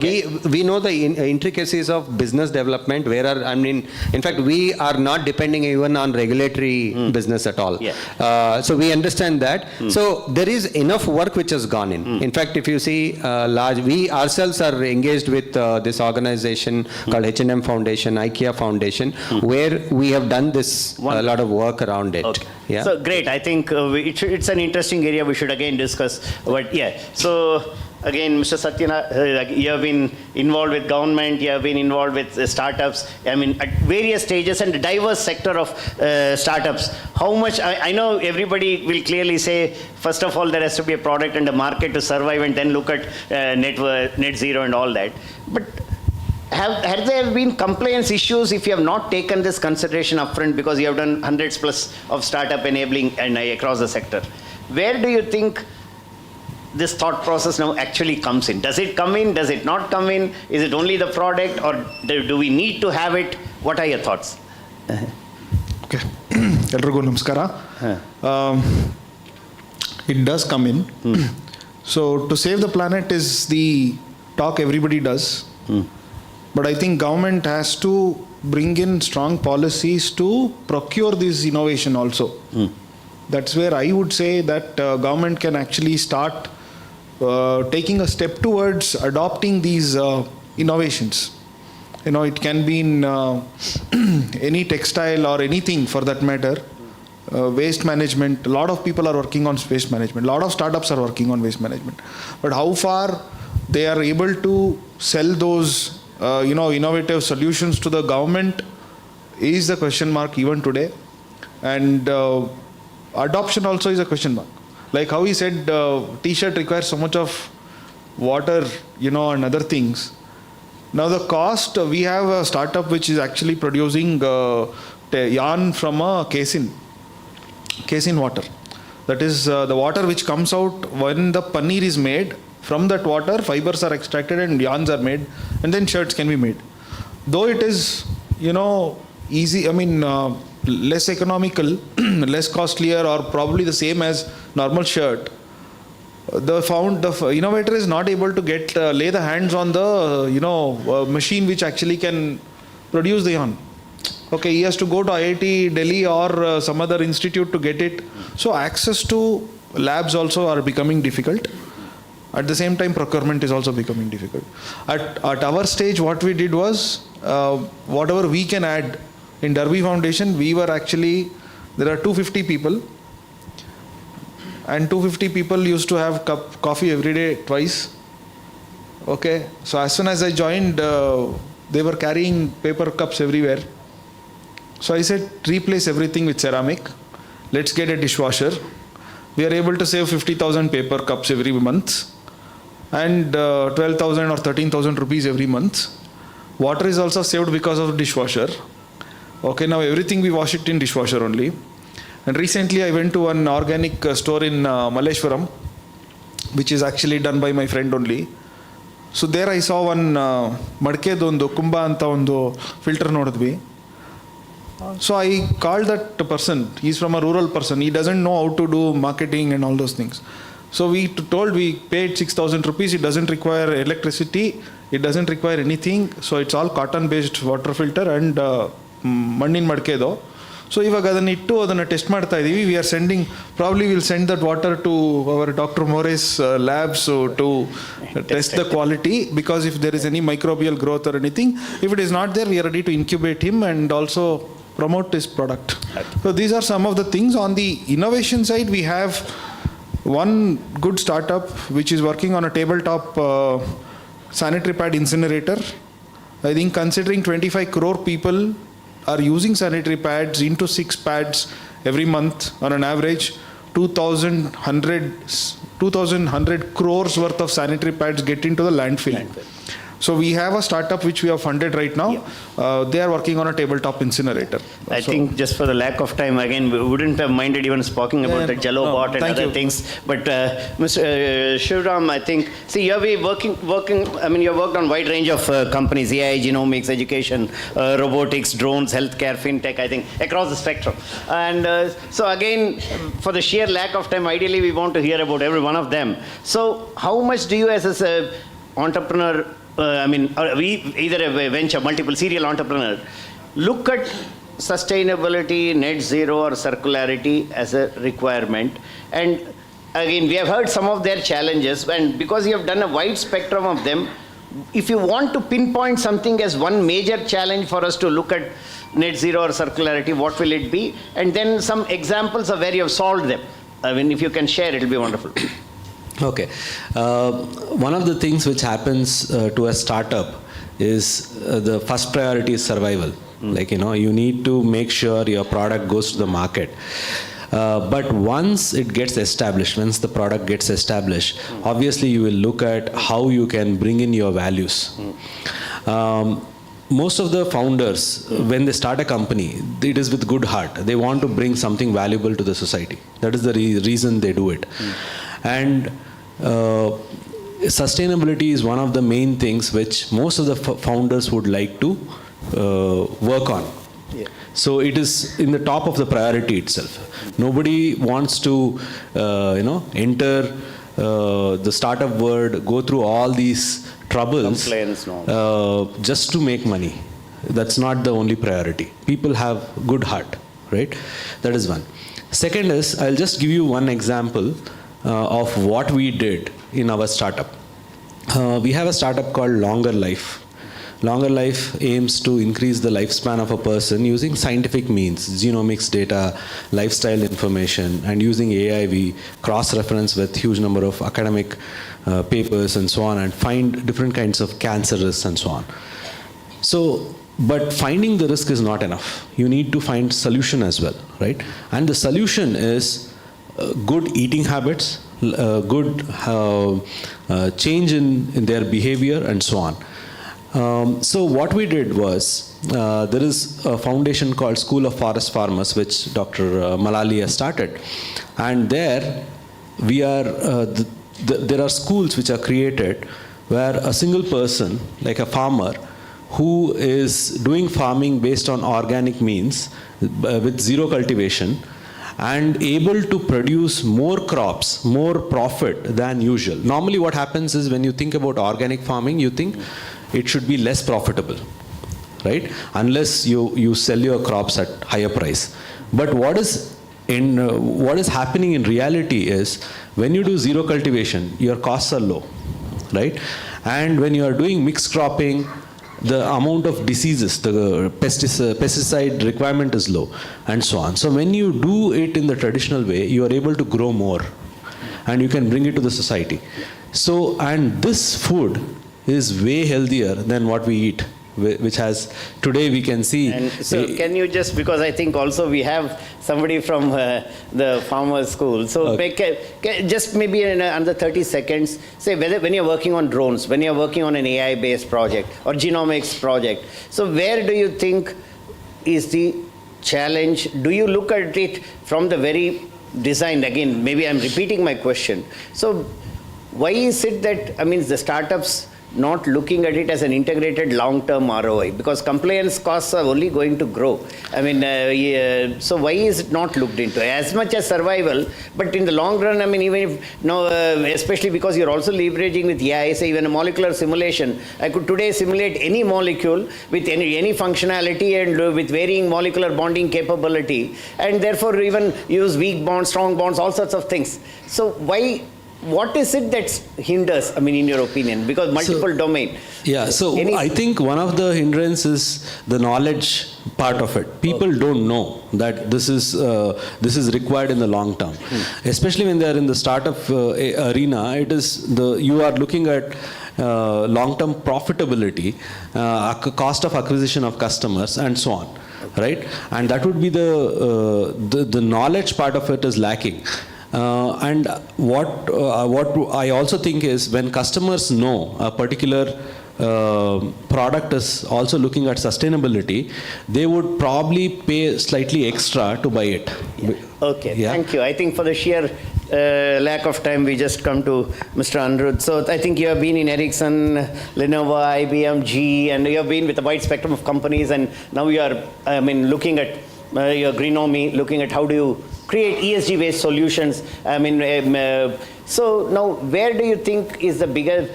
We know the intricacies of business development, in fact, we are not depending even on regulatory business at all. Yeah. So we understand that. So there is enough work which has gone in. In fact, if you see we ourselves are engaged with this organization called H&M Foundation, IKEA Foundation, where we have done this a lot of work around it. Okay. Yeah. So great. I think it's an interesting area we should again discuss. But yeah, so again, Mr. Satyana, you have been involved with government, you have been involved with startups, I mean, at various stages and diverse sector of startups. How much, I know everybody will clearly say, first of all, there has to be a product and a market to survive and then look at net zero and all that. But have there been compliance issues if you have not taken this consideration upfront because you have done hundreds plus of startup enabling and across the sector? Where do you think this thought process now actually comes in? Does it come in? Does it not come in? Is it only the product, or do we need to have it? What are your thoughts? Okay. Elrigu namaskara. It does come in. So to save the planet is the talk everybody does. But I think government has to bring in strong policies to procure this innovation also. That's where I would say that government can actually start taking a step towards adopting these innovations. You know, it can be in any textile or anything for that matter. Waste management, a lot of people are working on waste management. A lot of startups are working on waste management. But how far they are able to sell those innovative solutions to the government is the question mark even today. And adoption also is a question mark. Like how he said, t-shirt requires so much of water, and other things. Now the cost, we have a startup which is actually producing yarn from a casein water. That is the water which comes out when the paneer is made. From that water, fibers are extracted and yarns are made, and then shirts can be made. Though it is, easy, less economical, less costlier, or probably the same as normal shirt, the innovator is not able to lay the hands on the machine which actually can produce the yarn. Okay, he has to go to IIT Delhi or some other institute to get it. So access to labs also are becoming difficult. At the same time, procurement is also becoming difficult. At our stage, what we did was, whatever we can add. In Derby Foundation, there are 250 people, and 250 people used to have coffee every day, twice. Okay, so as soon as I joined, they were carrying paper cups everywhere. So I said, replace everything with ceramic. Let's get a dishwasher. We are able to save 50,000 paper cups every month, and 12,000 or 13,000 rupees every month. Water is also saved because of the dishwasher. Okay, now everything we wash it in dishwasher only. And recently I went to an organic store in Malleshwaram, which is actually done by my friend only. So there I saw one madkedondu kumba anta ondo filter nodidvi. So I called that person. He's from a rural person. He doesn't know how to do marketing and all those things. So we paid 6,000 rupees. It doesn't require electricity. It doesn't require anything. So it's all cotton based water filter and ಮಣ್ಣಿನ ಮಡಕೆದು. So ಇವಾಗ ಅದನ್ನು ಇಟ್ಟು ಅದನ್ನು test ಮಾಡ್ತಾ ಇದ್ದೀವಿ. we'll send that water to our Dr. More's labs to test the quality, because if there is any microbial growth or anything, if it is not there, we are ready to incubate him and also promote his product. So these are some of the things. On the innovation side, we have one good startup which is working on a tabletop sanitary pad incinerator. I think considering 25 crore people are using sanitary pads into 6 pads every month on an average, 2,100 crores worth of sanitary pads get into the landfill. So we have a startup which we have funded right now. They are working on a tabletop incinerator. I think just for the lack of time, again, we wouldn't have minded even speaking about the Jello bot and other things. But Mr. Shivram, I think, see, you have been working. I mean, you have worked on a wide range of companies: AI, genomics, education, robotics, drones, healthcare, fintech. I think across the spectrum. And so again, for the sheer lack of time, ideally we want to hear about every one of them. So how much do you, as an entrepreneur, we either a venture, multiple serial entrepreneur, look at sustainability, net zero or circularity as a requirement. And again, we have heard some of their challenges, and because you have done a wide spectrum of them, if you want to pinpoint something as one major challenge for us to look at net zero or circularity, what will it be? And then some examples of where you have solved them. If you can share, it will be wonderful. Okay. One of the things which happens to a startup is the first priority is survival. Like, you need to make sure your product goes to the market. But once it gets established, once the product gets established, obviously you will look at how you can bring in your values. Most of the founders, when they start a company, it is with good heart. They want to bring something valuable to the society. That is the reason they do it. And sustainability is one of the main things which most of the founders would like to work on. Yeah. So it is in the top of the priority itself. Nobody wants to, enter the startup world, go through all these troubles just to make money. That's not the only priority. People have good heart, right? That is one. Second is, I'll just give you one example of what we did in our startup. We have a startup called Longer Life. Longer Life aims to increase the lifespan of a person using scientific means, genomics data, lifestyle information, and using AI we cross-reference with huge number of academic papers and so on, and find different kinds of cancer risks and so on. So, but finding the risk is not enough. You need to find solution as well, right? And the solution is good eating habits, good change in their behavior and so on. So what we did was, there is a foundation called School of Forest Farmers, which Dr. Malali has started. And there we are, there are schools which are created where a single person, like a farmer, who is doing farming based on organic means, with zero cultivation, and able to produce more crops, more profit than usual. Normally what happens is, when you think about organic farming, you think it should be less profitable, right? Unless you sell your crops at higher price. But what is happening in reality is, when you do zero cultivation, your costs are low, right? And when you are doing mixed cropping, the amount of diseases, the pesticide requirement is low, and so on. So when you do it in the traditional way, you are able to grow more, and you can bring it to the society. So, and this food is way healthier than what we eat, which has, today we can see. And so can you just, because I think also we have somebody from the farmers school, so Okay. just maybe in under 30 seconds, say when you're working on drones, when you're working on an AI based project or genomics project, so where do you think is the challenge? Do you look at it from the very design? Again, maybe I'm repeating my question. So why is it that, the startups not looking at it as an integrated long-term ROI? Because compliance costs are only going to grow. So why is it not looked into? As much as survival, but in the long run, even if, especially because you're also leveraging with AI, say even a molecular simulation, I could today simulate any molecule with any functionality and with varying molecular bonding capability, and therefore even use weak bonds, strong bonds, all sorts of things. So what is it that hinders, in your opinion? Because multiple domain. Yeah, so I think one of the hindrances is the knowledge part of it. People don't know that this is required in the long term. Especially when they are in the startup arena, you are looking at long-term profitability, cost of acquisition of customers, and so on, right? And that would be the knowledge part of it is lacking. And what I also think is, when customers know a particular product is also looking at sustainability, they would probably pay slightly extra to buy it. Yeah. Okay, yeah. Thank you. I think for the sheer lack of time, we just come to Mr. Anirudh. So I think you have been in Ericsson, Lenovo, IBM, GE, and you have been with a wide spectrum of companies, and now you are, looking at your Greenomy, looking at how do you create ESG-based solutions. So now, where do you think is the bigger?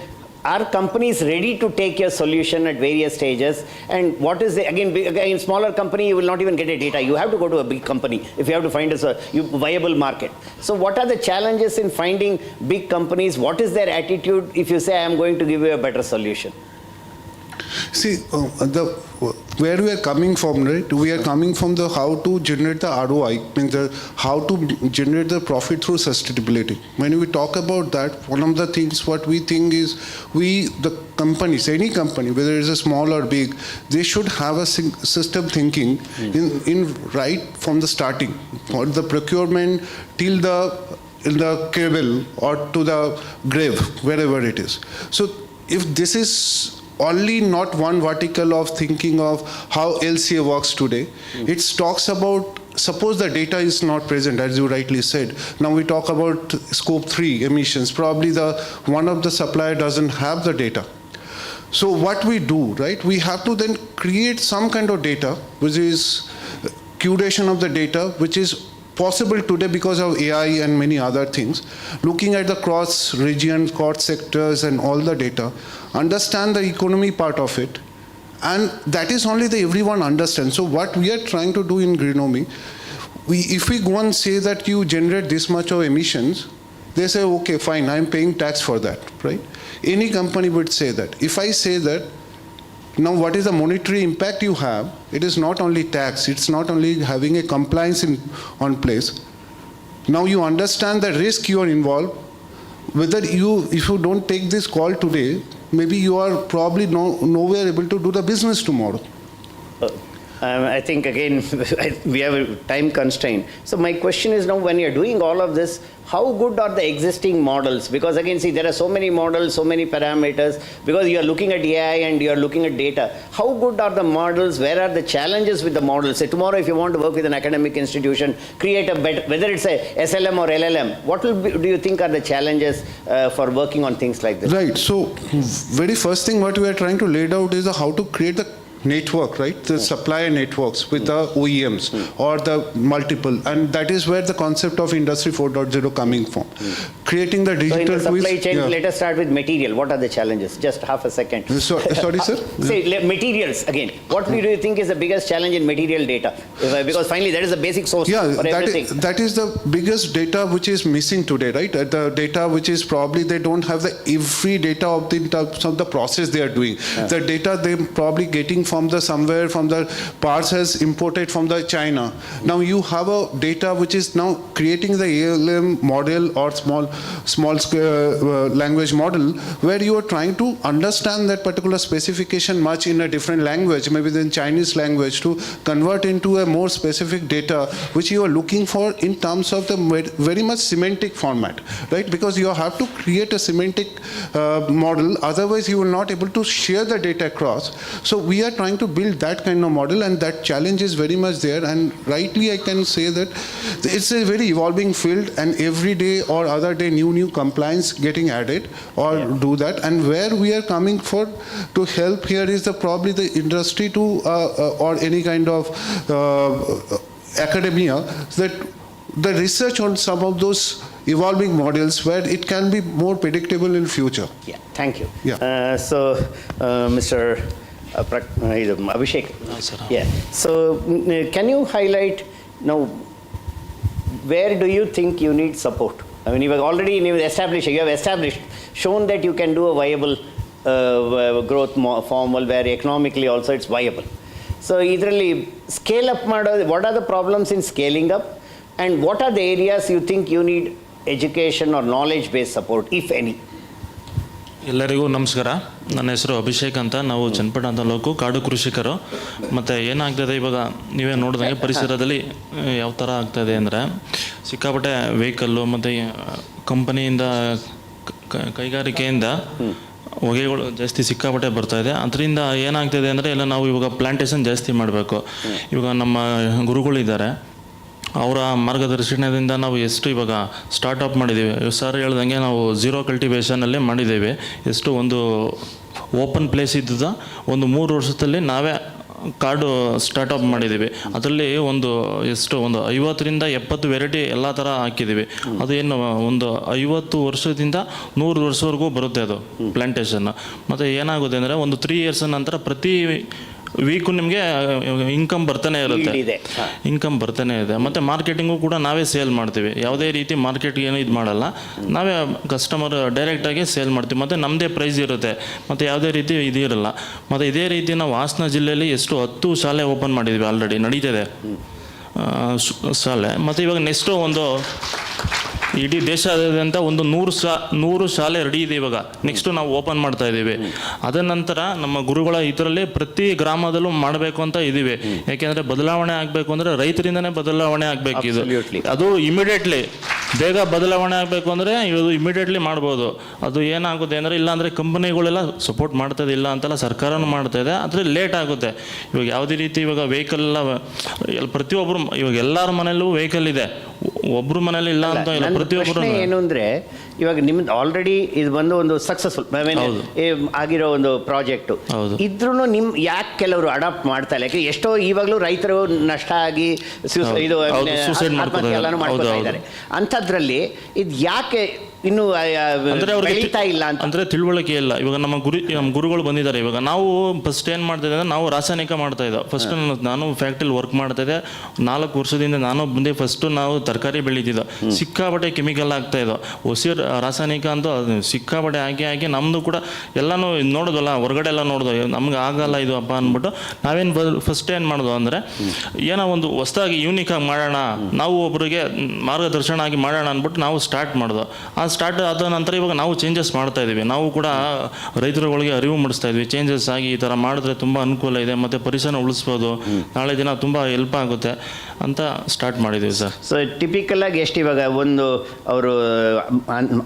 are companies ready to take your solution at various stages? And what is the, again, in smaller company, you will not even get a data. You have to go to a big company if you have to find a viable market. So what are the challenges in finding big companies? What is their attitude if you say, I am going to give you a better solution? See, where we are coming from, right? We are coming from the how to generate the ROI, means the how to generate the profit through sustainability. When we talk about that, one of the things what we think is the companies, any company, whether it's a small or big, they should have a system thinking in right from the starting, for the procurement till in the cable or to the grave, wherever it is. So if this is only not one vertical of thinking of how LCA works today. It talks about, suppose the data is not present, as you rightly said. Now we talk about scope 3 emissions. Probably one of the supplier doesn't have the data. So what we do, right? We have to then create some kind of data, which is curation of the data, which is possible today because of AI and many other things, looking at the cross region, cross sectors and all the data, understand the economy part of it, and that is only the everyone understands. So what we are trying to do in Greenomy, if we go and say that you generate this much of emissions, they say, okay, fine, I'm paying tax for that, right? Any company would say that. If I say that, now what is the monetary impact you have? It is not only tax, it's not only having a compliance on place. Now you understand the risk you are involved. Whether if you don't take this call today, maybe you are probably nowhere able to do the business tomorrow. I think again, we have a time constraint. So my question is now, when you're doing all of this, how good are the existing models? Because again, see, there are so many models, so many parameters, because you are looking at AI and you are looking at data. How good are the models? Where are the challenges with the models? Say tomorrow, if you want to work with an academic institution, create a better, whether it's a SLM or LLM, what do you think are the challenges for working on things like this? Right. So very first thing what we are trying to lay out is how to create the network, right? The supplier networks with the OEMs or the multiple, and that is where the concept of Industry 4.0 coming from. Creating the digital. So in the supply chain, let us start with material. What are the challenges? Just half a second. Sorry, sir? Say materials again. What do you think is the biggest challenge in material data? Because finally that is the basic source for everything. That is the biggest data which is missing today, right? The data which is probably they don't have the every data of in terms of the process they are doing. The data they probably getting from the parts has imported from the China. Now you have a data which is now creating the ALM model or small language model where you are trying to understand that particular specification much in a different language, maybe in Chinese language, to convert into a more specific data which you are looking for in terms of the very much semantic format, right? Because you have to create a semantic model, otherwise you will not able to share the data across. So we are trying to build that kind of model, and that challenge is very much there. And rightly I can say that it's a very evolving field, and every day or other day new compliance getting added or do that. And where we are coming for to help here is probably the industry to or any kind of academia, that the research on some of those evolving models where it can be more predictable in future. Yeah, thank you. Yeah. Mr. Abhishek. Yeah. So can you highlight now, where do you think you need support? I mean, you have already shown that you can do a viable growth formal where economically also it's viable. So either scale up, what are the problems in scaling up, and what are the areas you think you need education or knowledge based support, if any? ಎಲ್ಲರಿಗೂ ನಮಸ್ಕಾರ. ನನ್ನ ಹೆಸರು ಅಭಿಷೇಕ್ ಅಂತ. ನಾವು ಚನ್ನಪಟ್ಟಣ ತಾಲೂಕು ಕಾಡು ಕೃಷಿಕರು. ಮತ್ತು ಏನಾಗ್ತದೆ ಇವಾಗ ನೀವೇ ನೋಡಿದಂಗೆ ಪರಿಸರದಲ್ಲಿ ಯಾವ ಥರ ಆಗ್ತಾಯಿದೆ ಅಂದರೆ, ಸಿಕ್ಕಾಪಟ್ಟೆ ವೆಹಿಕಲ್ಲು ಮತ್ತು ಕಂಪನಿಯಿಂದ ಕೈಗಾರಿಕೆಯಿಂದ ಹೊಗೆಗಳು ಜಾಸ್ತಿ ಸಿಕ್ಕಾಪಟ್ಟೆ ಬರ್ತಾಯಿದೆ. ಅದರಿಂದ ಏನಾಗ್ತಾಯಿದೆ ಅಂದರೆ ಎಲ್ಲ ನಾವು ಇವಾಗ ಪ್ಲಾಂಟೇಷನ್ ಜಾಸ್ತಿ ಮಾಡಬೇಕು. ಇವಾಗ ನಮ್ಮ ಗುರುಗಳಿದ್ದಾರೆ, ಅವರ ಮಾರ್ಗದರ್ಶನದಿಂದ ನಾವು ಎಷ್ಟು ಇವಾಗ ಸ್ಟಾರ್ಟಪ್ ಮಾಡಿದ್ದೀವಿ. ಸರ್ ಹೇಳ್ದಂಗೆ ನಾವು ಝೀರೋ ಕಲ್ಟಿವೇಷನಲ್ಲಿ ಮಾಡಿದ್ದೇವೆ. ಎಷ್ಟು ಒಂದು ಓಪನ್ ಪ್ಲೇಸ್ ಇದ್ದದ ಒಂದು 3 ವರ್ಷದಲ್ಲಿ ನಾವೇ ಕಾರ್ಡು ಸ್ಟಾರ್ಟಪ್ ಮಾಡಿದ್ದೀವಿ. ಅದರಲ್ಲಿ ಒಂದು 50-70 ವೆರೈಟಿ ಎಲ್ಲ ಥರ ಹಾಕಿದ್ದೀವಿ. ಅದು ಏನು ಒಂದು 50 ವರ್ಷದಿಂದ 100 ವರ್ಷವರೆಗೂ ಬರುತ್ತೆ ಅದು ಪ್ಲಾಂಟೇಶನ್. ಮತ್ತು ಏನಾಗುತ್ತೆ ಅಂದರೆ ಒಂದು 3 ಇಯರ್ಸ್ ನಂತರ ಪ್ರತಿ ವೀಕು ನಿಮಗೆ ಇನ್ಕಮ್ ಬರ್ತಾನೆ ಇರುತ್ತೆ, ಇನ್ಕಮ್ ಬರ್ತಾನೆ ಇದೆ. ಮತ್ತು ಮಾರ್ಕೆಟಿಂಗು ಕೂಡ ನಾವೇ ಸೇಲ್ ಮಾಡ್ತೀವಿ. ಯಾವುದೇ ರೀತಿ ಮಾರ್ಕೆಟ್ಗೆ ಏನು ಇದು ಮಾಡಲ್ಲ, ನಾವೇ ಕಸ್ಟಮರ್ ಡೈರೆಕ್ಟಾಗಿ ಸೇಲ್ ಮಾಡ್ತೀವಿ. ಮತ್ತು ನಮ್ಮದೇ ಪ್ರೈಸ್ ಇರುತ್ತೆ, ಮತ್ತು ಯಾವುದೇ ರೀತಿ ಇದು ಇರಲ್ಲ. ಮತ್ತು ಇದೇ ರೀತಿ ನಾವು ಹಾಸನ ಜಿಲ್ಲೆಯಲ್ಲಿ 10 ಶಾಲೆ ಓಪನ್ ಮಾಡಿದ್ವಿ, ಆಲ್ರೆಡಿ ನಡೀತಿದೆ ಶಾಲೆ. ಮತ್ತು ಇವಾಗ ನೆಕ್ಸ್ಟು ಒಂದು ಇಡೀ ದೇಶಾದ್ಯಂತ ಒಂದು 100 ಶಾಲೆ ರೆಡಿ ಇದೆ ಇವಾಗ. ನೆಕ್ಸ್ಟು ನಾವು ಓಪನ್ ಮಾಡ್ತಾ ಇದ್ದೀವಿ. ಅದ ನಂತರ ನಮ್ಮ ಗುರುಗಳ ಇದರಲ್ಲಿ ಪ್ರತಿ ಗ್ರಾಮದಲ್ಲೂ ಮಾಡಬೇಕು ಅಂತ ಇದ್ದೀವಿ. ಯಾಕೆಂದರೆ ಬದಲಾವಣೆ ಆಗಬೇಕು ಅಂದರೆ ರೈತರಿಂದನೇ ಬದಲಾವಣೆ ಆಗಬೇಕು. ಇದು ಅದು ಇಮಿಡಿಯೇಟ್ಲಿ ಬೇಗ ಬದಲಾವಣೆ ಆಗಬೇಕು ಅಂದರೆ ಇದು ಇಮಿಡಿಯೇಟ್ಲಿ ಮಾಡ್ಬೋದು. ಅದು ಏನಾಗುತ್ತೆ ಅಂದರೆ ಇಲ್ಲಾಂದರೆ ಕಂಪನಿಗಳೆಲ್ಲ ಸಪೋರ್ಟ್ ಮಾಡ್ತಾಯಿದೆ, ಇಲ್ಲ ಅಂತಲ್ಲ ಸರ್ಕಾರನೂ ಮಾಡ್ತಾ ಇದೆ, ಆದರೆ ಲೇಟ್ ಆಗುತ್ತೆ. ಇವಾಗ ಯಾವುದೇ ರೀತಿ ಇವಾಗ ವೆಹಿಕಲ್ ಎಲ್ಲ ಪ್ರತಿಯೊಬ್ಬರು ಇವಾಗ ಎಲ್ಲರ ಮನೆಯಲ್ಲೂ ವೆಹಿಕಲ್ ಇದೆ, ಒಬ್ರು ಮನೇಲಿ ಇಲ್ಲ ಅಂತ ಇಲ್ಲ, ಪ್ರತಿಯೊಬ್ಬರು. ಏನು ಅಂದರೆ ಇವಾಗ ನಿಮ್ದು ಆಲ್ರೆಡಿ ಇದು ಬಂದು ಒಂದು ಸಕ್ಸಸ್ಫುಲ್ ಆಗಿರೋ ಒಂದು ಪ್ರಾಜೆಕ್ಟು ಇದ್ರೂ ಯಾಕೆ ಕೆಲವರು ಅಡಾಪ್ಟ್ ಮಾಡ್ತಾ ಇಲ್ಲ? ಯಾಕೆ ಎಷ್ಟೋ ಇವಾಗಲೂ ರೈತರು ನಷ್ಟ ಆಗಿ ಇದು ಎಲ್ಲಾನು ಮಾಡ್ಕೊತಾ ಇದ್ದಾರೆ. ಅಂಥದ್ರಲ್ಲಿ ಇದು ಯಾಕೆ ಇನ್ನು ಅಂದರೆ ಅವ್ರಿಗೆ ಇಲ್ಲ ಅಂತ ಅಂದರೆ ತಿಳುವಳಿಕೆ ಇಲ್ಲ. ಇವಾಗ ನಮ್ಮ ಗುರುಗಳು ಬಂದಿದ್ದಾರೆ. ಇವಾಗ ನಾವು ಫಸ್ಟ್ ಏನು ಮಾಡ್ತಾ ಇದ್ದೆ, ನಾವು ರಾಸಾಯನಿಕ ಮಾಡ್ತಾ ಇದ್ದೆ. ಫಸ್ಟ್ ನಾನು ಫ್ಯಾಕ್ಟ್ರಿಲಿ ವರ್ಕ್ ಮಾಡ್ತಾ ಇದ್ದೆ 4 ವರ್ಷದಿಂದ. ನಾನು ಬಂದೆ ಫಸ್ಟು ನಾವು ತರಕಾರಿ ಬೆಳೀತಿದ್ದೋ, ಸಿಕ್ಕಾಪಟ್ಟೆ ಕೆಮಿಕಲ್ ಆಗ್ತಾ ಇದ್ದೋ, ಹೊಸ ರಾಸಾಯನಿಕ ಅಂತೂ ಅದು ಸಿಕ್ಕಾಪಟ್ಟೆ ಹಾಕಿ ನಮ್ಮದು ಕೂಡ ಎಲ್ಲನೂ ನೋಡೋದಲ್ಲ, ಹೊರಗಡೆ ಎಲ್ಲ ನೋಡೋದು, ನಮ್ಗೆ ಆಗಲ್ಲ ಇದು ಹಬ್ಬ ಅಂದ್ಬಿಟ್ಟು ನಾವೇನು ಫಸ್ಟ್ ಏನು ಮಾಡೋದು ಅಂದರೆ ಏನೋ ಒಂದು ಹೊಸದಾಗಿ ಯೂನಿಕಾಗಿ ಮಾಡೋಣ, ನಾವು ಒಬ್ಬರಿಗೆ ಮಾರ್ಗದರ್ಶನ ಆಗಿ ಮಾಡೋಣ ಅಂದ್ಬಿಟ್ಟು ನಾವು ಸ್ಟಾರ್ಟ್ ಮಾಡೋದು. ಆ ಸ್ಟಾರ್ಟ್ ಆದ ನಂತರ ಇವಾಗ ನಾವು ಚೇಂಜಸ್ ಮಾಡ್ತಾ ಇದ್ದೀವಿ. ನಾವು ಕೂಡ ರೈತರುಗಳಿಗೆ ಅರಿವು ಮೂಡಿಸ್ತಾ ಇದ್ವಿ. ಚೇಂಜಸ್ ಆಗಿ ಈ ಥರ ಮಾಡಿದ್ರೆ ತುಂಬ ಅನುಕೂಲ ಇದೆ, ಮತ್ತು ಪರಿಸರ ಉಳಿಸ್ಬೋದು, ನಾಳೆ ದಿನ ತುಂಬ ಹೆಲ್ಪ್ ಆಗುತ್ತೆ ಅಂತ ಸ್ಟಾರ್ಟ್ ಮಾಡಿದ್ದೀವಿ ಸರ್. ಸೊ ಟಿಪಿಕಲ್ ಆಗಿ ಎಷ್ಟು ಇವಾಗ ಒಂದು ಅವರು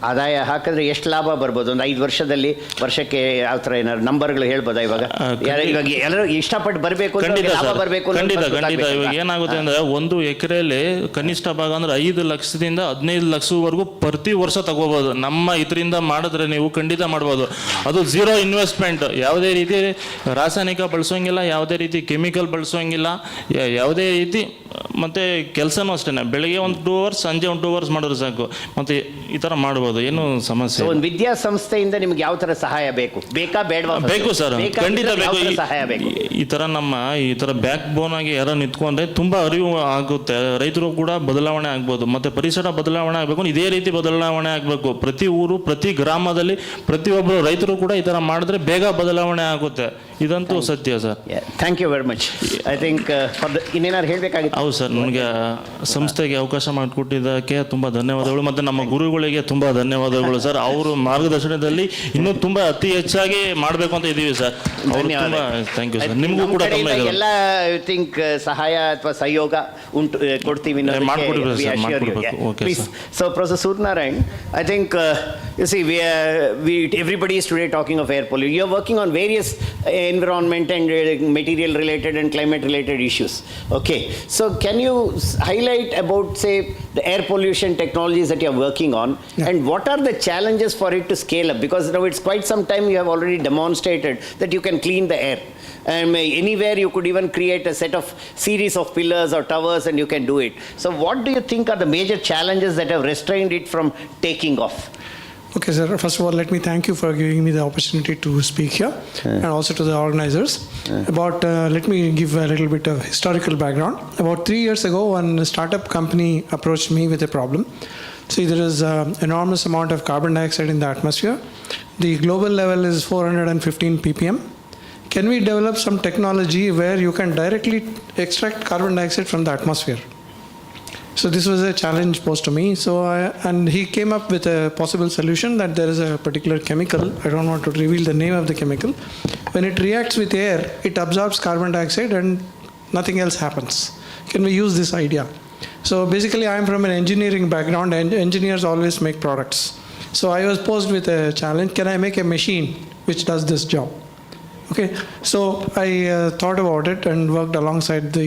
ಆದಾಯ ಹಾಕಿದ್ರೆ ಎಷ್ಟು ಲಾಭ ಬರ್ಬೋದು? ಒಂದು 5 ವರ್ಷದಲ್ಲಿ ವರ್ಷಕ್ಕೆ ಯಾವ ಥರ ಏನಾದ್ರು ನಂಬರ್ಗಳು ಹೇಳ್ಬೋದಾ? ಇವಾಗ ಎಲ್ಲರೂ ಇಷ್ಟಪಟ್ಟು ಬರಬೇಕು, ಲಾಭ ಬರಬೇಕು. ಖಂಡಿತ. ಇವಾಗ ಏನಾಗುತ್ತೆ ಅಂದರೆ 1 ಎಕರೆಯಲ್ಲಿ ಕನಿಷ್ಠ ಭಾಗ ಅಂದರೆ 5 ಲಕ್ಷದಿಂದ 15 ಲಕ್ಷವರೆಗೂ ಪ್ರತಿ ವರ್ಷ ತಗೋಬೋದು. ನಮ್ಮ ಇದರಿಂದ ಮಾಡಿದ್ರೆ ನೀವು ಖಂಡಿತ ಮಾಡ್ಬೋದು. ಅದು 0 ಇನ್ವೆಸ್ಟ್ಮೆಂಟ್, ಯಾವುದೇ ರೀತಿ ರಾಸಾಯನಿಕ ಬಳಸೋಂಗಿಲ್ಲ, ಯಾವುದೇ ರೀತಿ ಕೆಮಿಕಲ್ ಬಳಸೋಂಗಿಲ್ಲ, ಯಾವುದೇ ರೀತಿ. ಮತ್ತು ಕೆಲಸನೂ ಅಷ್ಟೇ, ಬೆಳಗ್ಗೆ ಒಂದು 2 ಅವರ್ಸ್, ಸಂಜೆ ಒಂದು 2 ಅವರ್ಸ್ ಮಾಡಿದ್ರೆ ಸಾಕು. ಮತ್ತು ಈ ಥರ ಮಾಡ್ಬೋದು, ಏನು ಸಮಸ್ಯೆ. ಒಂದು ವಿದ್ಯಾಸಂಸ್ಥೆಯಿಂದ ನಿಮ್ಗೆ ಯಾವ ಥರ ಸಹಾಯ ಬೇಕಾ ಬೇಡವಾ? ಬೇಕು ಸರ್, ಖಂಡಿತ ಬೇಕು. ಸಹಾಯ ಬೇಕು. ಈ ಥರ ಬ್ಯಾಕ್ ಬೋನ್ ಆಗಿ ಯಾರೋ ನಿಂತ್ಕೊಂಡ್ರೆ ತುಂಬ ಅರಿವು ಆಗುತ್ತೆ. ರೈತರು ಕೂಡ ಬದಲಾವಣೆ ಆಗ್ಬೋದು, ಮತ್ತು ಪರಿಸರ ಬದಲಾವಣೆ ಆಗಬೇಕು. ಇದೇ ರೀತಿ ಬದಲಾವಣೆ ಆಗಬೇಕು. ಪ್ರತಿ ಊರು, ಪ್ರತಿ ಗ್ರಾಮದಲ್ಲಿ ಪ್ರತಿಯೊಬ್ಬರು ರೈತರು ಕೂಡ ಈ ಥರ ಮಾಡಿದ್ರೆ ಬೇಗ ಬದಲಾವಣೆ ಆಗುತ್ತೆ. ಇದಂತೂ ಸತ್ಯ sir. Thank you very much. I think ಇನ್ನೇನಾದ್ರು ಹೇಳಬೇಕಾಗಿತ್ತು? ಹೌದು ಸರ್, ನನಗೆ ಸಂಸ್ಥೆಗೆ ಅವಕಾಶ ಮಾಡಿಕೊಟ್ಟಿದ್ದಕ್ಕೆ ತುಂಬ ಧನ್ಯವಾದಗಳು, ಮತ್ತು ನಮ್ಮ ಗುರುಗಳಿಗೆ ತುಂಬ ಧನ್ಯವಾದಗಳು ಸರ್. ಅವರು ಮಾರ್ಗದರ್ಶನದಲ್ಲಿ ಇನ್ನೂ ತುಂಬ ಅತಿ ಹೆಚ್ಚಾಗಿ ಮಾಡಬೇಕು ಅಂತ ಇದ್ದೀವಿ ಸರ್. ಅವರು ತುಂಬ ಥ್ಯಾಂಕ್ ಯು ಸರ್. ನಿಮಗೂ ಕೂಡ ತುಂಬ ಎಲ್ಲ ಐ ಥಿಂಕ್ ಸಹಾಯ ಅಥವಾ ಸಹಯೋಗ ಉಂಟು ಕೊಡ್ತೀವಿ. So professor Suryanarayan, I think you see everybody is today talking of air pollution. You are working on various environment and material related and climate related issues. Okay, so can you highlight about, say, the air pollution technologies that you are working on, and what are the challenges for it to scale up? Because now it's quite some time you have already demonstrated that you can clean the air. And anywhere you could even create a set of series of pillars or towers and you can do it. So what do you think are the major challenges that have restrained it from taking off? Okay, sir. First of all, let me thank you for giving me the opportunity to speak here, and also to the organizers. Let me give a little bit of historical background. About 3 years ago, one startup company approached me with a problem. See, there is enormous amount of carbon dioxide in the atmosphere. The global level is 415 ppm. Can we develop some technology where you can directly extract carbon dioxide from the atmosphere? So this was a challenge posed to me. And he came up with a possible solution that there is a particular chemical. I don't want to reveal the name of the chemical. When it reacts with air, it absorbs carbon dioxide and nothing else happens. Can we use this idea? So basically, I am from an engineering background, and engineers always make products. So I was posed with a challenge. Can I make a machine which does this job? Okay, so I thought about it and worked alongside the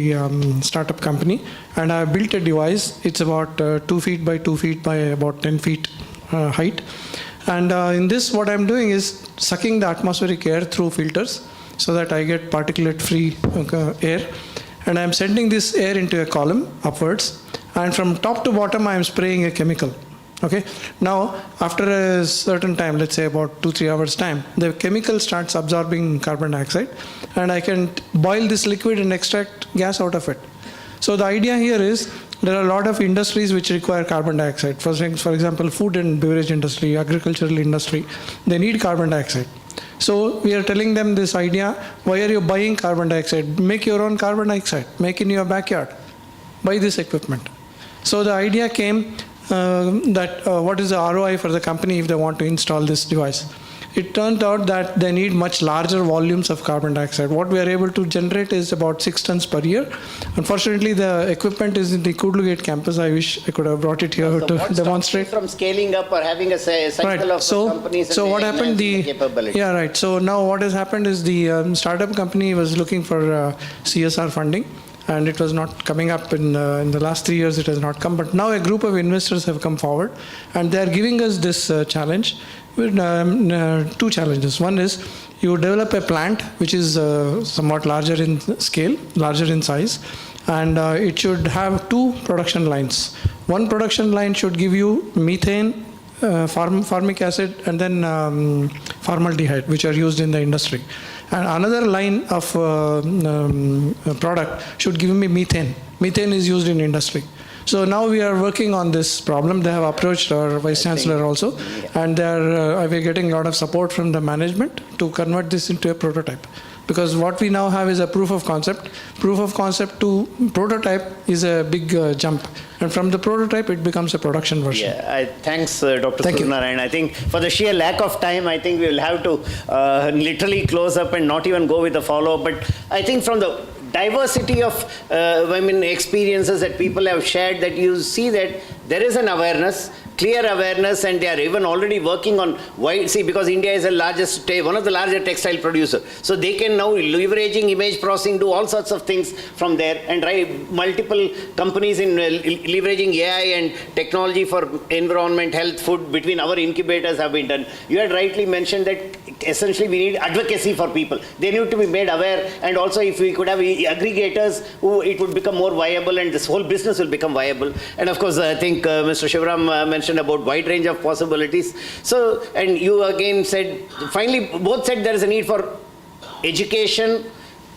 startup company, and I built a device. It's about 2 feet by 2 feet by about 10 feet height. And in this, what I'm doing is sucking the atmospheric air through filters so that I get particulate free air. And I'm sending this air into a column upwards, and from top to bottom I am spraying a chemical. Okay. Now, after a certain time, let's say about 2-3 hours time, the chemical starts absorbing carbon dioxide, and I can boil this liquid and extract gas out of it. So the idea here is there are a lot of industries which require carbon dioxide. For example, food and beverage industry, agricultural industry, they need carbon dioxide. So we are telling them this idea: why are you buying carbon dioxide? Make your own carbon dioxide. Make in your backyard. Buy this equipment. So the idea came. What is the ROI for the company if they want to install this device? It turned out that they need much larger volumes of carbon dioxide. What we are able to generate is about 6 tons per year. Unfortunately, the equipment is in the Kudlugate campus. I wish I could have brought it here to demonstrate. From scaling up or having a cycle of companies. So what happened? Yeah, right. So now what has happened is the startup company was looking for CSR funding, and it was not coming up in the last 3 years. It has not come, but now a group of investors have come forward, and they are giving us this challenge with 2 challenges. One is you develop a plant which is somewhat larger in scale, larger in size, and it should have 2 production lines. One production line should give you methane, formic acid, and then formaldehyde, which are used in the industry. And another line of product should give me methane. Methane is used in industry. So now we are working on this problem. They have approached our Vice Chancellor also, and we're getting a lot of support from the management to convert this into a prototype. Because what we now have is a proof of concept. Proof of concept to prototype is a big jump. And from the prototype, it becomes a production version. Yeah, thanks, Dr. Suryanarayan. I think for the sheer lack of time, I think we will have to literally close up and not even go with the follow-up. But I think from the diversity of experiences that people have shared, that you see that there is an awareness, clear awareness, and they are even already working on because India is one of the largest textile producers. So they can now leveraging image processing, do all sorts of things from there, and multiple companies in leveraging AI and technology for environment, health, food between our incubators have been done. You had rightly mentioned that essentially we need advocacy for people. They need to be made aware, and also if we could have aggregators, it would become more viable and this whole business will become viable. And of course, I think Mr. Shivram mentioned about wide range of possibilities. So, and you again said, finally both said there is a need for education,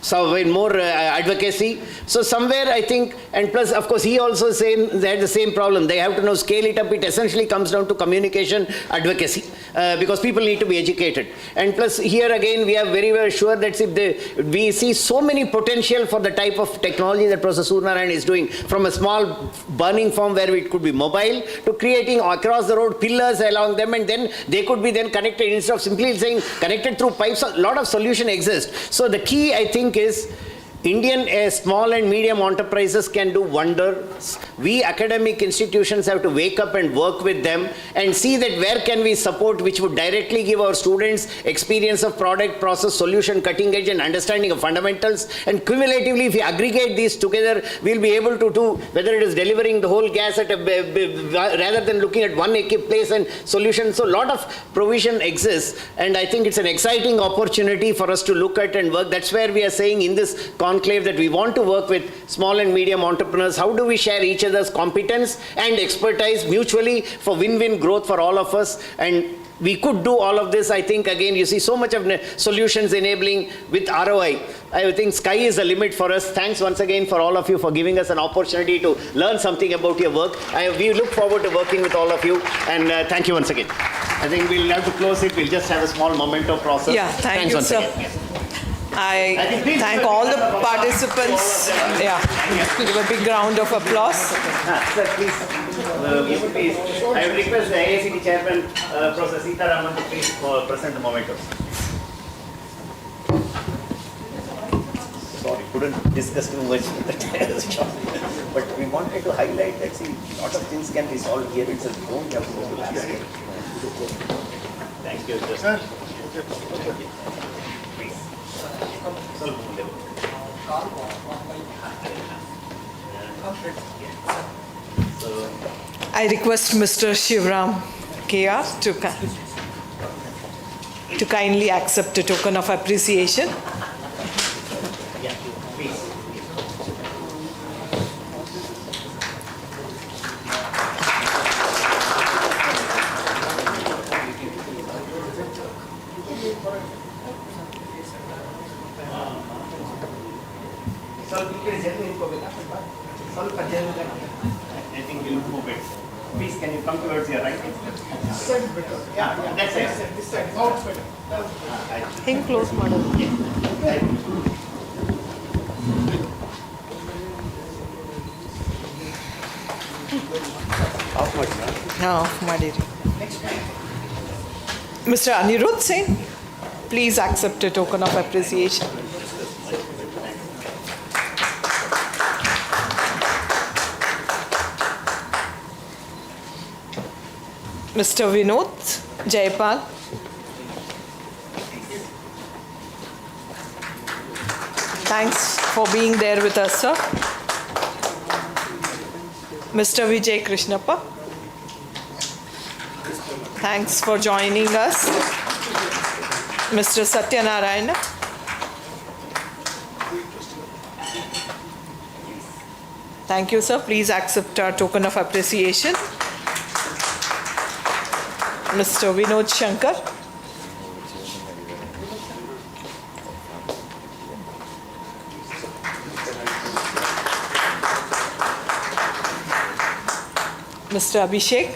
so more advocacy. So somewhere I think, and plus of course he also saying they had the same problem. They have to now scale it up. It essentially comes down to communication advocacy because people need to be educated. And plus here again we are very well sure that we see so many potential for the type of technology that Professor Suryanarayan is doing, from a small burning farm where it could be mobile to creating across the road pillars along them, and then they could be then connected instead of simply saying connected through pipes. A lot of solution exists. So the key I think is Indian small and medium enterprises can do wonders. We academic institutions have to wake up and work with them and see that where can we support, which would directly give our students experience of product, process, solution, cutting edge, and understanding of fundamentals. And cumulatively, if we aggregate these together, we'll be able to do, whether it is delivering the whole gas at rather than looking at one place and solution. So a lot of provision exists, and I think it's an exciting opportunity for us to look at and work. That's where we are saying in this conclave that we want to work with small and medium entrepreneurs. How do we share each other's competence and expertise mutually for win-win growth for all of us? And we could do all of this. I think again you see so much of solutions enabling with ROI. I think sky is the limit for us. Thanks once again for all of you for giving us an opportunity to learn something about your work. We look forward to working with all of you, and thank you once again. I think we'll have to close it. We'll just have a small memento process. Yeah, thanks once sir. again. Yes. I thank all the participants. Yeah, give a big round of applause. Sir, please. I will request the IACT chairman, Professor Sitaraman, to please present the mementos. Sorry, couldn't discuss too much with the but we wanted to highlight that a lot of things can be solved here itself. Don't have to go to last year. Thank you, sir. I request Mr. Shivram KR to kindly accept a token of appreciation. I think we'll move it. Please, can you come towards your right? Yeah, that's it. This side. Hinge close ಮಾಡೋದು. Of ಮಾಡಿರಿ. Mr. Anirudh Singh, please accept a token of appreciation. Mr. Vinod Jayapal. Thanks for being there with us, sir. Mr. Vijay Krishnappa. Thanks for joining us. Mr. Satyanarayana. Thank you, sir. Please accept our token of appreciation. Mr. Vinod Shankar. Mr. Abhishek.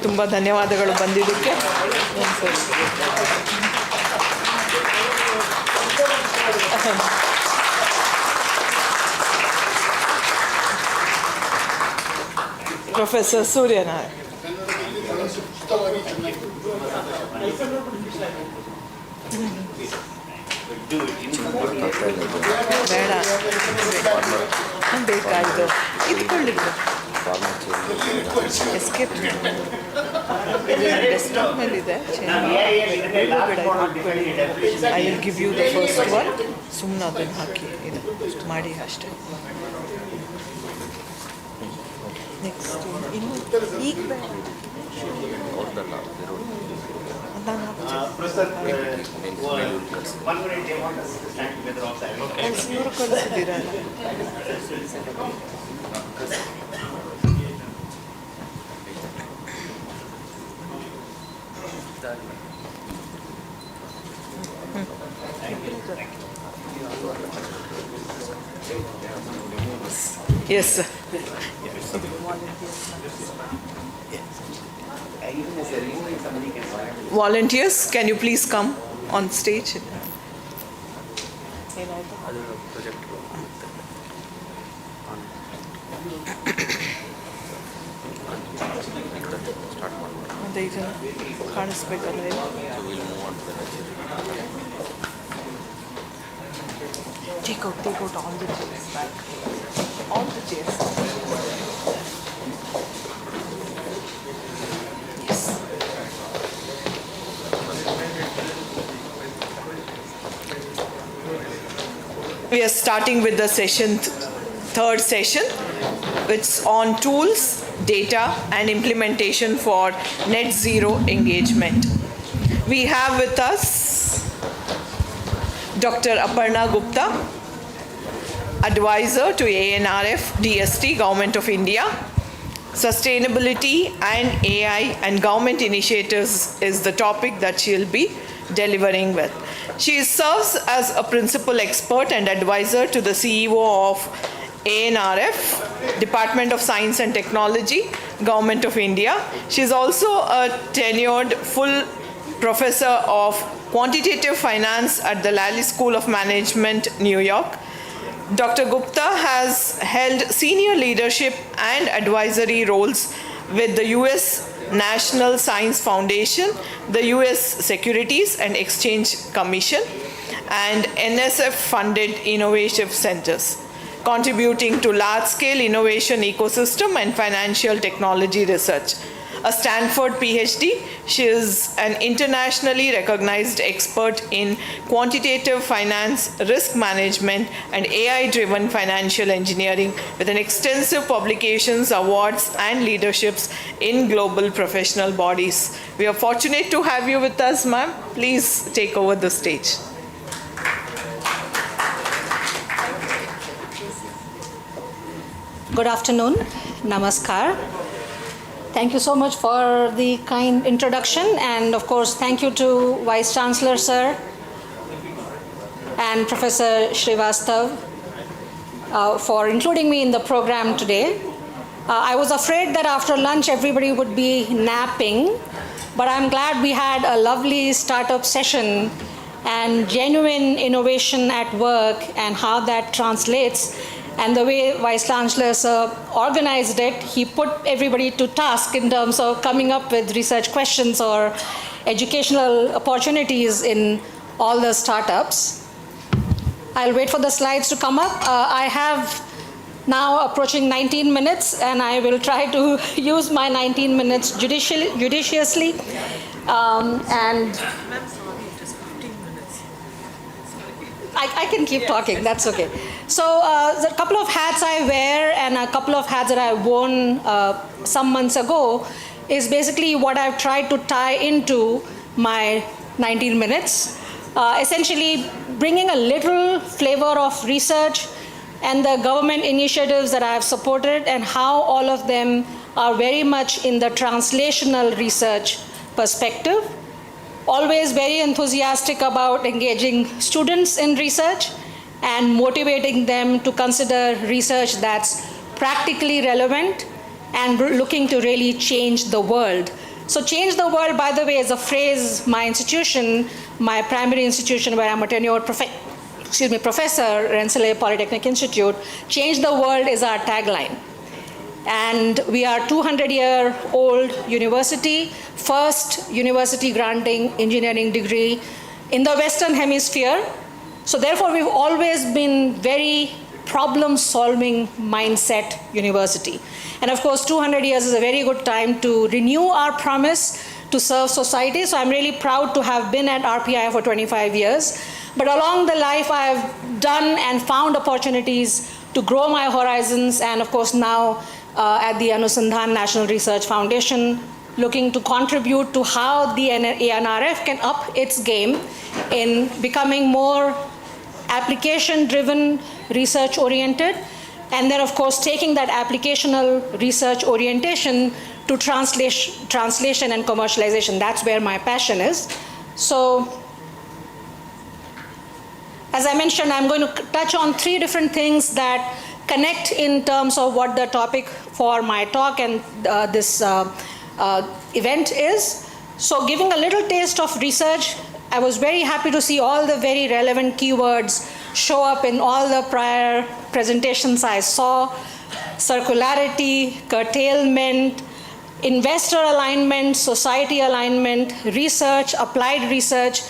ತುಂಬ ಧನ್ಯವಾದಗಳು ಬಂದಿದ್ದಕ್ಕೆ. Professor Suryanarayan. ಬೇಡ ಬೇಕಾಯ್ತು ಇದ್ಕೊಳ್ಳಿಲ್ಲ. Escape desktop ಮೇಲಿದೆ. I will give you the first one. ಸುಮ್ಮನೆ ಅದನ್ನು ಹಾಕಿ ಇದು ಮಾಡಿ ಅಷ್ಟೇ. ನೆಕ್ಸ್ಟ್ ಇನ್ನು ಈಗ ಬೇಡ ಇವರು ಕಳಿಸಿದ್ದೀರಲ್ಲ. Yes, sir. Volunteers, can you please come on stage? ಕಾಣಿಸ್ಬೇಕಲ್ಲ. Take out all the chairs back. All the chairs. Yes. We are starting with the third session, which is on tools, data and implementation for net zero engagement. We have with us Dr. Aparna Gupta, advisor to ANRF DST, Government of India. Sustainability and AI and government initiatives is the topic that she'll be delivering with. She serves as a principal expert and advisor to the CEO of ANRF, Department of Science and Technology, Government of India. She is also a tenured full professor of quantitative finance at the Lally School of Management, New York. Dr. Gupta has held senior leadership and advisory roles with the US National Science Foundation, the US Securities and Exchange Commission, and NSF-funded innovation centers, contributing to large-scale innovation ecosystem and financial technology research. A Stanford PhD, she is an internationally recognized expert in quantitative finance, risk management, and AI-driven financial engineering with an extensive publications, awards, and leaderships in global professional bodies. We are fortunate to have you with us, ma'am. Please take over the stage. Good afternoon. Namaskar. Thank you so much for the kind introduction, and of course thank you to Vice Chancellor sir and Professor Srivastav for including me in the program today. I was afraid that after lunch everybody would be napping, but I'm glad we had a lovely startup session and genuine innovation at work and how that translates. And the way Vice Chancellor Sir organized it, he put everybody to task in terms of coming up with research questions or educational opportunities in all the startups. I'll wait for the slides to come up. I have now approaching 19 minutes, and I will try to use my 19 minutes judiciously. And I can keep talking, that's okay. So the couple of hats I wear and a couple of hats that I worn some months ago is basically what I've tried to tie into my 19 minutes. Essentially bringing a little flavor of research and the government initiatives that I have supported and how all of them are very much in the translational research perspective. Always very enthusiastic about engaging students in research and motivating them to consider research that's practically relevant and looking to really change the world. So change the world, by the way, is a phrase my institution, my primary institution where I'm a tenured professor, Rensselaer Polytechnic Institute, change the world is our tagline. And we are 200-year-old university, first university granting engineering degree in the Western Hemisphere. So therefore, we've always been very problem-solving mindset university. And of course, 200 years is a very good time to renew our promise to serve society. So I'm really proud to have been at RPI for 25 years. But along the life, I've done and found opportunities to grow my horizons, and of course now at the Anusandhan National Research Foundation, looking to contribute to how the ANRF can up its game in becoming more application-driven, research-oriented, and then of course taking that applicational research orientation to translation and commercialization. That's where my passion is. So, as I mentioned, I'm going to touch on 3 different things that connect in terms of what the topic for my talk and this event is. So giving a little taste of research, I was very happy to see all the very relevant keywords show up in all the prior presentations I saw. Circularity, curtailment, investor alignment, society alignment, research, applied research.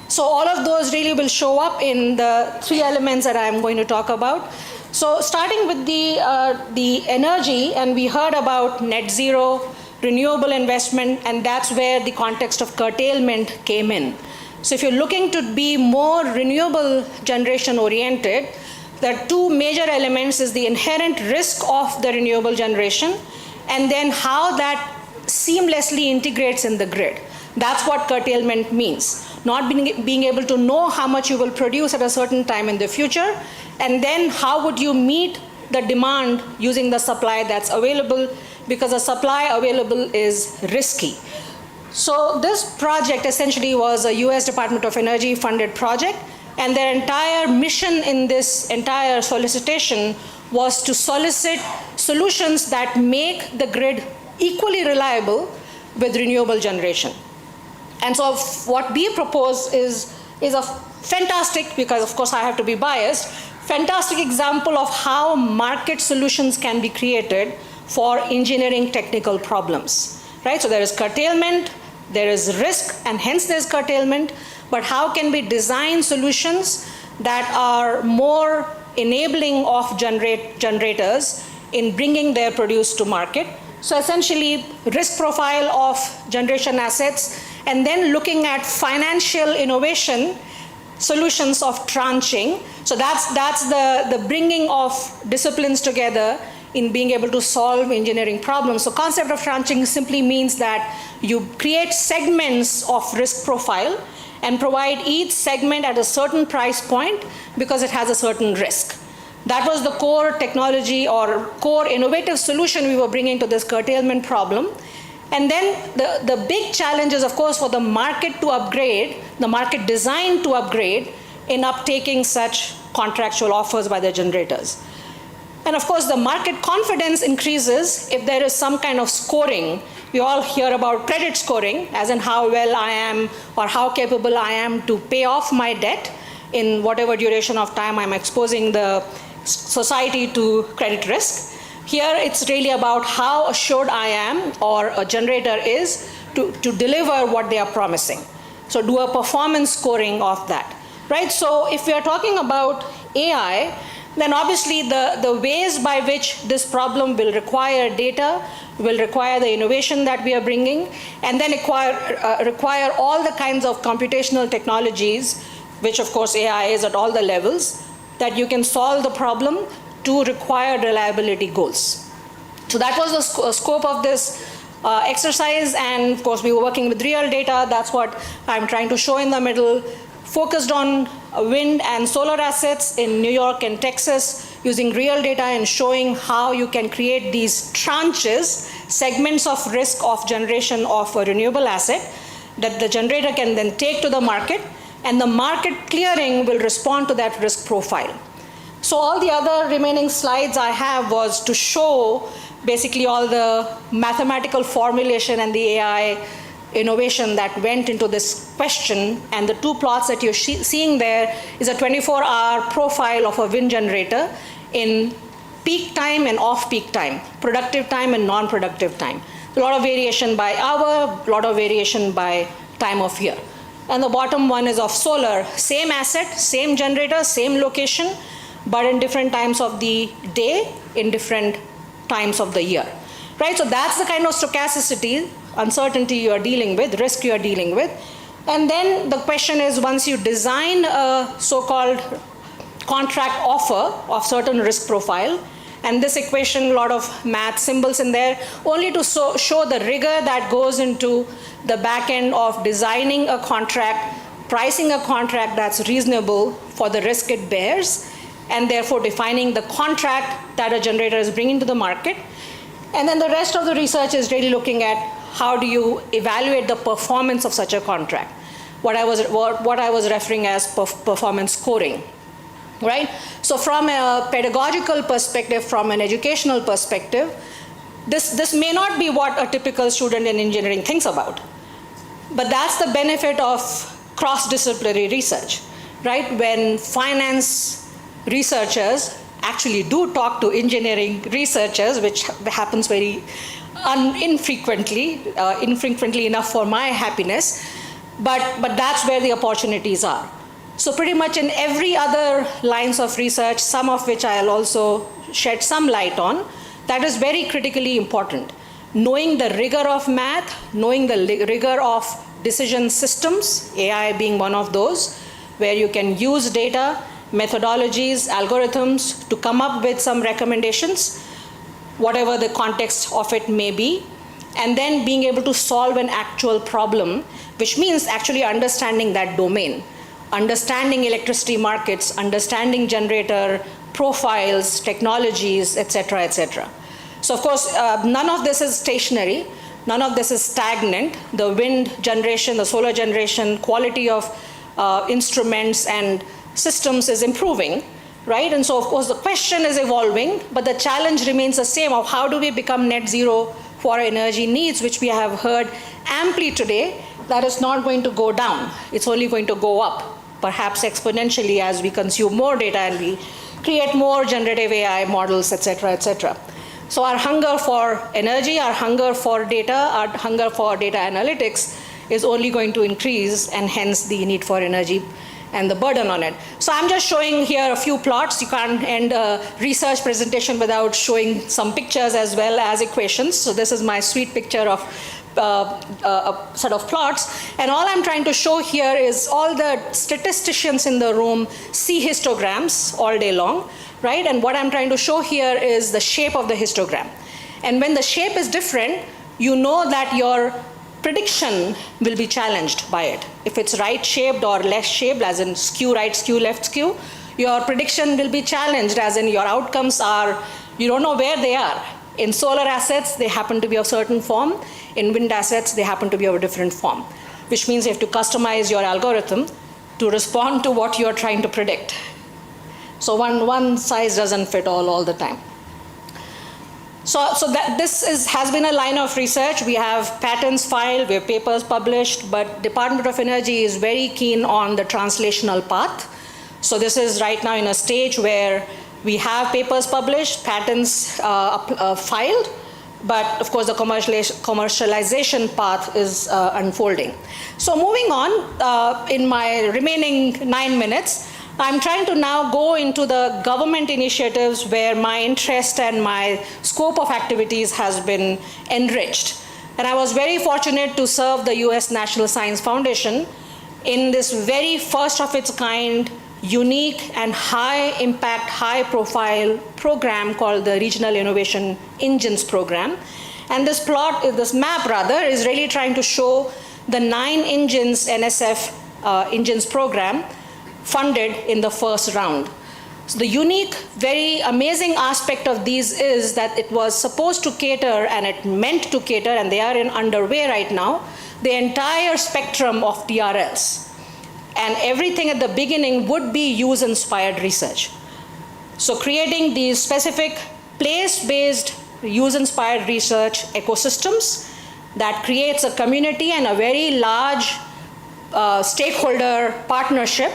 So all of those really will show up in the 3 elements that I'm going to talk about. So starting with the energy, and we heard about net zero, renewable investment, and that's where the context of curtailment came in. So if you're looking to be more renewable generation oriented, there are 2 major elements: is the inherent risk of the renewable generation, and then how that seamlessly integrates in the grid. That's what curtailment means. Not being able to know how much you will produce at a certain time in the future, and then how would you meet the demand using the supply that's available, because the supply available is risky. So this project essentially was a US Department of Energy funded project, and their entire mission in this entire solicitation was to solicit solutions that make the grid equally reliable with renewable generation. And so what we propose is a fantastic, because of course I have to be biased, fantastic example of how market solutions can be created for engineering technical problems, right? So there is curtailment, there is risk, and hence there's curtailment, but how can we design solutions that are more enabling of generators in bringing their produce to market? So essentially, risk profile of generation assets, and then looking at financial innovation, solutions of tranching. So that's the bringing of disciplines together in being able to solve engineering problems. So concept of tranching simply means that you create segments of risk profile and provide each segment at a certain price point because it has a certain risk. That was the core technology or core innovative solution we were bringing to this curtailment problem. And then the big challenge is, of course, for the market to upgrade, the market design to upgrade in uptaking such contractual offers by the generators. And of course, the market confidence increases if there is some kind of scoring. We all hear about credit scoring, as in how well I am or how capable I am to pay off my debt in whatever duration of time I'm exposing the society to credit risk. Here, it's really about how assured I am or a generator is to deliver what they are promising. So do a performance scoring of that, right? So if we are talking about AI, then obviously the ways by which this problem will require data, will require the innovation that we are bringing, and then require all the kinds of computational technologies, which of course AI is at all the levels, that you can solve the problem to require reliability goals. So that was the scope of this exercise, and of course we were working with real data. That's what I'm trying to show in the middle. Focused on wind and solar assets in New York and Texas, using real data and showing how you can create these tranches, segments of risk of generation of a renewable asset that the generator can then take to the market, and the market clearing will respond to that risk profile. So all the other remaining slides I have was to show basically all the mathematical formulation and the AI innovation that went into this question. And the two plots that you're seeing there is a 24-hour profile of a wind generator in peak time and off-peak time, productive time and non-productive time. A lot of variation by hour, a lot of variation by time of year. And the bottom one is of solar, same asset, same generator, same location, but in different times of the day, in different times of the year, right? So that's the kind of stochasticity, uncertainty you are dealing with, risk you are dealing with. And then the question is, once you design a so-called contract offer of certain risk profile, and this equation, a lot of math symbols in there, only to show the rigor that goes into the back end of designing a contract, pricing a contract that's reasonable for the risk it bears, and therefore defining the contract that a generator is bringing to the market. And then the rest of the research is really looking at how do you evaluate the performance of such a contract, what I was referring as performance scoring, right? So from a pedagogical perspective, from an educational perspective, this may not be what a typical student in engineering thinks about, but that's the benefit of cross-disciplinary research, right? When finance researchers actually do talk to engineering researchers, which happens very infrequently enough for my happiness, but that's where the opportunities are. So pretty much in every other lines of research, some of which I'll also shed some light on, that is very critically important. Knowing the rigor of math, knowing the rigor of decision systems, AI being one of those, where you can use data, methodologies, algorithms to come up with some recommendations, whatever the context of it may be, and then being able to solve an actual problem, which means actually understanding that domain, understanding electricity markets, understanding generator profiles, technologies, etc., etc. So of course, none of this is stationary, none of this is stagnant. The wind generation, the solar generation, quality of instruments and systems is improving, right? And so of course the question is evolving, but the challenge remains the same of how do we become net zero for our energy needs, which we have heard amply today. That is not going to go down, it's only going to go up, perhaps exponentially as we consume more data and we create more generative AI models, etc., etc. So our hunger for energy, our hunger for data, our hunger for data analytics is only going to increase, and hence the need for energy and the burden on it. So I'm just showing here a few plots. You can't end a research presentation without showing some pictures as well as equations. So this is my sweet picture of a set of plots. And all I'm trying to show here is all the statisticians in the room see histograms all day long, right? And what I'm trying to show here is the shape of the histogram. And when the shape is different, you know that your prediction will be challenged by it. If it's right shaped or left shaped, as in skew right, skew left, skew, your prediction will be challenged, as in your outcomes are, you don't know where they are. In solar assets, they happen to be of a certain form. In wind assets, they happen to be of a different form, which means you have to customize your algorithm to respond to what you're trying to predict. So one size doesn't fit all the time. So that has been a line of research. We have patents filed, we have papers published, but Department of Energy is very keen on the translational path. So this is right now in a stage where we have papers published, patents filed, but of course the commercialization path is unfolding. So moving on, in my remaining 9 minutes, I'm trying to now go into the government initiatives where my interest and my scope of activities has been enriched. And I was very fortunate to serve the US National Science Foundation in this very first of its kind, unique and high impact, high profile program called the Regional Innovation Engines Program. And this map is really trying to show the 9 engines NSF engines program funded in the first round. So the unique, very amazing aspect of these is that it was supposed to cater, and it meant to cater, and they are underway right now, the entire spectrum of TRLs. And everything at the beginning would be use-inspired research. So creating these specific place-based use-inspired research ecosystems that creates a community and a very large stakeholder partnership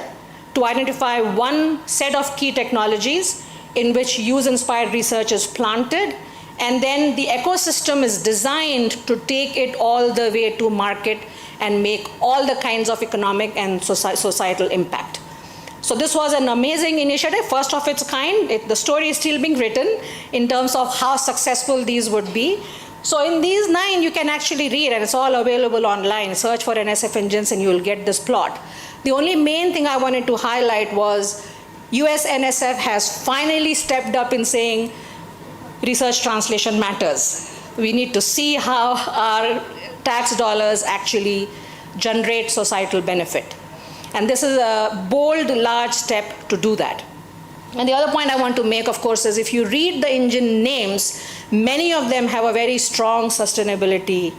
to identify one set of key technologies in which use-inspired research is planted, and then the ecosystem is designed to take it all the way to market and make all the kinds of economic and societal impact. So this was an amazing initiative, first of its kind. The story is still being written in terms of how successful these would be. So in these 9, you can actually read, and it's all available online. Search for NSF engines and you'll get this plot. The only main thing I wanted to highlight was US NSF has finally stepped up in saying research translation matters. We need to see how our tax dollars actually generate societal benefit. And this is a bold, large step to do that. And the other point I want to make, of course, is if you read the engine names, many of them have a very strong sustainability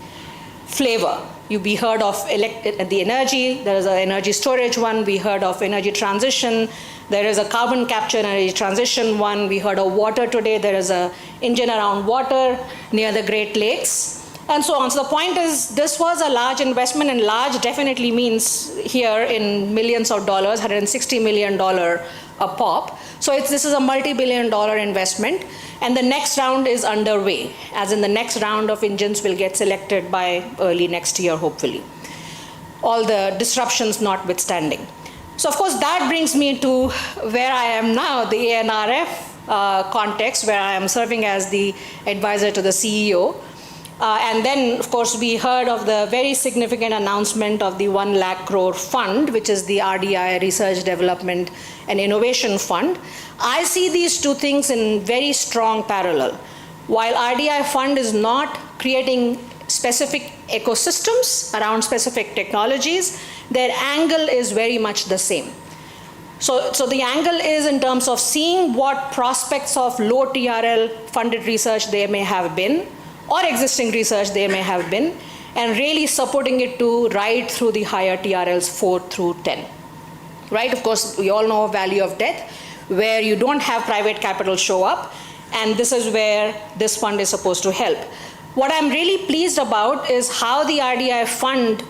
flavor. We heard of the energy, there is an energy storage one, we heard of energy transition, there is a carbon capture and energy transition one, we heard of water today, there is an engine around water near the Great Lakes, and so on. So the point is, this was a large investment, and large definitely means here in millions of dollars, $160 million a pop. So this is a multi-billion-dollar investment, and the next round is underway, as in the next round of engines will get selected by early next year, hopefully. All the disruptions notwithstanding. So of course that brings me to where I am now, the ANRF context, where I am serving as the advisor to the CEO. And then, of course, we heard of the very significant announcement of the 1 lakh crore fund, which is the RDI, Research Development and Innovation Fund. I see these two things in very strong parallel. While RDI fund is not creating specific ecosystems around specific technologies, their angle is very much the same. So the angle is in terms of seeing what prospects of low TRL funded research there may have been, or existing research there may have been, and really supporting it to ride through the higher TRLs 4 through 10. Right? Of course, we all know Valley of Death, where you don't have private capital show up, and this is where this fund is supposed to help. What I'm really pleased about is how the RDI fund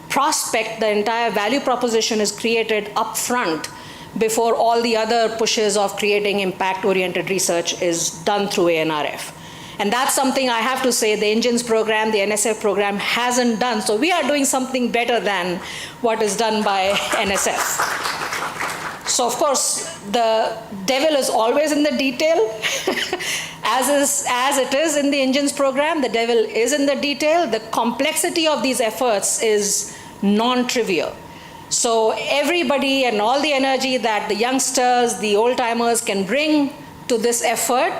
prospect, the entire value proposition is created upfront before all the other pushes of creating impact-oriented research is done through ANRF. And that's something I have to say the engines program, the NSF program hasn't done. So we are doing something better than what is done by NSF. So of course, the devil is always in the detail. As it is in the engines program, the devil is in the detail. The complexity of these efforts is non-trivial. So everybody and all the energy that the youngsters, the old-timers can bring to this effort,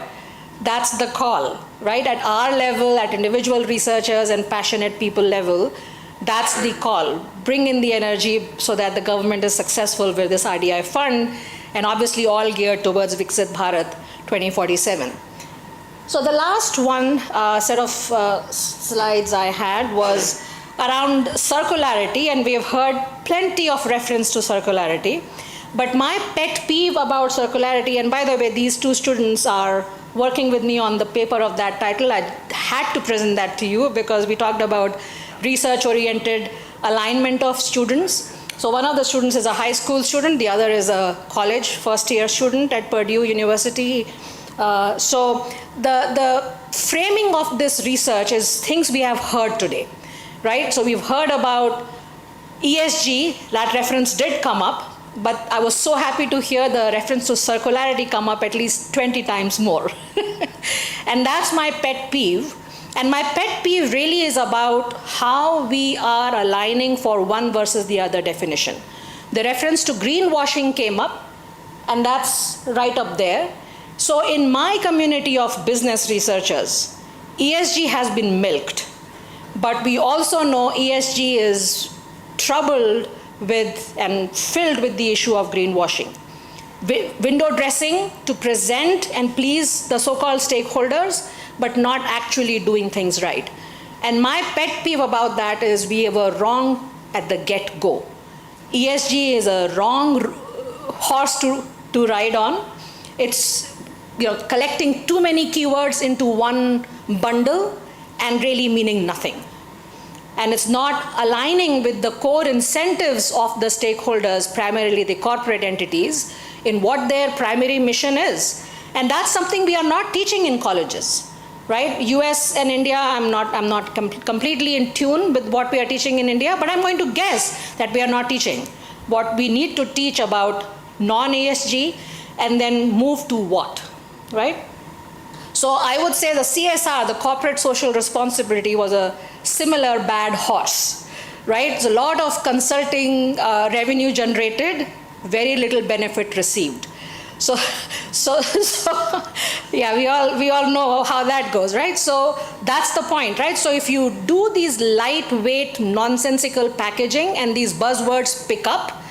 that's the call, right? At our level, at individual researchers and passionate people level, that's the call. Bring in the energy so that the government is successful with this RDI fund, and obviously all geared towards Viksit Bharat 2047. So the last one set of slides I had was around circularity, and we have heard plenty of reference to circularity. But my pet peeve about circularity, and by the way, these two students are working with me on the paper of that title. I had to present that to you because we talked about research-oriented alignment of students. So one of the students is a high school student, the other is a college first-year student at Purdue University. So the framing of this research is things we have heard today, right? So we've heard about ESG, that reference did come up, but I was so happy to hear the reference to circularity come up at least 20 times more. And that's my pet peeve. And my pet peeve really is about how we are aligning for one versus the other definition. The reference to greenwashing came up, and that's right up there. So in my community of business researchers, ESG has been milked, but we also know ESG is troubled with and filled with the issue of greenwashing. Window dressing to present and please the so-called stakeholders, but not actually doing things right. And my pet peeve about that is we were wrong at the get-go. ESG is a wrong horse to ride on. It's collecting too many keywords into one bundle and really meaning nothing. And it's not aligning with the core incentives of the stakeholders, primarily the corporate entities, in what their primary mission is. And that's something we are not teaching in colleges, right? US and India, I'm not completely in tune with what we are teaching in India, but I'm going to guess that we are not teaching what we need to teach about non-ESG and then move to what, right? So I would say the CSR, the corporate social responsibility, was a similar bad horse, right? It's a lot of consulting revenue generated, very little benefit received. So yeah, we all know how that goes, right? So that's the point, right? So if you do these lightweight, nonsensical packaging and these buzzwords pick up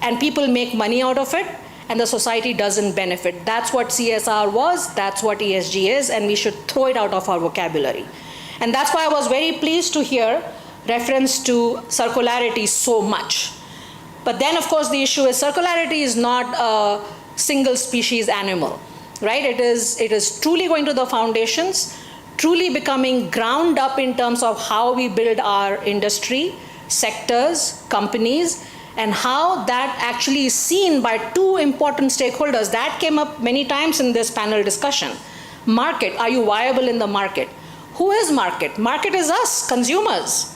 and people make money out of it, and the society doesn't benefit. That's what CSR was, that's what ESG is, and we should throw it out of our vocabulary. And that's why I was very pleased to hear reference to circularity so much. But then, of course, the issue is circularity is not a single species animal, right? It is truly going to the foundations, truly becoming ground up in terms of how we build our industry, sectors, companies, and how that actually is seen by two important stakeholders. That came up many times in this panel discussion. Market, are you viable in the market? Who is market? Market is us, consumers,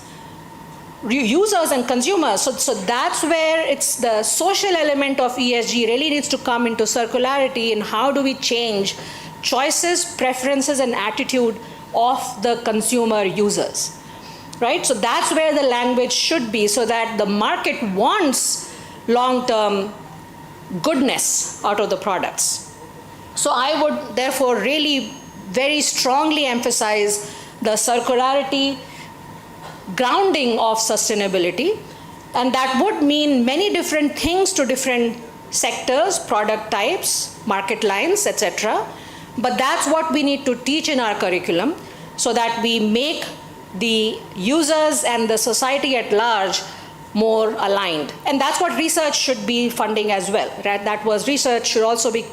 users and consumers. So that's where it's the social element of ESG really needs to come into circularity, and how do we change choices, preferences, and attitude of the consumer users. Right? So that's where the language should be, so that the market wants long-term goodness out of the products. So I would therefore really very strongly emphasize the circularity grounding of sustainability, and that would mean many different things to different sectors, product types, market lines, etc. But that's what we need to teach in our curriculum, so that we make the users and the society at large more aligned. And that's what research should be funding as well, right? That was research should also be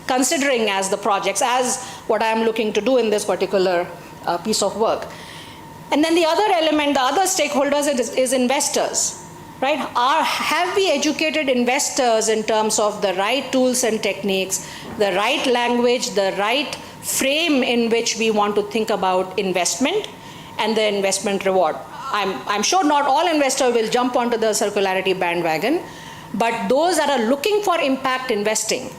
considering as the projects, as what I'm looking to do in this particular piece of work. And then the other element, the other stakeholders is investors, right? Have we educated investors in terms of the right tools and techniques, the right language, the right frame in which we want to think about investment and the investment reward? I'm sure not all investors will jump onto the circularity bandwagon, but those that are looking for impact investing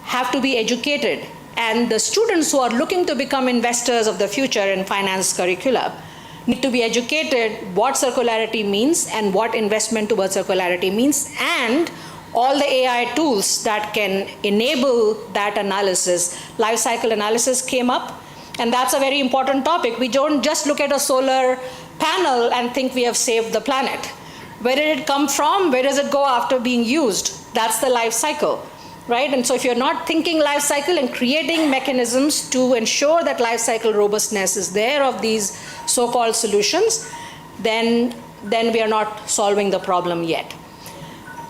have to be educated. And the students who are looking to become investors of the future in finance curricula need to be educated what circularity means and what investment towards circularity means, and all the AI tools that can enable that analysis. Life cycle analysis came up, and that's a very important topic. We don't just look at a solar panel and think we have saved the planet. Where did it come from? Where does it go after being used? That's the life cycle, right? And so if you're not thinking life cycle and creating mechanisms to ensure that life cycle robustness is there of these so-called solutions, then then we are not solving the problem yet.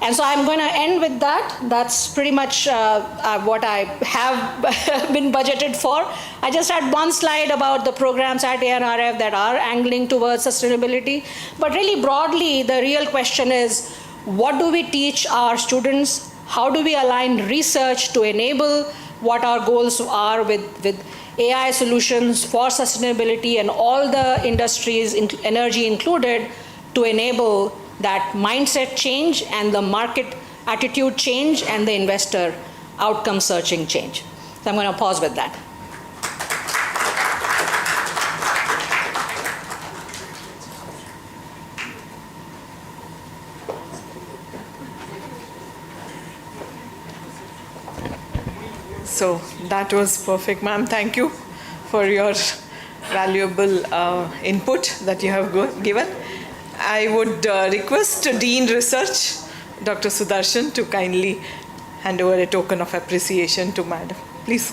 And so I'm going to end with that. That's pretty much what I have been budgeted for. I just had one slide about the programs at ANRF that are angling towards sustainability. But really broadly, the real question is, what do we teach our students? How do we align research to enable what our goals are with AI solutions for sustainability and all the industries, energy included, to enable that mindset change and the market attitude change and the investor outcome searching change. So I'm going to pause with that. So that was perfect, ma'am. Thank you for your valuable input that you have given. I would request Dean Research, Dr. Sudarshan, to kindly hand over a token of appreciation to Madam. Please.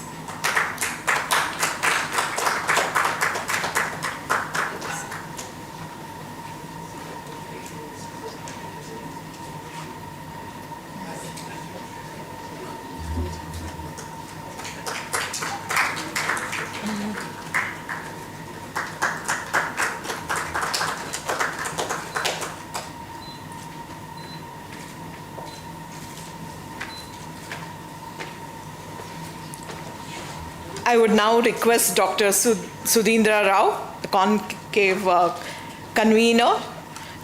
I would now request Dr. Sudhindra Rao, the concave convener,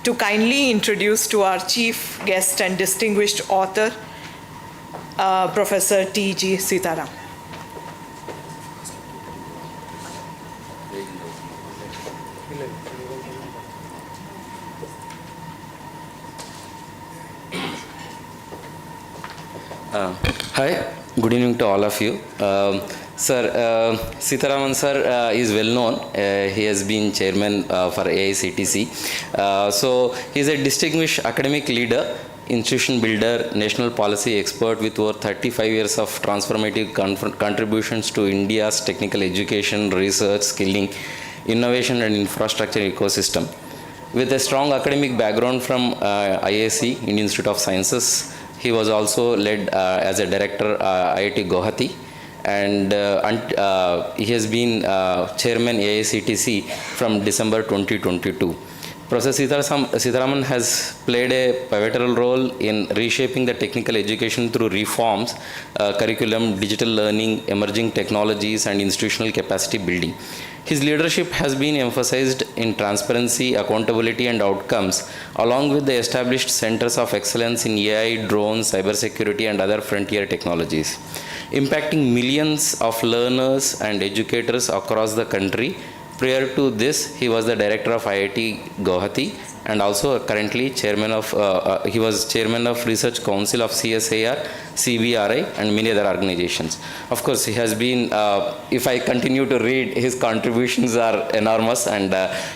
to kindly introduce to our chief guest and distinguished author, Professor T.G. Sitaram. Hi, good evening to all of you. Sir, Sitaraman sir is well known. He has been chairman for AICTC. So he is a distinguished academic leader, institution builder, national policy expert with over 35 years of transformative contributions to India's technical education, research, skilling, innovation and infrastructure ecosystem. With a strong academic background from IISc, Indian Institute of Sciences, he was also led as a director IIT Guwahati, and he has been chairman AICTC from December 2022. Professor Sitaraman has played a pivotal role in reshaping the technical education through reforms, curriculum, digital learning, emerging technologies, and institutional capacity building. His leadership has been emphasized in transparency, accountability, and outcomes, along with the established centers of excellence in AI, drones, cybersecurity, and other frontier technologies, impacting millions of learners and educators across the country. Prior to this, he was the director of IIT Guwahati and also currently chairman of, he was chairman of Research Council of CSIR, CBRI, and many other organizations. Of course, he has been, if I continue to read, his contributions are enormous, and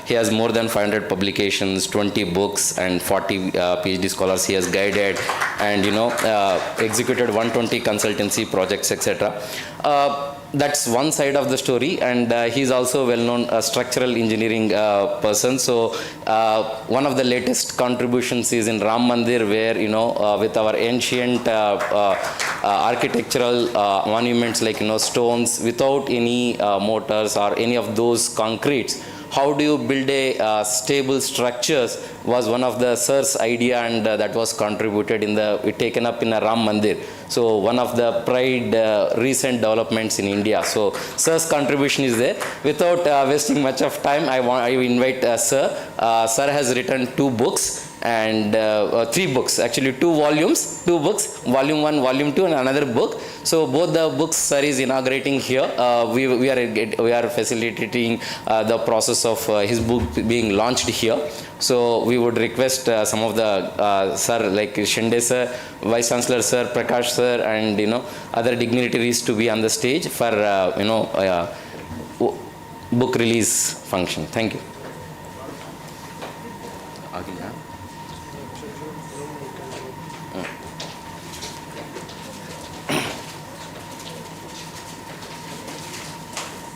he has more than 500 publications, 20 books, and 40 PhD scholars he has guided, and executed 120 consultancy projects, etc. That's one side of the story, and he's also a well-known structural engineering person. So one of the latest contributions is in Ram Mandir, where with our ancient architectural monuments like stones, without any mortars or any of those concretes, how do you build a stable structures was one of the sir's idea, and that was contributed taken up in a Ram Mandir. So one of the pride recent developments in India. So sir's contribution is there. Without wasting much of time, I invite sir. Sir has written 2 books and 3 books, actually 2 volumes, 2 books, volume 1, volume 2, and another book. So both the books sir is inaugurating here. We are facilitating the process of his book being launched here. So we would request some of the sir, like Shinde sir, Vice Chancellor sir, Prakash sir, and other dignitaries to be on the stage for book release function. Thank you.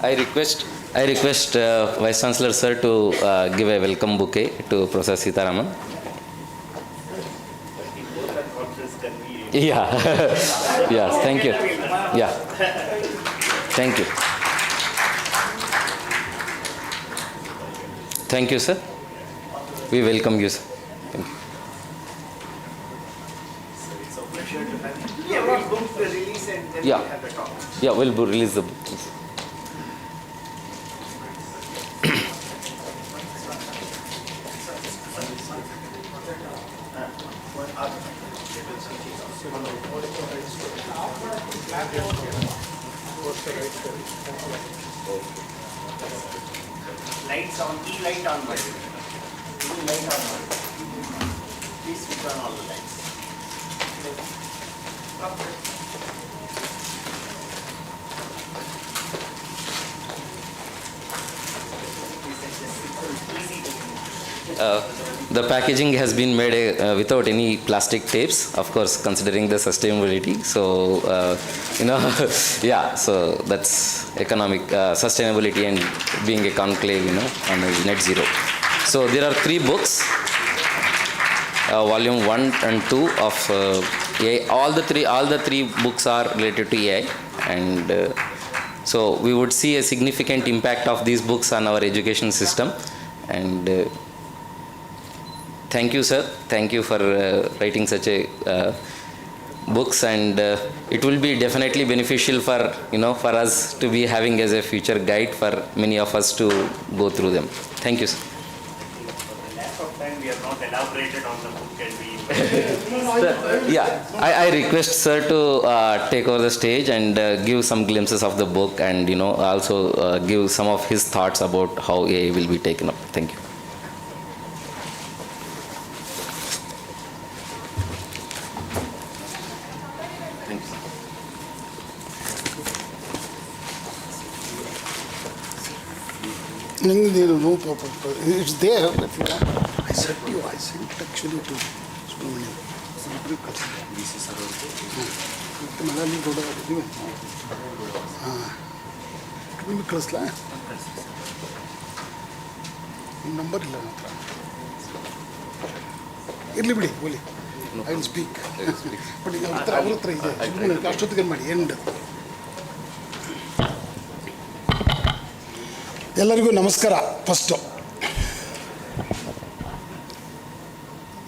I request I request Vice Chancellor Sir to give a welcome bouquet to Professor Sitharaman. Yeah. Yes, thank you. Yeah. Thank you. Thank you, sir. We welcome you, sir. Thank you. Yeah, we'll book the release and then Yeah. we'll have the talk. Yeah, we'll release the book. Lights on, E-light on, buddy. E-light on, buddy. Please switch on all the lights. The packaging has been made without any plastic tapes, of course, considering the sustainability. So, yeah, so that's economic sustainability and being a conclave, on a net zero. So there are 3 books, volume 1 and 2 of AI. All the three books are related to AI, and so we would see a significant impact of these books on our education system. And thank you, sir. Thank you for writing such a books, and it will be definitely beneficial for for us to be having as a future guide for many of us to go through them. Thank you, sir. For the lack of time, we have not elaborated on the book and we. Sir, yeah, I request sir to take over the stage and give some glimpses of the book, and also give some of his thoughts about how AI will be taken up. Thank you. No problem. It's there. If you want. I sent actually to Subramanian. ಮಲಲ್ಲಿ ಕೂಡ ನೀವು ನಿಮಗೆ ಕಳಿಸ್ಲಾ ನಿಮ್ಮ number ಇಲ್ಲ ನನ್ನ ಹತ್ರ ಇರಲಿ ಬಿಡಿ ಓಲಿ I will speak but ಅವ್ರ ಹತ್ರ ಇದೆ ಅಷ್ಟೊತ್ತಿಗೆ ಮಾಡಿ ಎಂಡ್. ಎಲ್ಲರಿಗೂ ನಮಸ್ಕಾರ. ಫಸ್ಟು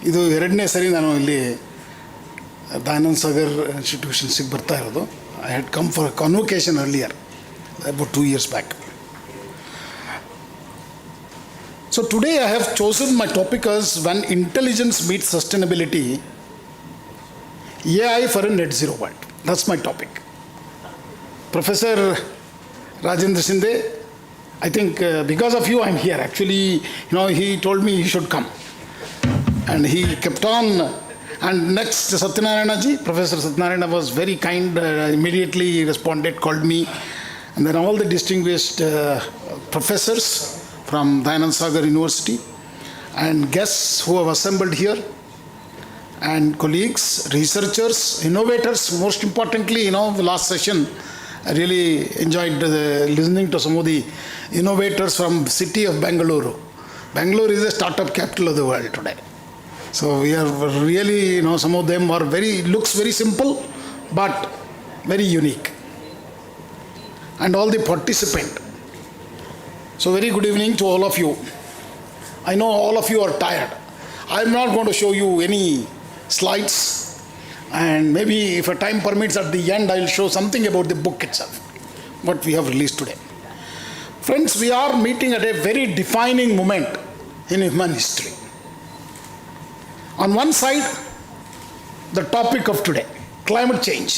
ಇದು 2ನೇ ಸರಿ ನಾನು ಇಲ್ಲಿ ದಯಾನಂದ್ ಸಾಗರ್ ಇನ್ಸ್ಟಿಟ್ಯೂಷನ್ಸಿಗೆ ಬರ್ತಾ ಇರೋದು. I had come for convocation earlier about 2 years back. So today I have chosen my topic as when intelligence meets sustainability, AI for a net zero world. That's my topic. Professor Rajendra Shinde, I think because of you I'm here. Actually, he told me he should come, and he kept on. And next, Satyanarayana ji, Professor Satyanarayana was very kind, immediately responded, called me, and then all the distinguished professors from Dayanandan Sagar University and guests who have assembled here, and colleagues, researchers, innovators. Most importantly, the last session, I really enjoyed listening to some of the innovators from city of Bangalore. Bangalore is a startup capital of the world today. So we are really, some of them are looks very simple, but very unique. And all the participants. So very good evening to all of you. I know all of you are tired. I'm not going to show you any slides. And maybe if a time permits at the end, I'll show something about the book itself, what we have released today. Friends, we are meeting at a very defining moment in human history. On one side, the topic of today, climate change,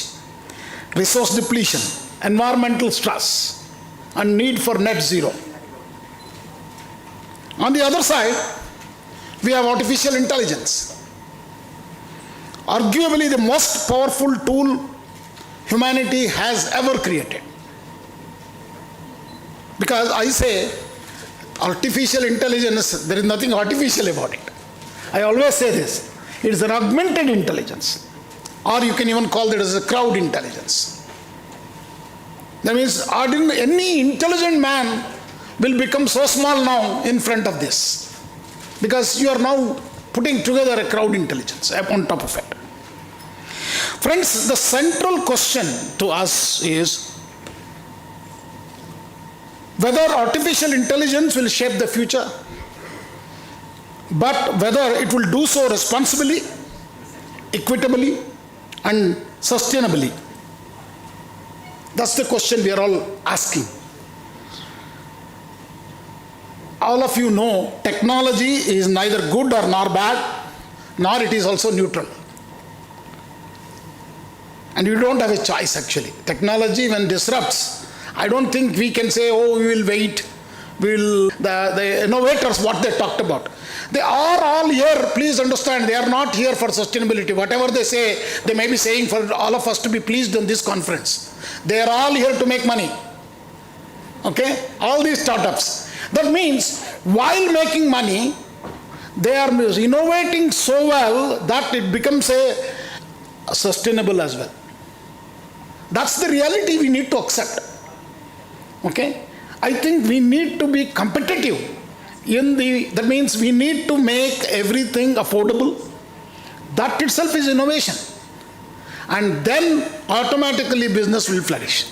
resource depletion, environmental stress, and need for net zero. On the other side, we have artificial intelligence. Arguably the most powerful tool humanity has ever created. Because I say artificial intelligence, there is nothing artificial about it. I always say this, it is an augmented intelligence, or you can even call it as a crowd intelligence. That means any intelligent man will become so small now in front of this. Because you are now putting together a crowd intelligence on top of it. Friends, the central question to us is whether artificial intelligence will shape the future, but whether it will do so responsibly, equitably, and sustainably. That's the question we are all asking. All of you know technology is neither good or nor bad, nor it is also neutral. And you don't have a choice actually. Technology when disrupts, I don't think we can say, oh, we will wait. The innovators, what they talked about. They are all here, please understand, they are not here for sustainability. Whatever they say, they may be saying for all of us to be pleased on this conference. They are all here to make money. Okay? All these startups. That means, while making money, they are innovating so well that it becomes a sustainable as well. That's the reality we need to accept. Okay? I think we need to be competitive. That means we need to make everything affordable. That itself is innovation. And then automatically business will flourish.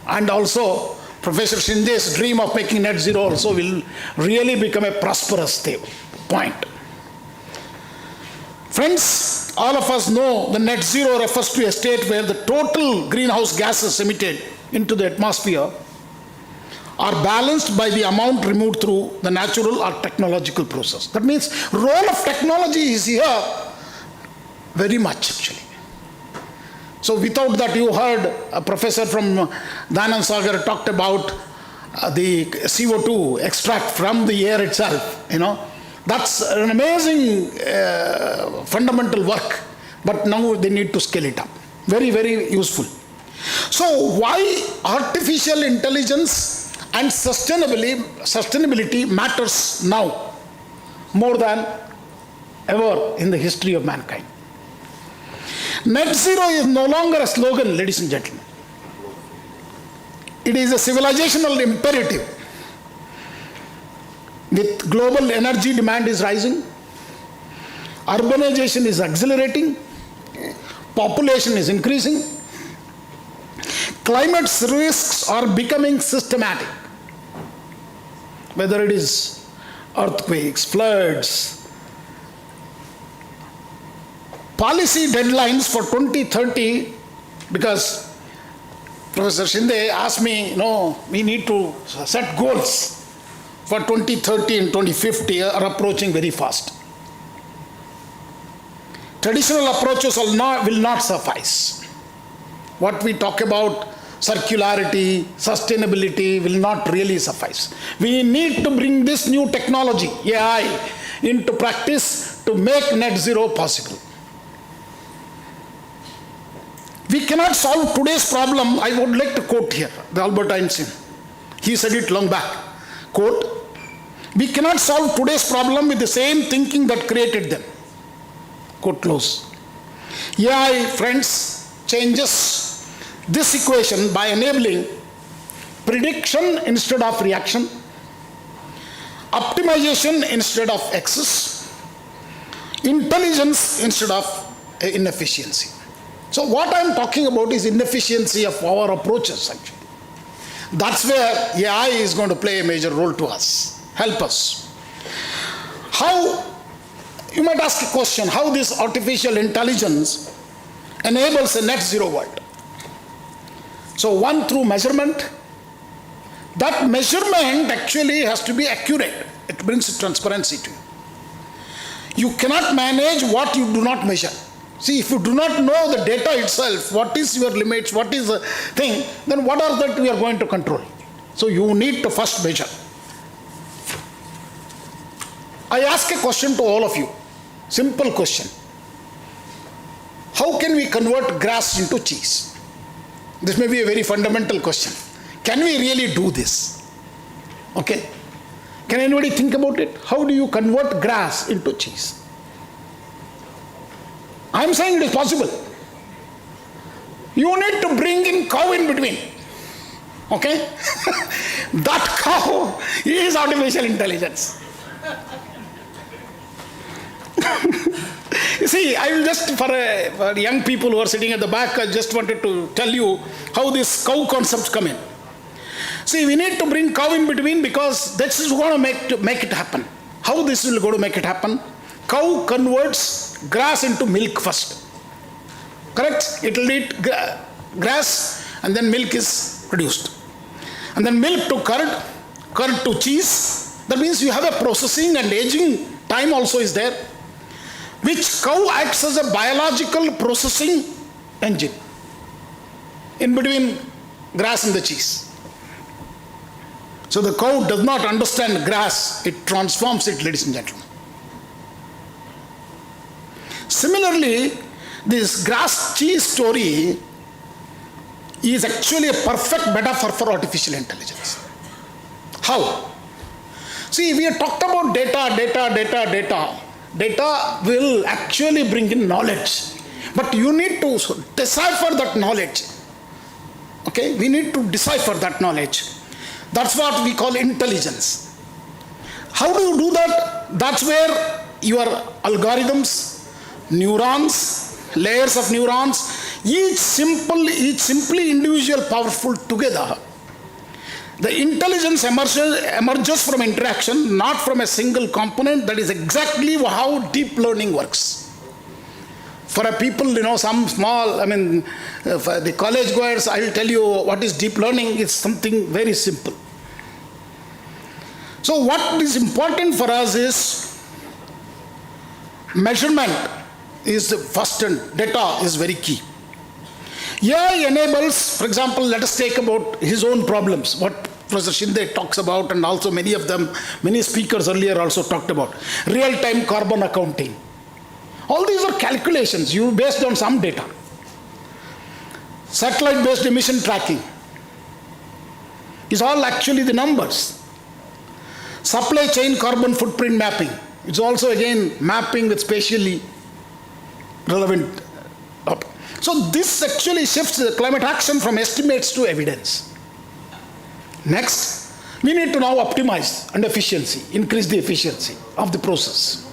And also, Professor Shinde's dream of making net zero also will really become a prosperous point. Friends, all of us know the net zero refers to a state where the total greenhouse gases emitted into the atmosphere are balanced by the amount removed through the natural or technological process. That means role of technology is here very much actually. So without that, you heard a professor from Dayanandan Sagar talked about the CO2 extract from the air itself, That's an amazing fundamental work, but now they need to scale it up. Very, very useful. So why artificial intelligence and sustainability matters now more than ever in the history of mankind? Net zero is no longer a slogan, ladies and gentlemen. It is a civilizational imperative. With global energy demand is rising, urbanization is accelerating, population is increasing, climate risks are becoming systematic. Whether it is earthquakes, floods, policy deadlines for 2030, because Professor Shinde asked me, we need to set goals for 2030 and 2050 are approaching very fast. Traditional approaches will not suffice. What we talk about, circularity, sustainability, will not really suffice. We need to bring this new technology, AI, into practice to make net zero possible. We cannot solve today's problem. I would like to quote here the Albert Einstein. He said it long back. Quote, we cannot solve today's problem with the same thinking that created them. Quote close. AI, friends, changes this equation by enabling prediction instead of reaction, optimization instead of excess, intelligence instead of inefficiency. So what I am talking about is inefficiency of our approaches actually. That's where AI is going to play a major role to us, help us. How, you might ask a question, how this artificial intelligence enables a net zero world? So one, through measurement. That measurement actually has to be accurate. It brings transparency to you. You cannot manage what you do not measure. See, if you do not know the data itself, what is your limits, what is the thing, then what are that we are going to control? So you need to first measure. I ask a question to all of you, simple question. How can we convert grass into cheese? This may be a very fundamental question. Can we really do this? Okay? Can anybody think about it? How do you convert grass into cheese? I am saying it is possible. You need to bring in cow in between. Okay? That cow is artificial intelligence. You see, I will just, for young people who are sitting at the back, I just wanted to tell you how this cow concepts come in. See, we need to bring cow in between because this is going to make it happen. How this will go to make it happen? Cow converts grass into milk first. Correct? It will eat grass and then milk is produced. And then milk to curd, curd to cheese. That means you have a processing and aging time also is there, which cow acts as a biological processing engine in between grass and the cheese. So the cow does not understand grass, it transforms it, ladies and gentlemen. Similarly, this grass cheese story is actually a perfect metaphor for artificial intelligence. How? See, we have talked about data. Data will actually bring in knowledge. But you need to decipher that knowledge. Okay? We need to decipher that knowledge. That's what we call intelligence. How do you do that? That's where your algorithms, neurons, layers of neurons, each simply individual powerful together. The intelligence emerges from interaction, not from a single component. That is exactly how deep learning works. For a people, some small, for the college goers, I will tell you what is deep learning. It's something very simple. So what is important for us is measurement is the first, and data is very key. AI enables, for example, let us take about his own problems, what Professor Shinde talks about, and also many speakers earlier also talked about. Real-time carbon accounting. All these are calculations based on some data. Satellite-based emission tracking is all actually the numbers. Supply chain carbon footprint mapping. It's also again mapping with spatially relevant. So this actually shifts the climate action from estimates to evidence. Next, we need to now optimize and increase the efficiency of the process.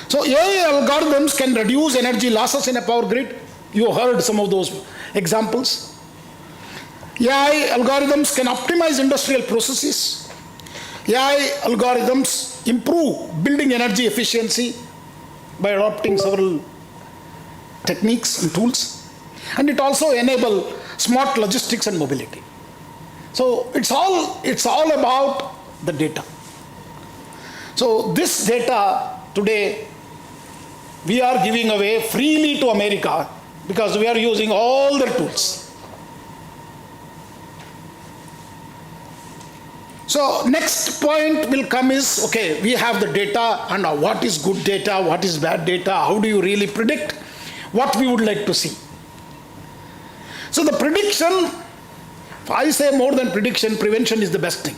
So AI algorithms can reduce energy losses in a power grid. You heard some of those examples. AI algorithms can optimize industrial processes. AI algorithms improve building energy efficiency by adopting several techniques and tools. And it also enables smart logistics and mobility. So it's all about the data. So this data today we are giving away freely to America because we are using all their tools. So next point will come is, okay, we have the data, and what is good data, what is bad data, how do you really predict what we would like to see. So the prediction, I say more than prediction, prevention is the best thing.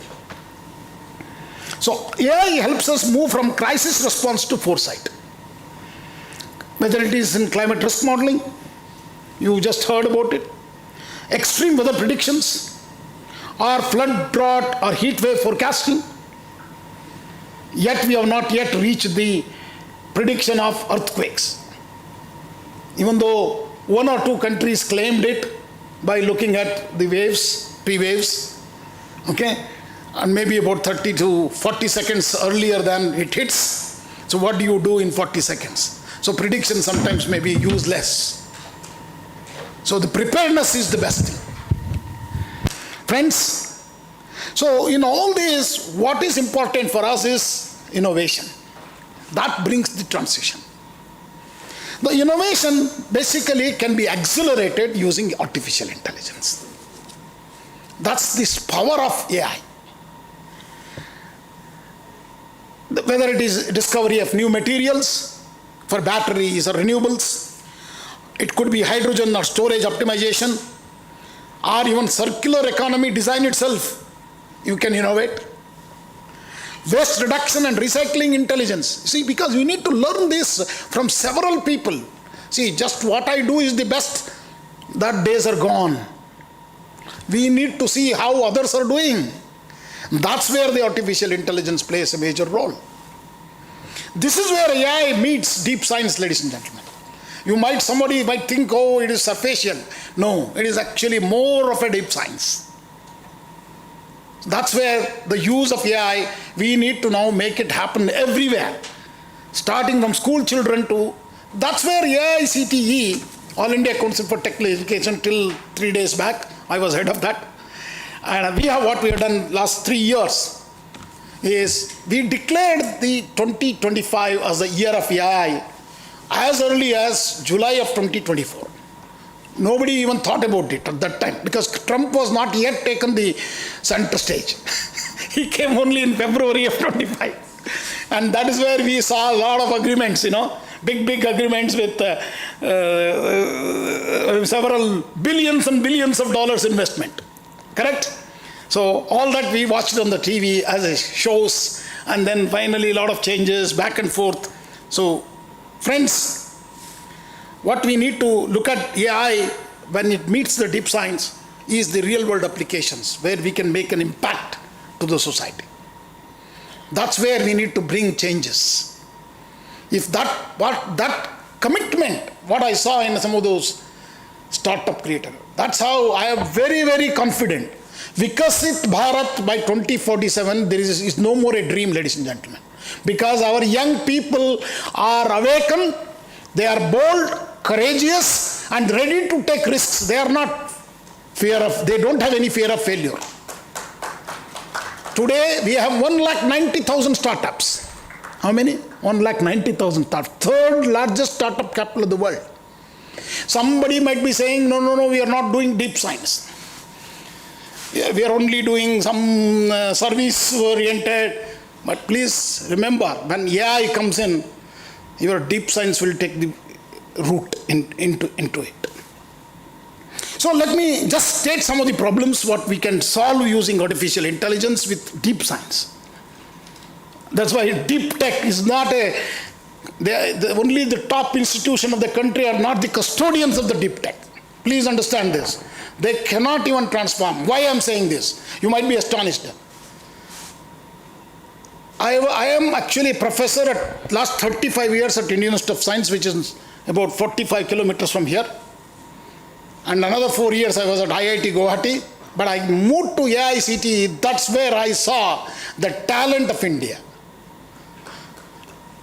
So AI helps us move from crisis response to foresight. Whether it is in climate risk modeling, you just heard about it, extreme weather predictions, or flood, drought, or heat wave forecasting. Yet we have not yet reached the prediction of earthquakes. Even though one or two countries claimed it by looking at the waves, P-waves, okay, and maybe about 30 to 40 seconds earlier than it hits. So what do you do in 40 seconds? So prediction sometimes may be useless. So the preparedness is the best thing. Friends, so in all this, what is important for us is innovation. That brings the transition. The innovation basically can be accelerated using artificial intelligence. That's this power of AI. Whether it is discovery of new materials for batteries or renewables, it could be hydrogen or storage optimization, or even circular economy design itself, you can innovate. Waste reduction and recycling intelligence. See, because you need to learn this from several people. See, just what I do is the best, that days are gone. We need to see how others are doing. That's where the artificial intelligence plays a major role. This is where AI meets deep science, ladies and gentlemen. Somebody might think, oh, it is superficial. No, it is actually more of a deep science. That's where the use of AI, we need to now make it happen everywhere. Starting from school children to, that's where AICTE, All India Council for Technical Education, till 3 days back, I was head of that. And what we have done last 3 years is we declared the 2025 as the year of AI as early as July of 2024. Nobody even thought about it at that time because Trump was not yet taken the center stage. He came only in February of 25. And that is where we saw a lot of agreements, big agreements with several billions and billions of dollars investment. Correct? So all that we watched on the TV as shows, and then finally a lot of changes back and forth. So friends, what we need to look at AI when it meets the deep science is the real world applications where we can make an impact to the society. That's where we need to bring changes. If that commitment, what I saw in some of those startup creators, that's how I am very, very confident. Vikasit Bharat by 2047, there is no more a dream, ladies and gentlemen. Because our young people are awakened, they are bold, courageous, and ready to take risks. They are not they don't have any fear of failure. Today, we have 190,000 startups. How many? 190,000 startups. Third largest startup capital of the world. Somebody might be saying, no, we are not doing deep science. We are only doing some service-oriented. But please remember, when AI comes in, your deep science will take the root into it. So let me just state some of the problems what we can solve using artificial intelligence with deep science. That's why deep tech is not only the top institution of the country are not the custodians of the deep tech. Please understand this. They cannot even transform. Why I am saying this? You might be astonished. I am actually a professor at last 35 years at Indian Institute of Science, which is about 45 kilometers from here. And another 4 years I was at IIT Guwahati. But I moved to AICTE. That's where I saw the talent of India.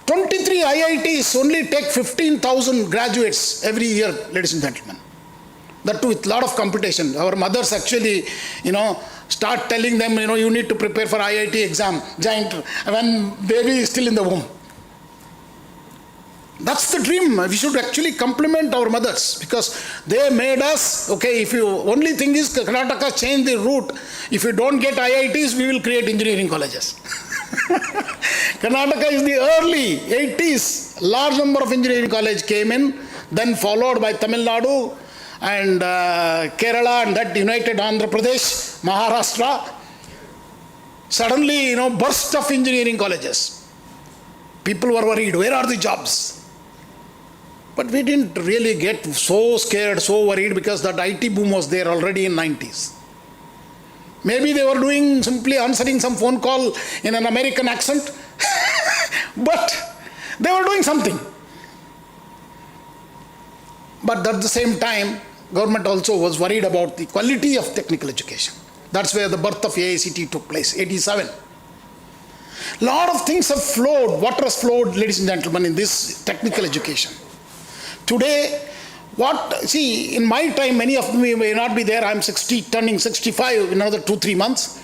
23 IITs only take 15,000 graduates every year, ladies and gentlemen. That too with a lot of competition. Our mothers actually, start telling them, you need to prepare for IIT exam, giant, when baby is still in the womb. That's the dream. We should actually compliment our mothers because they made us, if you, only thing is Karnataka changed the route. If you don't get IITs, we will create engineering colleges. Karnataka is the early 80s. Large number of engineering colleges came in, then followed by Tamil Nadu and Kerala and that united Andhra Pradesh, Maharashtra. Suddenly, burst of engineering colleges. People were worried, where are the jobs? But we didn't really get so scared, so worried because that IT boom was there already in 90s. Maybe they were simply answering some phone call in an American accent, but they were doing something. But at the same time, government also was worried about the quality of technical education. That's where the birth of AICTE took place, 87. Lot of things have flowed, water has flowed, ladies and gentlemen, in this technical education. Today, in my time, many of you may not be there, I'm 60, turning 65 in another 2-3 months.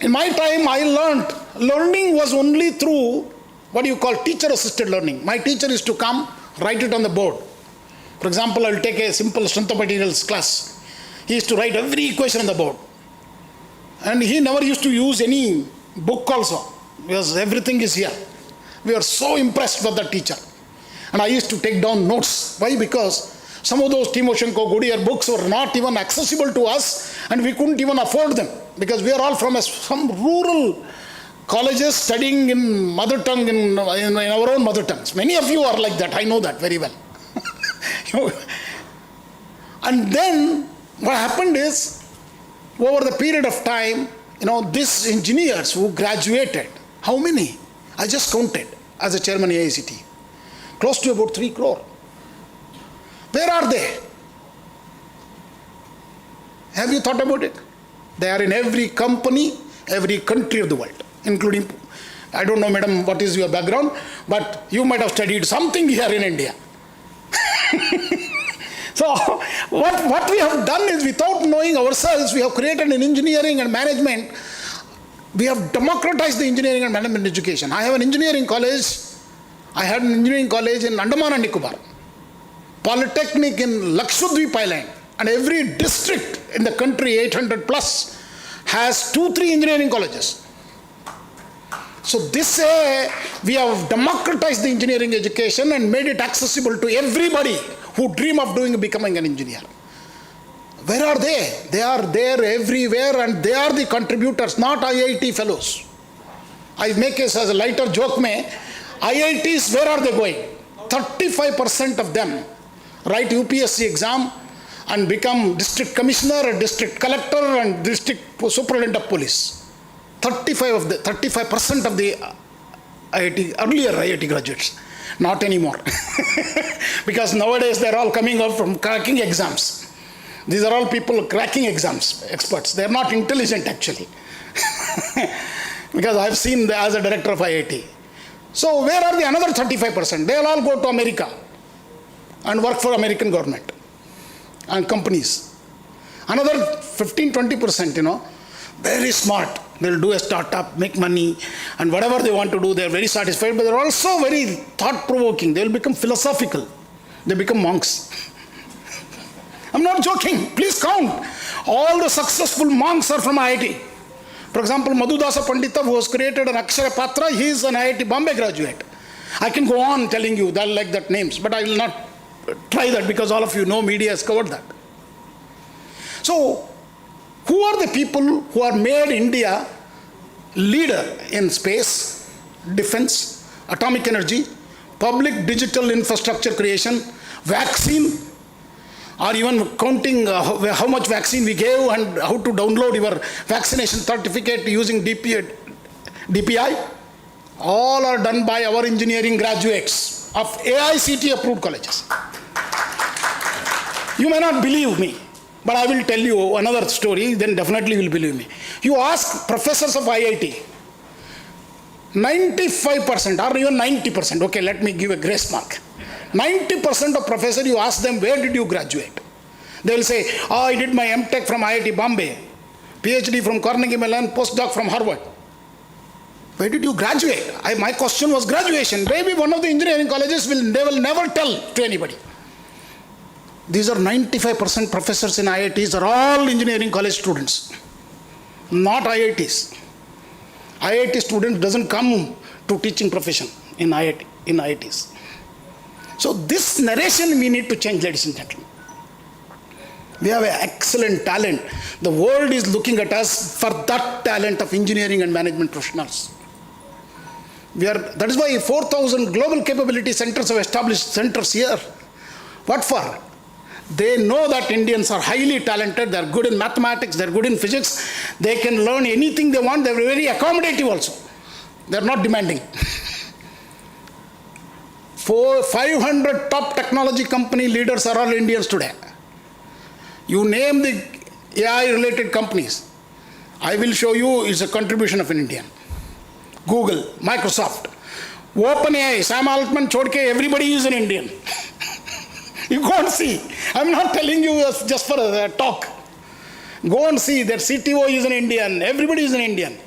In my time, I learning was only through what you call teacher-assisted learning. My teacher used to come, write it on the board. For example, I'll take a simple strength of materials class. He used to write every equation on the board. And he never used to use any book also, because everything is here. We are so impressed with the teacher. And I used to take down notes. Why? Because some of those Timoshenko, Goodyear books were not even accessible to us, and we couldn't even afford them, because we are all from some rural colleges studying in mother tongue, in our own mother tongues. Many of you are like that, I know that very well. And then what happened is, over the period of time, these engineers who graduated, how many? I just counted as a chairman of AICT. Close to about 3 crore. Where are they? Have you thought about it? They are in every company, every country of the world, including, I don't know, madam, what is your background, but you might have studied something here in India. So what we have done is, without knowing ourselves, we have created an engineering and management. We have democratized the engineering and management education. I have an engineering college. I had an engineering college in Andaman and Nicobar, Polytechnic in Lakshadweep Island, and every district in the country, 800 plus, has 2-3 engineering colleges. So this way, we have democratized the engineering education and made it accessible to everybody who dream of becoming an engineer. Where are they? They are there everywhere, and they are the contributors, not IIT fellows. I make it as a lighter joke, IITs, where are they going? 35% of them write UPSC exam and become district commissioner, a district collector, and district superintendent of police. 35% of the IIT, earlier IIT graduates, not anymore. Because nowadays they're all coming out from cracking exams. These are all people cracking exams, experts. They're not intelligent actually. Because I've seen as a director of IIT. So where are the another 35%? They'll all go to America and work for American government and companies. Another 15-20%, very smart. They'll do a startup, make money, and whatever they want to do, they're very satisfied, but they're also very thought-provoking. They'll become philosophical. They become monks. I'm not joking. Please count. All the successful monks are from IIT. For example, Madhudasa Pandita, who has created an Akshara Patra, he is an IIT Bombay graduate. I can go on telling you that like that names, but I will not try that because all of you know media has covered that. So, who are the people who are made India leader in space, defense, atomic energy, public digital infrastructure creation, vaccine, or even counting how much vaccine we gave and how to download your vaccination certificate using DPI? All are done by our engineering graduates of AICT approved colleges. You may not believe me, but I will tell you another story, then definitely you will believe me. You ask professors of IIT, 95% or even 90%, okay, let me give a grace mark. 90% of professors, you ask them, where did you graduate? They will say, I did my MTech from IIT Bombay, PhD from Carnegie Mellon, postdoc from Harvard. Where did you graduate? My question was graduation. Maybe one of the engineering colleges they will never tell to anybody. These are 95% professors in IITs are all engineering college students, not IITs. IIT student doesn't come to teaching profession in IITs. So this narration we need to change, ladies and gentlemen. We have an excellent talent. The world is looking at us for that talent of engineering and management professionals. That is why 4,000 global capability centers have established centers here. What for? They know that Indians are highly talented, they're good in mathematics, they're good in physics, they can learn anything they want, they're very accommodative also. They're not demanding. 500 top technology company leaders are all Indians today. You name the AI related companies, I will show you is a contribution of an Indian. Google, Microsoft, OpenAI, Sam Altman, Chodke, everybody is an Indian. You go and see. I'm not telling you just for a talk. Go and see that CTO is an Indian, everybody is an Indian.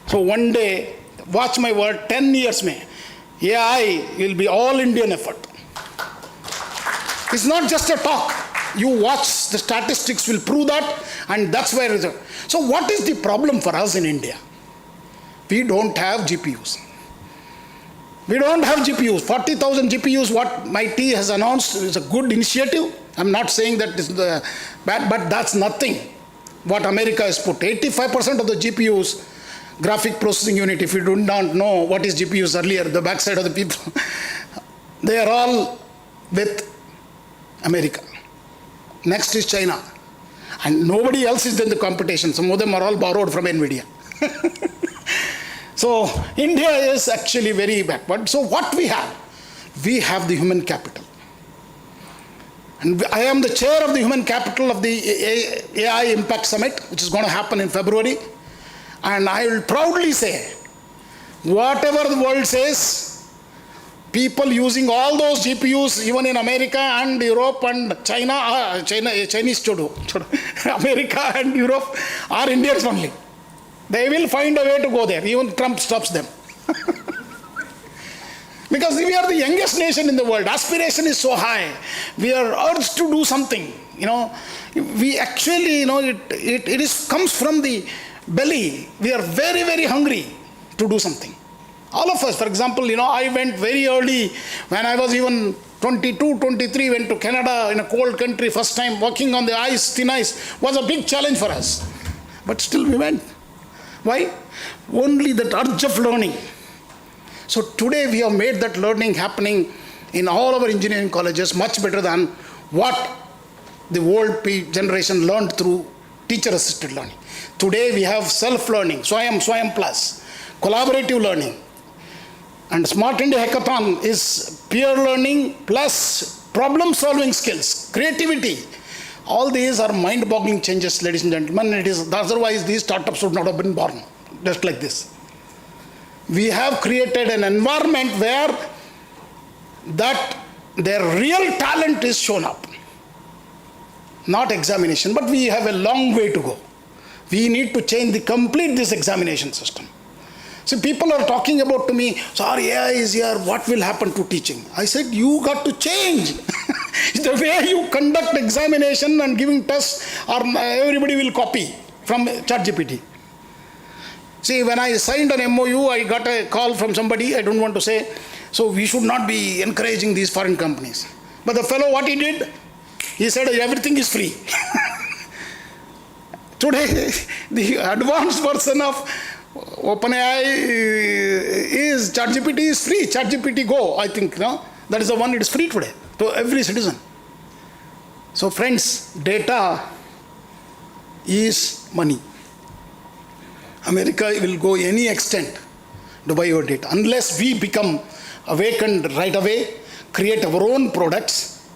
So one day, watch my word, 10 years AI will be all Indian effort. It's not just a talk. You watch, the statistics will prove that, and that's where it is. So what is the problem for us in India? We don't have GPUs. We don't have GPUs. 40,000 GPUs, what MIT has announced, is a good initiative. I'm not saying that is bad, but that's nothing. What America has put, 85% of the GPUs, graphic processing unit, if you do not know what is GPUs earlier, the backside of the people, they are all with America. Next is China. And nobody else is in the competition. Some of them are all borrowed from NVIDIA. So India is actually very backward. So what we have the human capital. And I am the chair of the human capital of the AI Impact Summit, which is going to happen in February. And I will proudly say, whatever the world says, people using all those GPUs, even in America and Europe and Chinese chodo, America and Europe are Indians only. They will find a way to go there. Even Trump stops them. Because we are the youngest nation in the world. Aspiration is so high. We are urged to do something. We actually, it comes from the belly. We are very, very hungry to do something. All of us, for example, I went very early when I was even 22, 23, went to Canada in a cold country, first time walking on the ice, thin ice, was a big challenge for us. But still we went. Why? Only that urge of learning. So today we have made that learning happening in all our engineering colleges much better than what the old generation learned through teacher-assisted learning. Today we have self-learning, Swayam Plus, collaborative learning. And Smart India Hackathon is peer learning plus problem-solving skills, creativity. All these are mind-boggling changes, ladies and gentlemen. Otherwise these startups would not have been born, just like this. We have created an environment where that their real talent is shown up. Not examination, but we have a long way to go. We need to complete this examination system. See, people are talking about to me, sorry, AI is here, what will happen to teaching? I said, you got to change. The way you conduct examination and giving tests, or everybody will copy from ChatGPT. See, when I signed an MOU, I got a call from somebody, I don't want to say, so we should not be encouraging these foreign companies. But the fellow, what he did, he said everything is free. Today, the advanced version of OpenAI is ChatGPT is free. ChatGPT Go, I think, that is the one, it is free today to every citizen. So friends, data is money. America will go any extent to buy your data. Unless we become awakened right away, create our own products,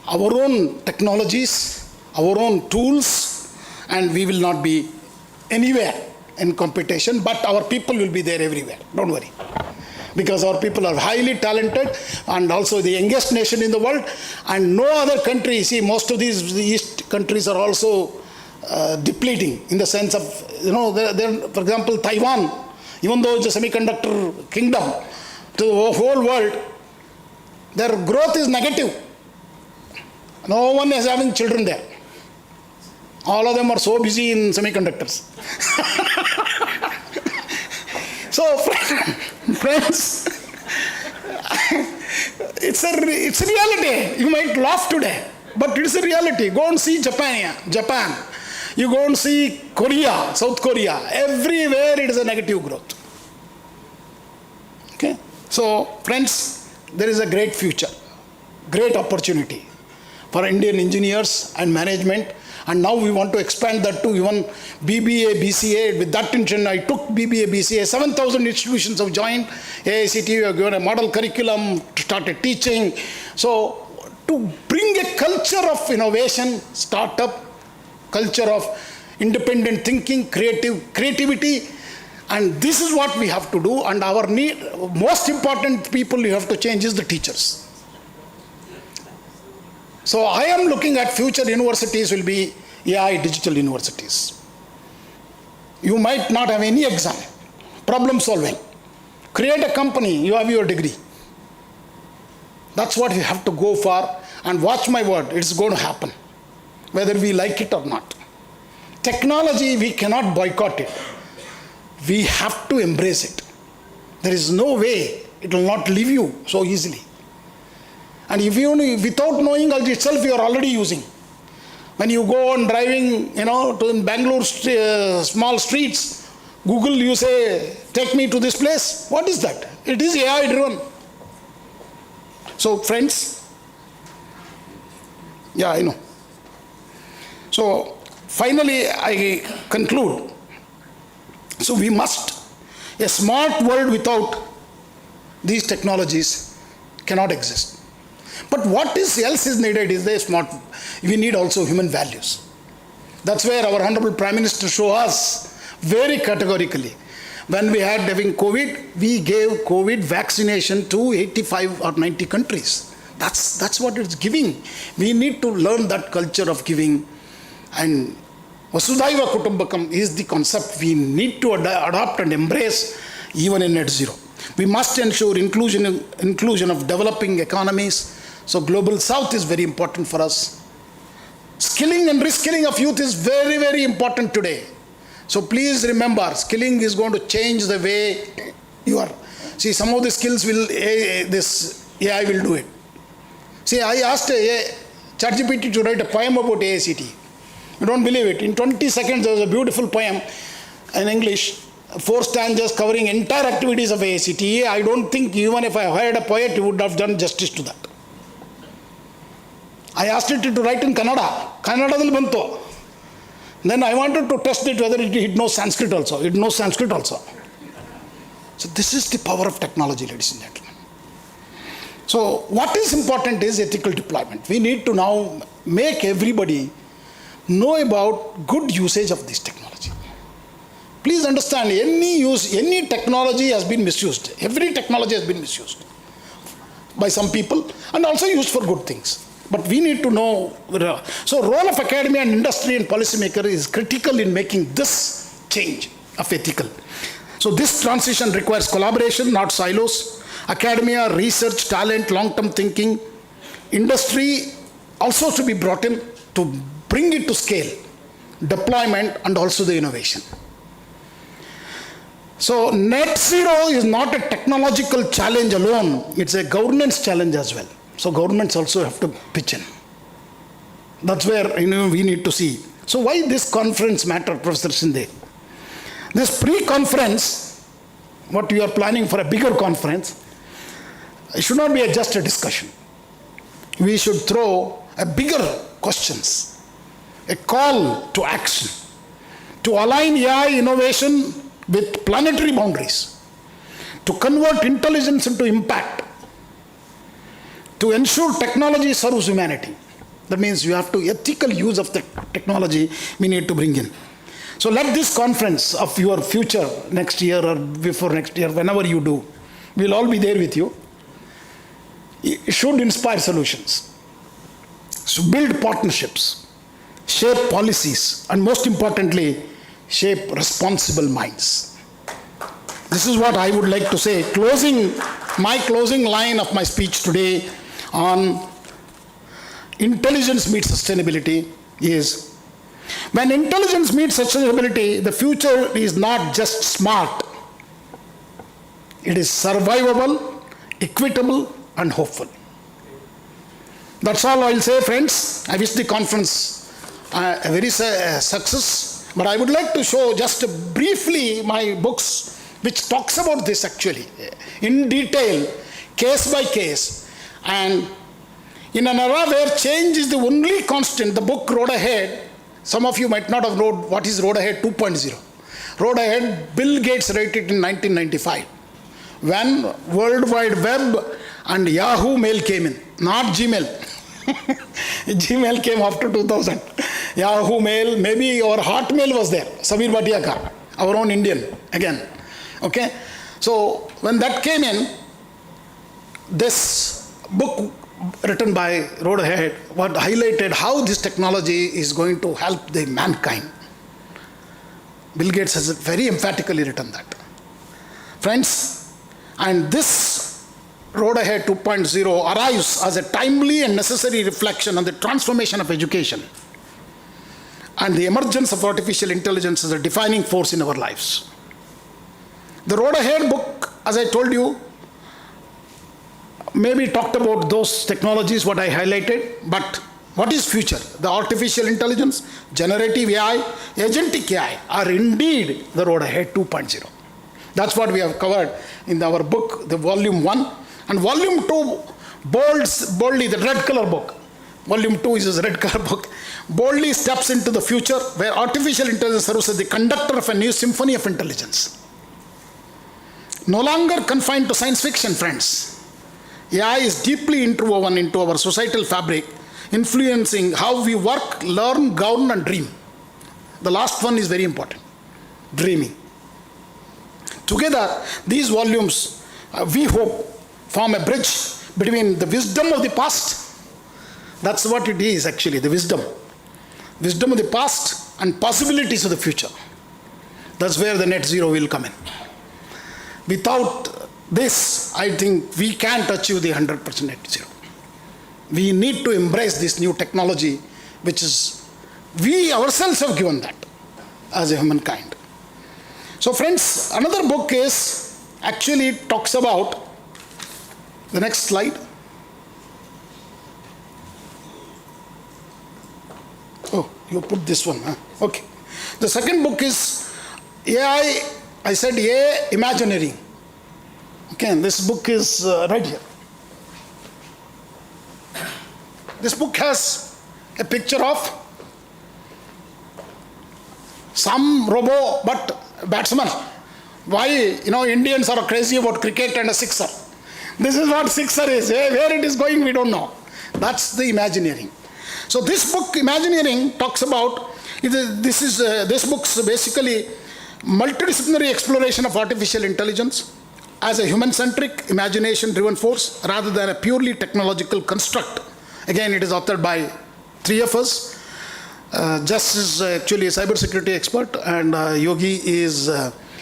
our own technologies, our own tools, and we will not be anywhere in competition, but our people will be there everywhere. Don't worry. Because our people are highly talented and also the youngest nation in the world, and no other country, see, most of these East countries are also depleting in the sense of, for example, Taiwan, even though it's a semiconductor kingdom, to the whole world, their growth is negative. No one is having children there. All of them are so busy in semiconductors. So, friends, it's a reality. You might laugh today, but it's a reality. Go and see Japan. You go and see Korea, South Korea. Everywhere it is a negative growth. Okay? So, friends, there is a great future, great opportunity for Indian engineers and management. And now we want to expand that to even BBA, BCA. With that intention, I took BBA, BCA. 7,000 institutions have joined. AICTE, we have given a model curriculum, started teaching. So, to bring a culture of innovation, startup, culture of independent thinking, creativity, and this is what we have to do. And our most important people you have to change is the teachers. So I am looking at future universities will be AI digital universities. You might not have any exam. Problem solving. Create a company, you have your degree. That's what we have to go for, and watch my word, it's going to happen, whether we like it or not. Technology, we cannot boycott it. We have to embrace it. There is no way it will not leave you so easily. And if you, without knowing itself, you are already using. When you go on driving, to in Bangalore small streets, Google, you say, take me to this place. What is that? It is AI driven. So friends, yeah, I know. So finally, I conclude. So we must, a smart world without these technologies cannot exist. But what else is needed is the smart, we need also human values. That's where our Honorable Prime Minister showed us very categorically. When we had having COVID, we gave COVID vaccination to 85 or 90 countries. That's what it's giving. We need to learn that culture of giving. And Vasudhaiva Kutumbakam is the concept we need to adopt and embrace even in net zero. We must ensure inclusion of developing economies. So Global South is very important for us. Skilling and reskilling of youth is very, very important today. So please remember, skilling is going to change the way you are. See, some of the skills this AI will do it. See, I asked ChatGPT to write a poem about AICT. You don't believe it. In 20 seconds, there was a beautiful poem in English, 4 stanzas covering entire activities of AICT. I don't think even if I hired a poet, he would have done justice to that. I asked it to write in Kannada. Kannadadalli bantu. Then I wanted to test it whether it knows Sanskrit also. It knows Sanskrit also. So this is the power of technology, ladies and gentlemen. So what is important is ethical deployment. We need to now make everybody know about good usage of this technology. Please understand, any technology has been misused. Every technology has been misused by some people and also used for good things. But we need to know. So role of academia and industry and policymaker is critical in making this change of ethical. So this transition requires collaboration, not silos. Academia, research, talent, long-term thinking. Industry also to be brought in to bring it to scale. Deployment and also the innovation. So net zero is not a technological challenge alone. It's a governance challenge as well. So governments also have to pitch in. That's where we need to see. So why this conference matter, Professor Shinde? This pre-conference, what we are planning for a bigger conference, it should not be just a discussion. We should throw a bigger questions, a call to action, to align AI innovation with planetary boundaries, to convert intelligence into impact, to ensure technology serves humanity. That means you have to ethical use of the technology we need to bring in. So let this conference of your future next year or before next year, whenever you do, we'll all be there with you. It should inspire solutions. So build partnerships, shape policies, and most importantly, shape responsible minds. This is what I would like to say. My closing line of my speech today on intelligence meets sustainability is, when intelligence meets sustainability, the future is not just smart. It is survivable, equitable, and hopeful. That's all I'll say, friends. I wish the conference a very success. But I would like to show just briefly my books, which talks about this actually, in detail, case by case. And in an era where change is the only constant, the book Road Ahead, some of you might not have known what is Road Ahead 2.0. Road Ahead, Bill Gates wrote it in 1995, when World Wide Web and Yahoo Mail came in, not Gmail. Gmail came after 2000. Yahoo Mail, maybe our Hotmail was there, Samir Bhatia, our own Indian, again. Okay? So when that came in, this book written by Road Ahead what highlighted how this technology is going to help the mankind. Bill Gates has very emphatically written that. Friends, and this Road Ahead 2.0 arrives as a timely and necessary reflection on the transformation of education and the emergence of artificial intelligence as a defining force in our lives. The Road Ahead book, as I told you, maybe talked about those technologies, what I highlighted, but what is future? The artificial intelligence, generative AI, agentic AI are indeed the Road Ahead 2.0. That's what we have covered in our book, the volume 1. And volume 2, boldly, the red color book, Volume 2 is his red color book, boldly steps into the future where artificial intelligence serves as the conductor of a new symphony of intelligence. No longer confined to science fiction, friends. AI is deeply interwoven into our societal fabric, influencing how we work, learn, govern, and dream. The last one is very important, dreaming. Together, these volumes, we hope, form a bridge between the wisdom of the past. That's what it is actually, the wisdom. Wisdom of the past and possibilities of the future. That's where the net zero will come in. Without this, I think we can't achieve the 100% net zero. We need to embrace this new technology, which is, we ourselves have given that as a humankind. So friends, another book is, actually it talks about, the next slide. Oh, you put this one, huh? Okay. The second book is AI, I said AI Imagineering. Okay, and this book is right here. This book has a picture of some robo but batsman. Why, Indians are crazy about cricket and a sixer. This is what sixer is. Where it is going, we don't know. That's the Imagineering. So this book, Imagineering, talks about, this book's basically multidisciplinary exploration of artificial intelligence as a human-centric, imagination-driven force rather than a purely technological construct. Again, it is authored by three of us. Just is actually a cybersecurity expert, and Yogi is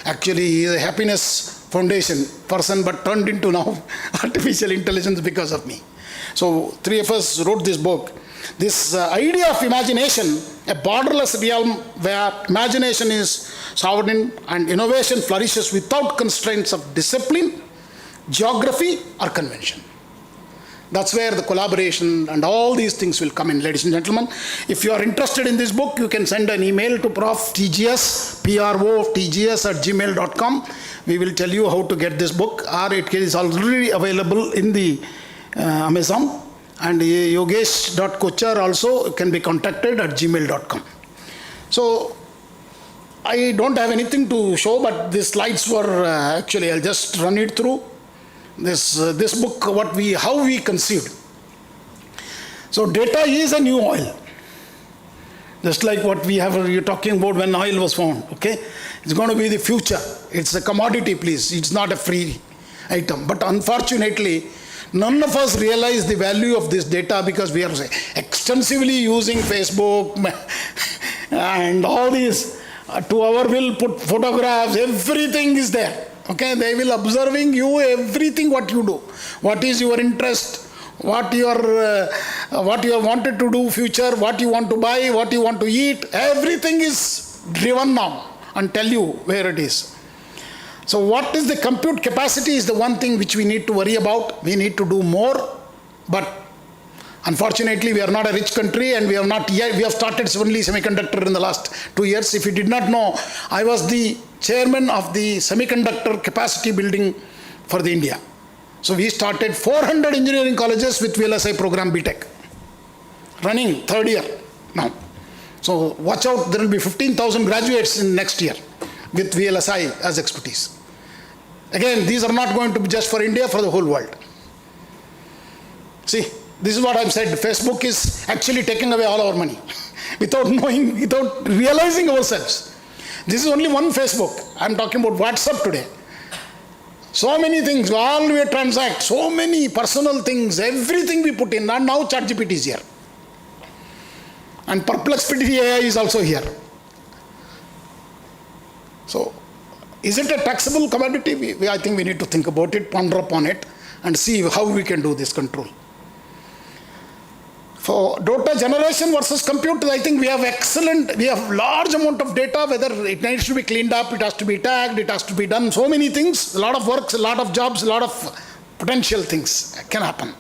actually a happiness foundation person, but turned into now artificial intelligence because of me. So three of us wrote this book. This idea of imagination, a borderless realm where imagination is sovereign and innovation flourishes without constraints of discipline, geography, or convention. That's where the collaboration and all these things will come in, ladies and gentlemen. If you are interested in this book, you can send an email to PROTGS, PROTGS@gmail.com. We will tell you how to get this book, or it is already available in the Amazon. And yogesh.kochar also can be contacted at gmail.com. So I don't have anything to show, but these slides were actually, I'll just run it through. This book, how we conceived. So data is a new oil. Just like what you're talking about when oil was found, okay? It's going to be the future. It's a commodity, please. It's not a free item. But unfortunately, none of us realize the value of this data because we are extensively using Facebook and all these. To our will, put photographs, everything is there. Okay, they will observing you, everything what you do. What is your interest, what you wanted to do future, what you want to buy, what you want to eat, everything is driven now and tell you where it is. So what is the compute capacity is the one thing which we need to worry about. We need to do more, but unfortunately we are not a rich country and we have started only semiconductor in the last 2 years. If you did not know, I was the chairman of the semiconductor capacity building for the India. So we started 400 engineering colleges with VLSI program BTech, running third year now. So watch out, there will be 15,000 graduates in next year with VLSI as expertise. Again, these are not going to be just for India, for the whole world. See, this is what I've said. Facebook is actually taking away all our money without knowing, without realizing ourselves. This is only one Facebook. I'm talking about WhatsApp today. So many things, all we transact, so many personal things, everything we put in, and now ChatGPT is here. And Perplexity AI is also here. So, is it a taxable commodity? I think we need to think about it, ponder upon it, and see how we can do this control. For data generation versus compute, I think we have large amount of data, whether it needs to be cleaned up, it has to be tagged, it has to be done, so many things, a lot of works, a lot of jobs, a lot of potential things can happen.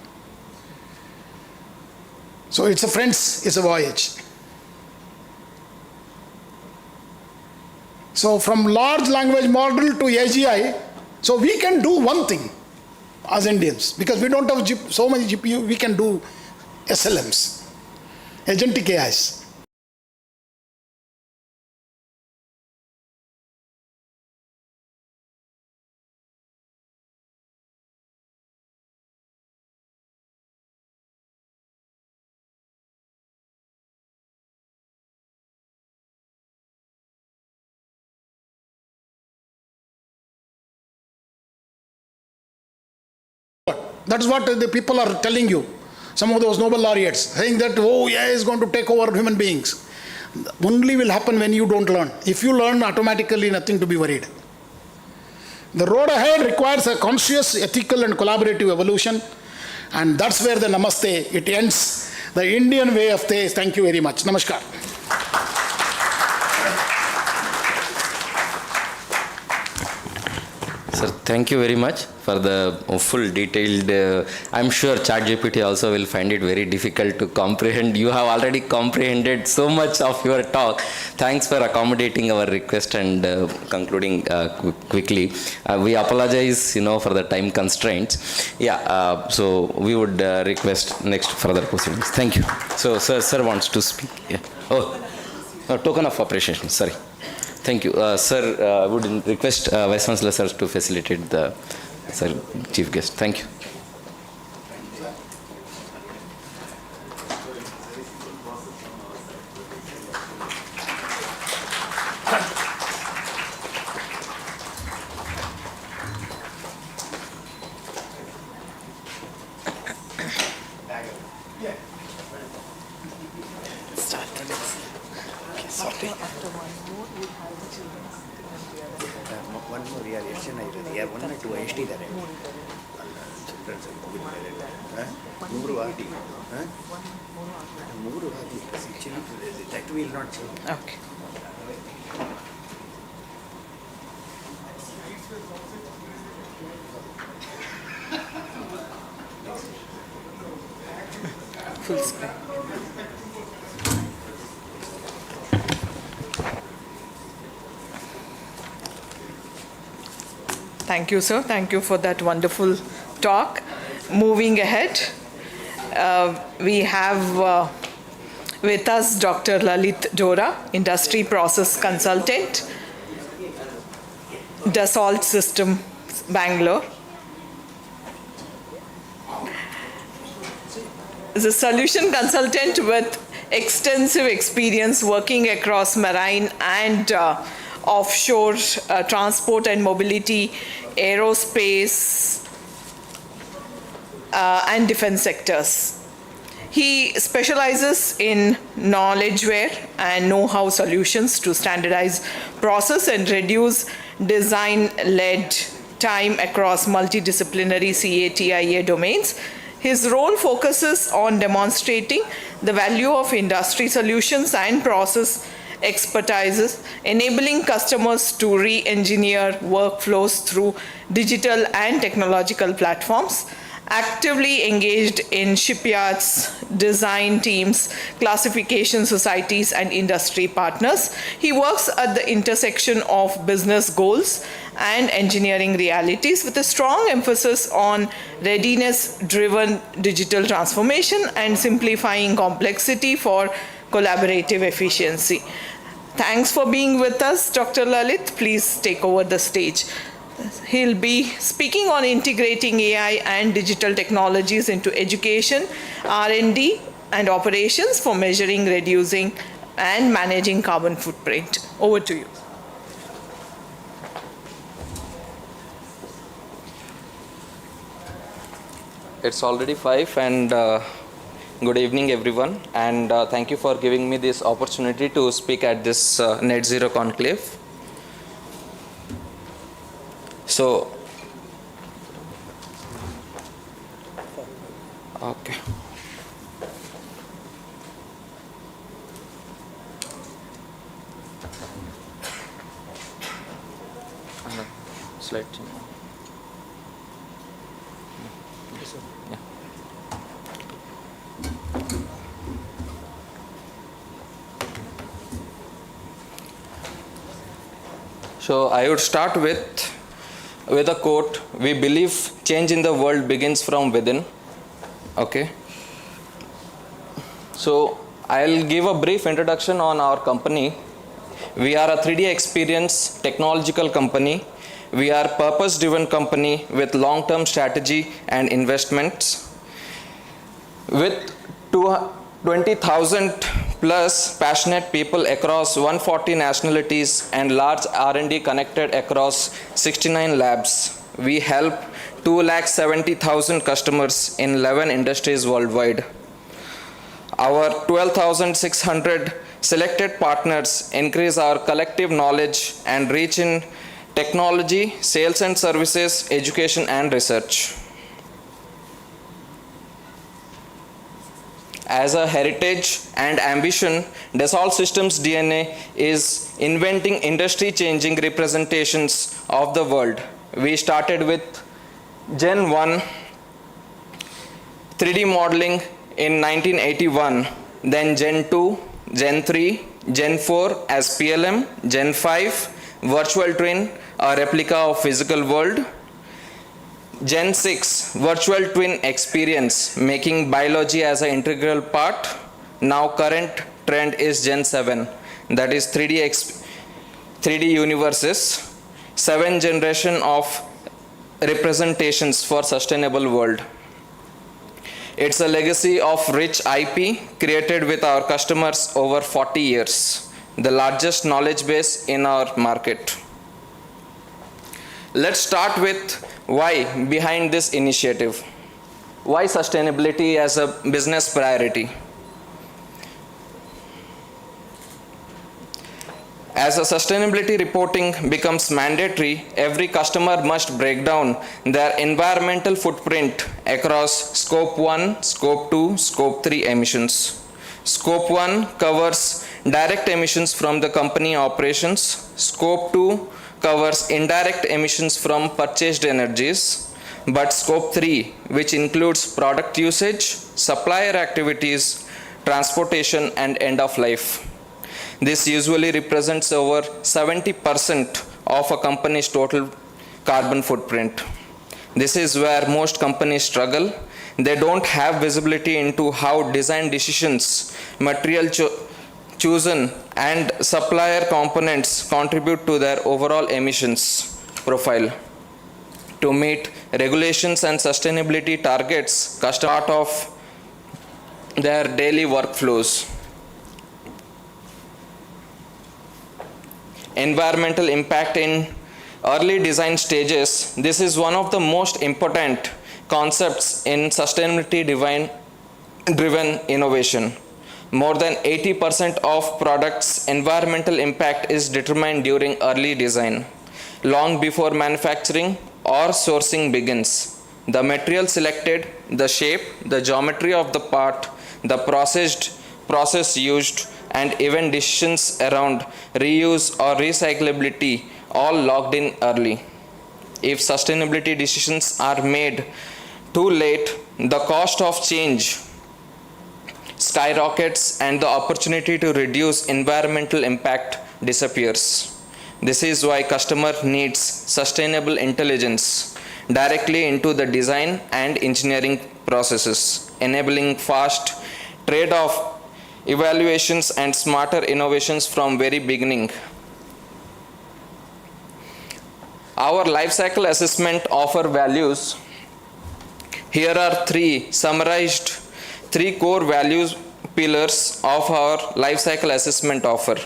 So it's a voyage. So from large language model to AGI, so we can do one thing as Indians, because we don't have so many GPU, we can do SLMs. agentic AIs. That's what the people are telling you. Some of those Nobel laureates saying that, oh, AI is going to take over human beings. Only will happen when you don't learn. If you learn, automatically nothing to be worried. The road ahead requires a conscious, ethical and collaborative evolution. And that's where the namaste, it ends. The Indian way of the. Thank you very much. Namaskar. Sir, thank you very much for the full detailed. I'm sure ChatGPT also will find it very difficult to comprehend. You have already comprehended so much of your talk. Thanks for accommodating our request and concluding quickly. We apologize, for the time constraints. Yeah, so we would request next further proceedings. Thank you. So, sir wants to speak. Yeah. Oh, token of appreciation. Sorry. Thank you. Sir, I would request Vice Chancellor sir to facilitate the chief guest. Thank you. One more year, yeah, 1 or 2 ಎಷ್ಟು ಇದ್ದಾರೆ children's ಮೂರು ಆಗಲಿ ಮೂರು ಆಗಲಿ that will not change. Okay. Full screen. Thank you, sir. Thank you for that wonderful talk. Moving ahead, we have with us Dr. Lalit Dora, Industry Process Consultant, Dassault Systems, Bangalore. Is a solution consultant with extensive experience working across marine and offshore transport and mobility, aerospace, and defense sectors. He specializes in knowledgeware and know-how solutions to standardize process and reduce design-led time across multidisciplinary CATIA domains. His role focuses on demonstrating the value of industry solutions and process expertises, enabling customers to re-engineer workflows through digital and technological platforms. Actively engaged in shipyards, design teams, classification societies, and industry partners, he works at the intersection of business goals and engineering realities with a strong emphasis on readiness-driven digital transformation and simplifying complexity for collaborative efficiency. Thanks for being with us, Dr. Lalit. Please take over the stage. He'll be speaking on integrating AI and digital technologies into education, R&D, and operations for measuring, reducing, and managing carbon footprint. Over to you. It's already 5 and good evening everyone, and thank you for giving me this opportunity to speak at this Net Zero Conclave. So, okay. Slide change. Yeah. So I would start with a quote. We believe change in the world begins from within. Okay. So I'll give a brief introduction on our company. We are a 3D experience technological company. We are a purpose-driven company with long-term strategy and investments. With 20,000 plus passionate people across 140 nationalities and large R&D connected across 69 labs, we help 270,000 customers in 11 industries worldwide. Our 12,600 selected partners increase our collective knowledge and reach in technology, sales and services, education and research. As a heritage and ambition, Dassault Systems DNA is inventing industry-changing representations of the world. We started with Gen 1 3D modeling in 1981, then Gen 2, Gen 3, Gen 4 as PLM, Gen 5, virtual twin, a replica of physical world, Gen 6, virtual twin experience, making biology as an integral part. Now current trend is Gen 7, that is 3D universes, 7th generation of representations for sustainable world. It's a legacy of rich IP created with our customers over 40 years, the largest knowledge base in our market. Let's start with why behind this initiative. Why sustainability as a business priority? As a sustainability reporting becomes mandatory, every customer must break down their environmental footprint across Scope 1, Scope 2, Scope 3 emissions. Scope 1 covers direct emissions from the company operations. Scope 2 covers indirect emissions from purchased energies. But Scope 3, which includes product usage, supplier activities, transportation, and end of life. This usually represents over 70% of a company's total carbon footprint. This is where most companies struggle. They don't have visibility into how design decisions, material chosen, and supplier components contribute to their overall emissions profile. To meet regulations and sustainability targets, part of their daily workflows. Environmental impact in early design stages. This is one of the most important concepts in sustainability driven innovation. More than 80% of products' environmental impact is determined during early design, long before manufacturing or sourcing begins. The material selected, the shape, the geometry of the part, the process used, and even decisions around reuse or recyclability all logged in early. If sustainability decisions are made too late, the cost of change skyrockets and the opportunity to reduce environmental impact disappears. This is why customer needs sustainable intelligence directly into the design and engineering processes, enabling fast trade-off evaluations and smarter innovations from very beginning. Our lifecycle assessment offer values. Here are summarized three core values pillars of our lifecycle assessment offer.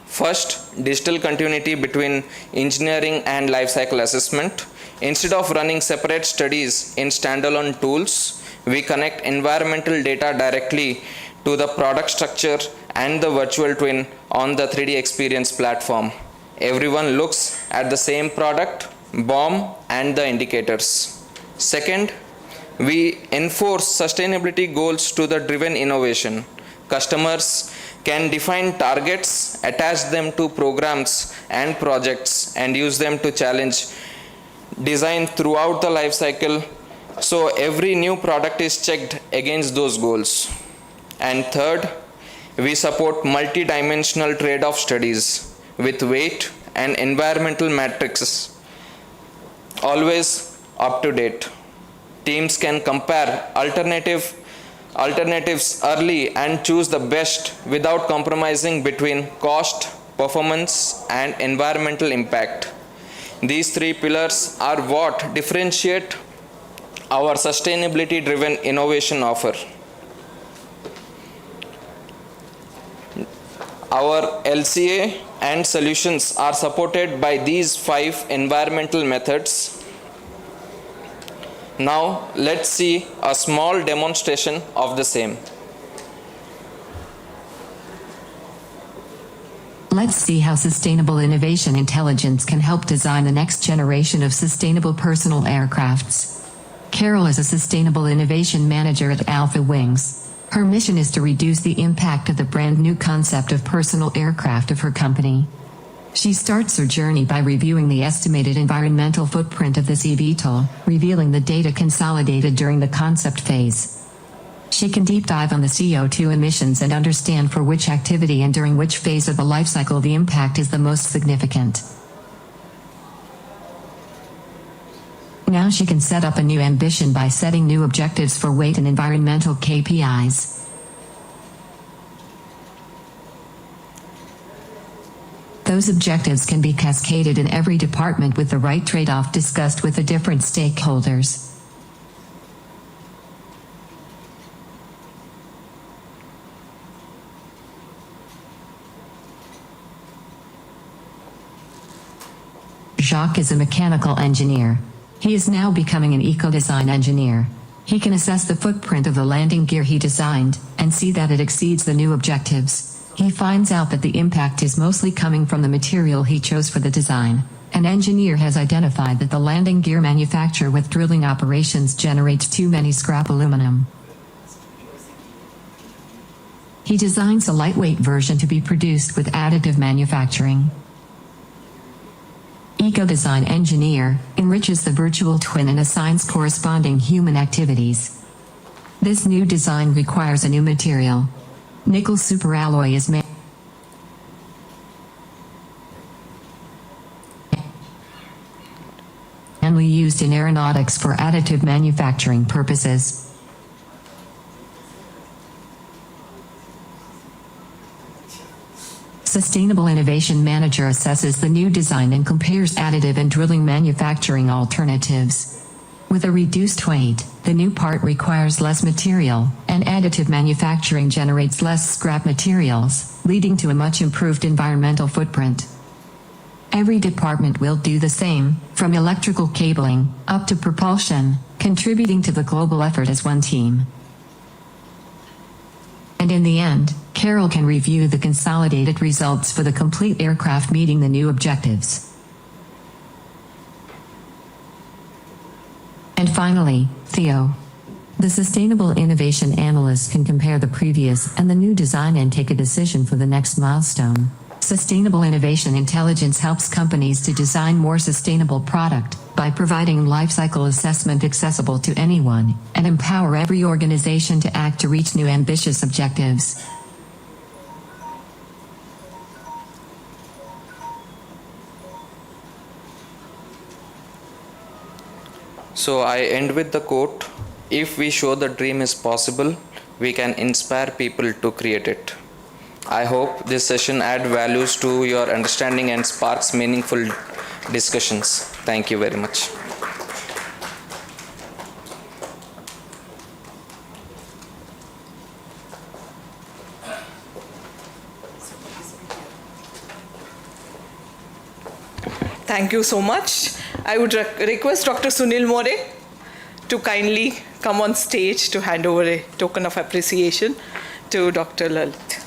First, digital continuity between engineering and lifecycle assessment. Instead of running separate studies in standalone tools, we connect environmental data directly to the product structure and the virtual twin on the 3D experience platform. Everyone looks at the same product, BOM, and the indicators. Second, we enforce sustainability goals to the driven innovation. Customers can define targets, attach them to programs and projects, and use them to challenge design throughout the life cycle, so every new product is checked against those goals. And third, we support multi-dimensional trade-off studies with weight and environmental matrices always up to date. Teams can compare alternative alternatives early and choose the best without compromising between cost, performance, and environmental impact. These three pillars are what differentiate our sustainability driven innovation offer. Our LCA and solutions are supported by these 5 environmental methods. Now let's see a small demonstration of the same. Let's see how sustainable innovation intelligence can help design the next generation of sustainable personal aircrafts. Carol is a sustainable innovation manager at Alpha Wings. Her mission is to reduce the impact of the brand new concept of personal aircraft of her company. She starts her journey by reviewing the estimated environmental footprint of this eVTOL, revealing the data consolidated during the concept phase. She can deep dive on the CO2 emissions and understand for which activity and during which phase of the life cycle the impact is the most significant. Now she can set up a new ambition by setting new objectives for weight and environmental KPIs. Those objectives can be cascaded in every department with the right trade-off discussed with the different stakeholders. Jacques is a mechanical engineer. He is now becoming an eco-design engineer. He can assess the footprint of the landing gear he designed and see that it exceeds the new objectives. He finds out that the impact is mostly coming from the material he chose for the design. An engineer has identified that the landing gear manufacturer with drilling operations generates too many scrap aluminum. He designs a lightweight version to be produced with additive manufacturing. Eco-design engineer enriches the virtual twin and assigns corresponding human activities. This new design requires a new material. Nickel superalloy is mainly used in aeronautics for additive manufacturing purposes. Sustainable Innovation Manager assesses the new design and compares additive and drilling manufacturing alternatives. With a reduced weight, the new part requires less material, and additive manufacturing generates less scrap materials, leading to a much improved environmental footprint. Every department will do the same, from electrical cabling up to propulsion, contributing to the global effort as one team. And in the end, Carol can review the consolidated results for the complete aircraft meeting the new objectives. And finally, Theo. The Sustainable Innovation Analyst can compare the previous and the new design and take a decision for the next milestone. Sustainable Innovation Intelligence helps companies to design more sustainable product by providing life cycle assessment accessible to anyone and empower every organization to act to reach new ambitious objectives. So I end with the quote, if we show the dream is possible, we can inspire people to create it. I hope this session adds values to your understanding and sparks meaningful discussions. Thank you very much. Thank you so much. I would request Dr. Sunil More to kindly come on stage to hand over a token of appreciation to Dr. Lalit.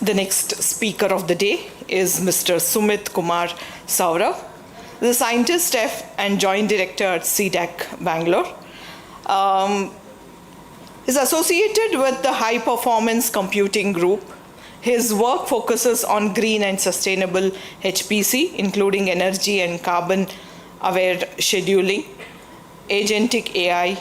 The next speaker of the day is Mr. Sumit Kumar Saurav, the scientist and joint director at CDAC Bangalore. Is associated with the High Performance Computing Group. His work focuses on green and sustainable HPC, including energy and carbon-aware scheduling, agentic AI,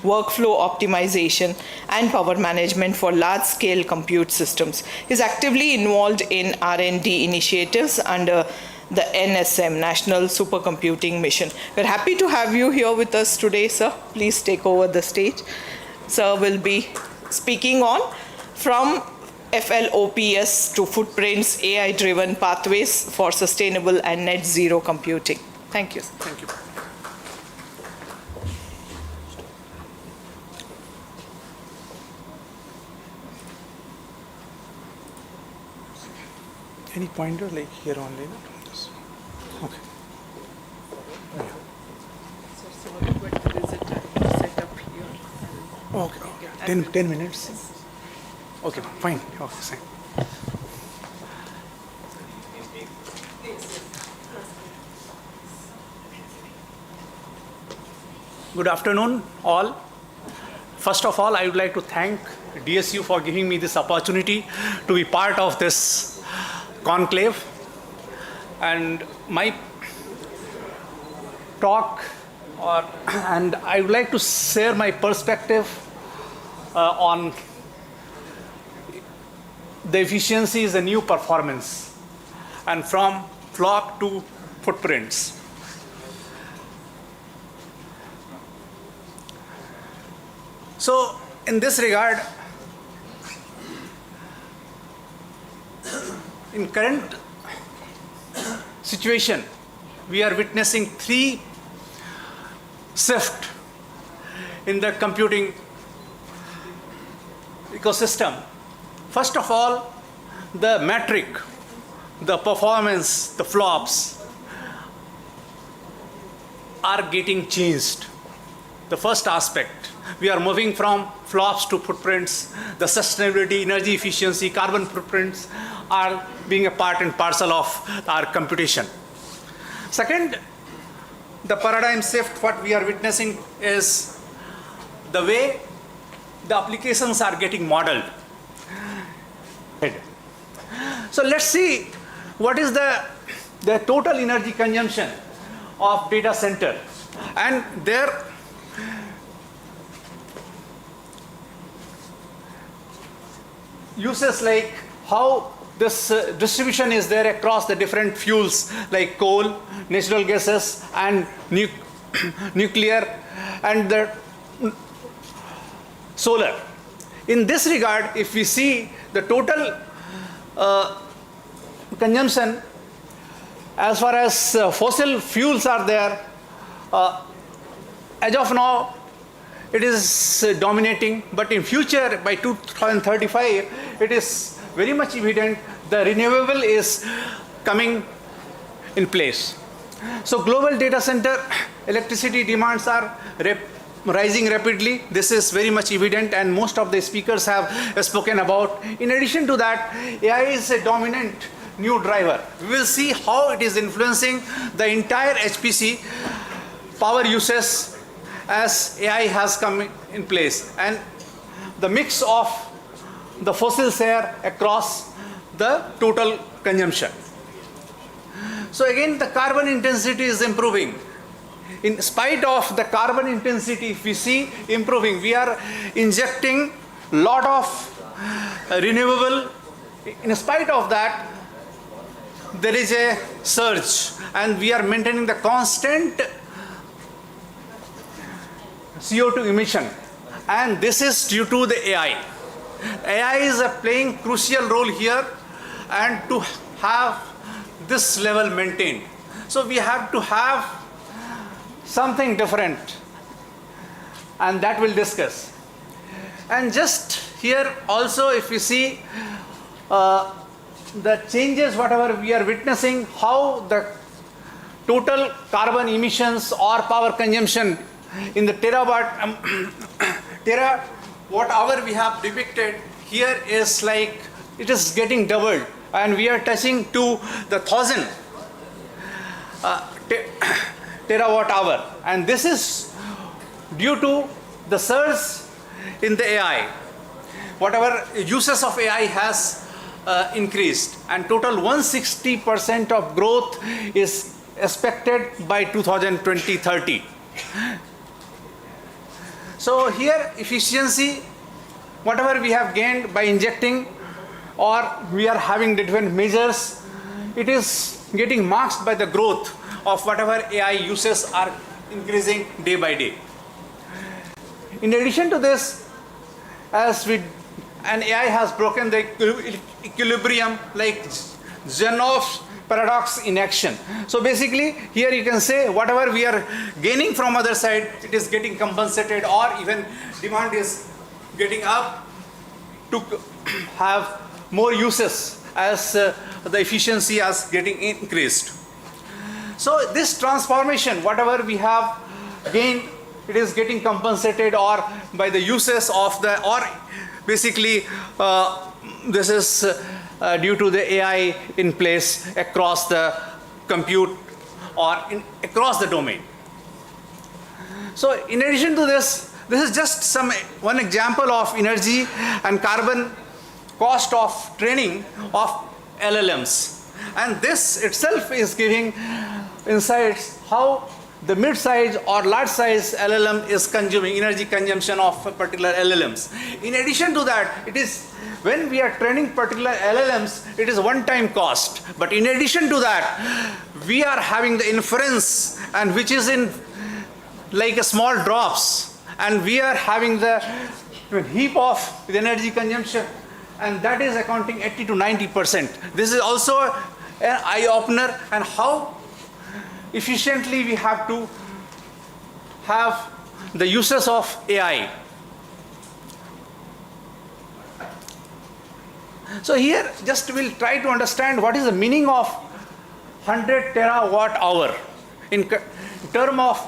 workflow optimization, and power management for large-scale compute systems. He is actively involved in R&D initiatives under the NSM, National Supercomputing Mission. We're happy to have you here with us today, sir. Please take over the stage. Sir will be speaking on from FLOPS to footprints, AI-driven pathways for sustainable and net zero computing. Thank you. Thank you. Any pointer like here only? No? Okay. Okay. 10 minutes. Okay, fine. Okay, fine. Good afternoon, all. First of all, I would like to thank DSU for giving me this opportunity to be part of this conclave. And my talk, and I would like to share my perspective on the efficiency is a new performance, and from flop to footprints. So in this regard, in current situation, we are witnessing three shifts in the computing ecosystem. First of all, the metric, the performance, the flops are getting changed. The first aspect, we are moving from flops to footprints. The sustainability, energy efficiency, carbon footprints are being a part and parcel of our computation. Second, the paradigm shift, what we are witnessing is the way the applications are getting modeled. So let's see what is the total energy consumption of data center, and there uses like how this distribution is there across the different fuels like coal, natural gases, and nuclear, and the solar. In this regard, if we see the total consumption as far as fossil fuels are there, as of now it is dominating, but in future by 2035 it is very much evident the renewable is coming in place. So global data center electricity demands are rising rapidly. This is very much evident, and most of the speakers have spoken about. In addition to that, AI is a dominant new driver. We will see how it is influencing the entire HPC power uses as AI has come in place, and the mix of the fossil share across the total consumption. So again, the carbon intensity is improving. In spite of the carbon intensity, if we see improving, we are injecting a lot of renewable. In spite of that, there is a surge, and we are maintaining the constant CO2 emission, and this is due to the AI. AI is playing crucial role here, and to have this level maintained. So we have to have something different, and that we'll discuss. And just here also, if you see the changes, whatever we are witnessing, how the total carbon emissions or power consumption in the terawatt hour we have depicted here is like it is getting doubled, and we are touching to the 1,000 terawatt hour, and this is due to the surge in the AI. Whatever uses of AI has increased, and total 160% of growth is expected by 2020-30. So here efficiency, whatever we have gained by injecting or we are having different measures, it is getting masked by the growth of whatever AI uses are increasing day by day. In addition to this, an AI has broken the equilibrium like Zenoff's paradox in action. So basically here you can say whatever we are gaining from other side, it is getting compensated, or even demand is getting up to have more uses as the efficiency is getting increased. So this transformation, whatever we have gained, it is getting compensated or by the uses of the, or basically this is due to the AI in place across the compute or across the domain. So in addition to this, this is just one example of energy and carbon cost of training of LLMs. And this itself is giving insights how the mid-size or large-size LLM is consuming energy consumption of particular LLMs. In addition to that, it is when we are training particular LLMs, it is one-time cost. But in addition to that, we are having the inference, and which is in like a small drops, and we are having the heap of the energy consumption, and that is accounting 80 to 90%. This is also an eye-opener, and how efficiently we have to have the uses of AI. So here just we'll try to understand what is the meaning of 100 terawatt hour in term of